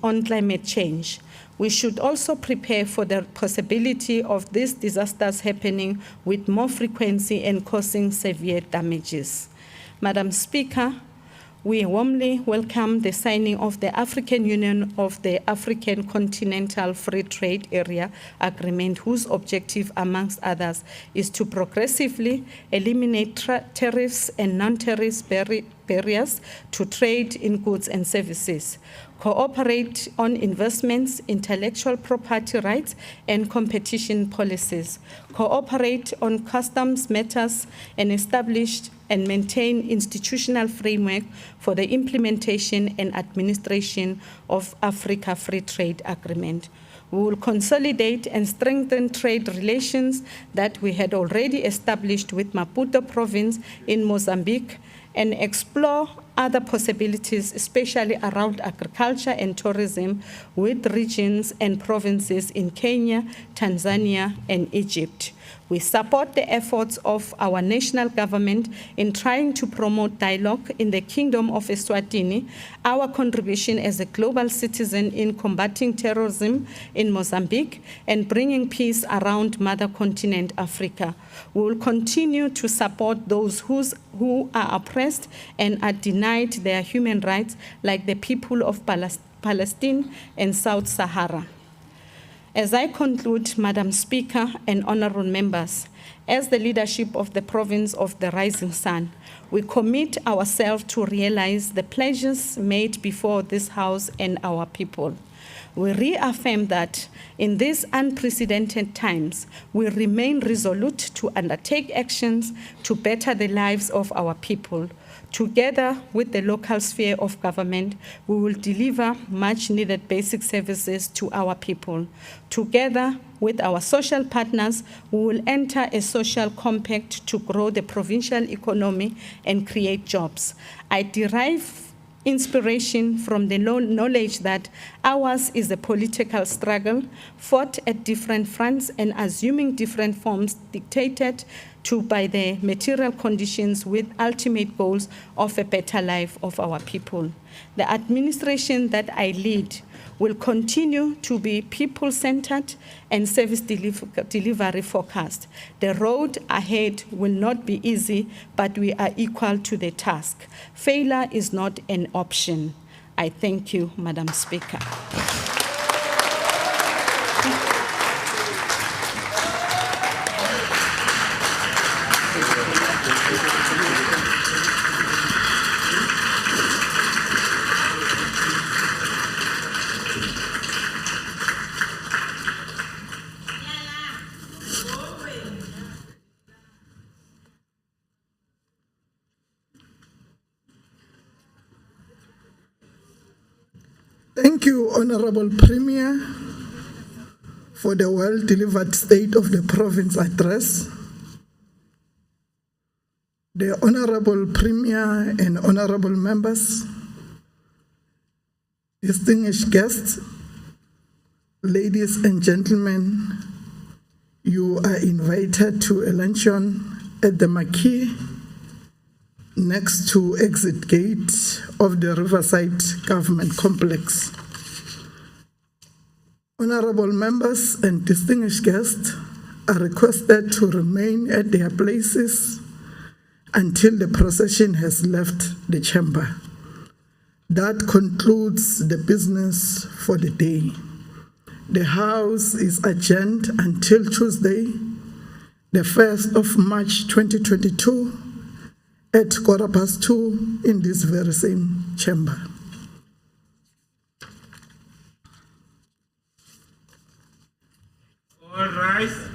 on climate change. We should also prepare for the possibility of these disasters happening with more frequency and causing severe damages. Madam Speaker, we warmly welcome the signing of the African Union of the African Continental Free Trade Area Agreement, whose objective, amongst others, is to progressively eliminate tariffs and non-tariff barriers to trade in goods and services, cooperate on investments, intellectual property rights, and competition policies, cooperate on customs matters, and establish and maintain institutional framework for the implementation and administration of Africa Free Trade Agreement. We will consolidate and strengthen trade relations that we had already established with Maputo province in Mozambique and explore other possibilities, especially around agriculture and tourism, with regions and provinces in Kenya, Tanzania, and Egypt. We support the efforts of our national government in trying to promote dialogue in the Kingdom of Eswatini, our contribution as a global citizen in combating terrorism in Mozambique, and bringing peace around mother continent Africa. We will continue to support those who are oppressed and are denied their human rights, like the people of Palestine and South Sahara. As I conclude, Madam Speaker and honorable members, as the leadership of the province of the Rising Sun, we commit ourselves to realize the pledges made before this House and our people. We reaffirm that in these unprecedented times, we remain resolute to undertake actions to better the lives of our people. Together with the local sphere of government, we will deliver much-needed basic services to our people. Together with our social partners, we will enter a social compact to grow the provincial economy and create jobs. I derive inspiration from the knowledge that ours is a political struggle fought at different fronts and assuming different forms dictated to by the material conditions with ultimate goals of a better life of our people. The administration that I lead will continue to be people-centered and service delivery focused. The road ahead will not be easy, but we are equal to the task. Failure is not an option. I thank you, Madam Speaker. Thank you, Honorable Premier, for the well-delivered State of the Province address. The Honorable Premier and Honorable members, distinguished guests, ladies and gentlemen, you are invited to a luncheon at the Marquee next to exit gate of the Riverside Government Complex. Honorable members and distinguished guests are requested to remain at their places until the procession has left the chamber. That concludes the business for the day. The House is adjourned until Tuesday, the 1st of March 2022, at 2:15 in this very same chamber. Vice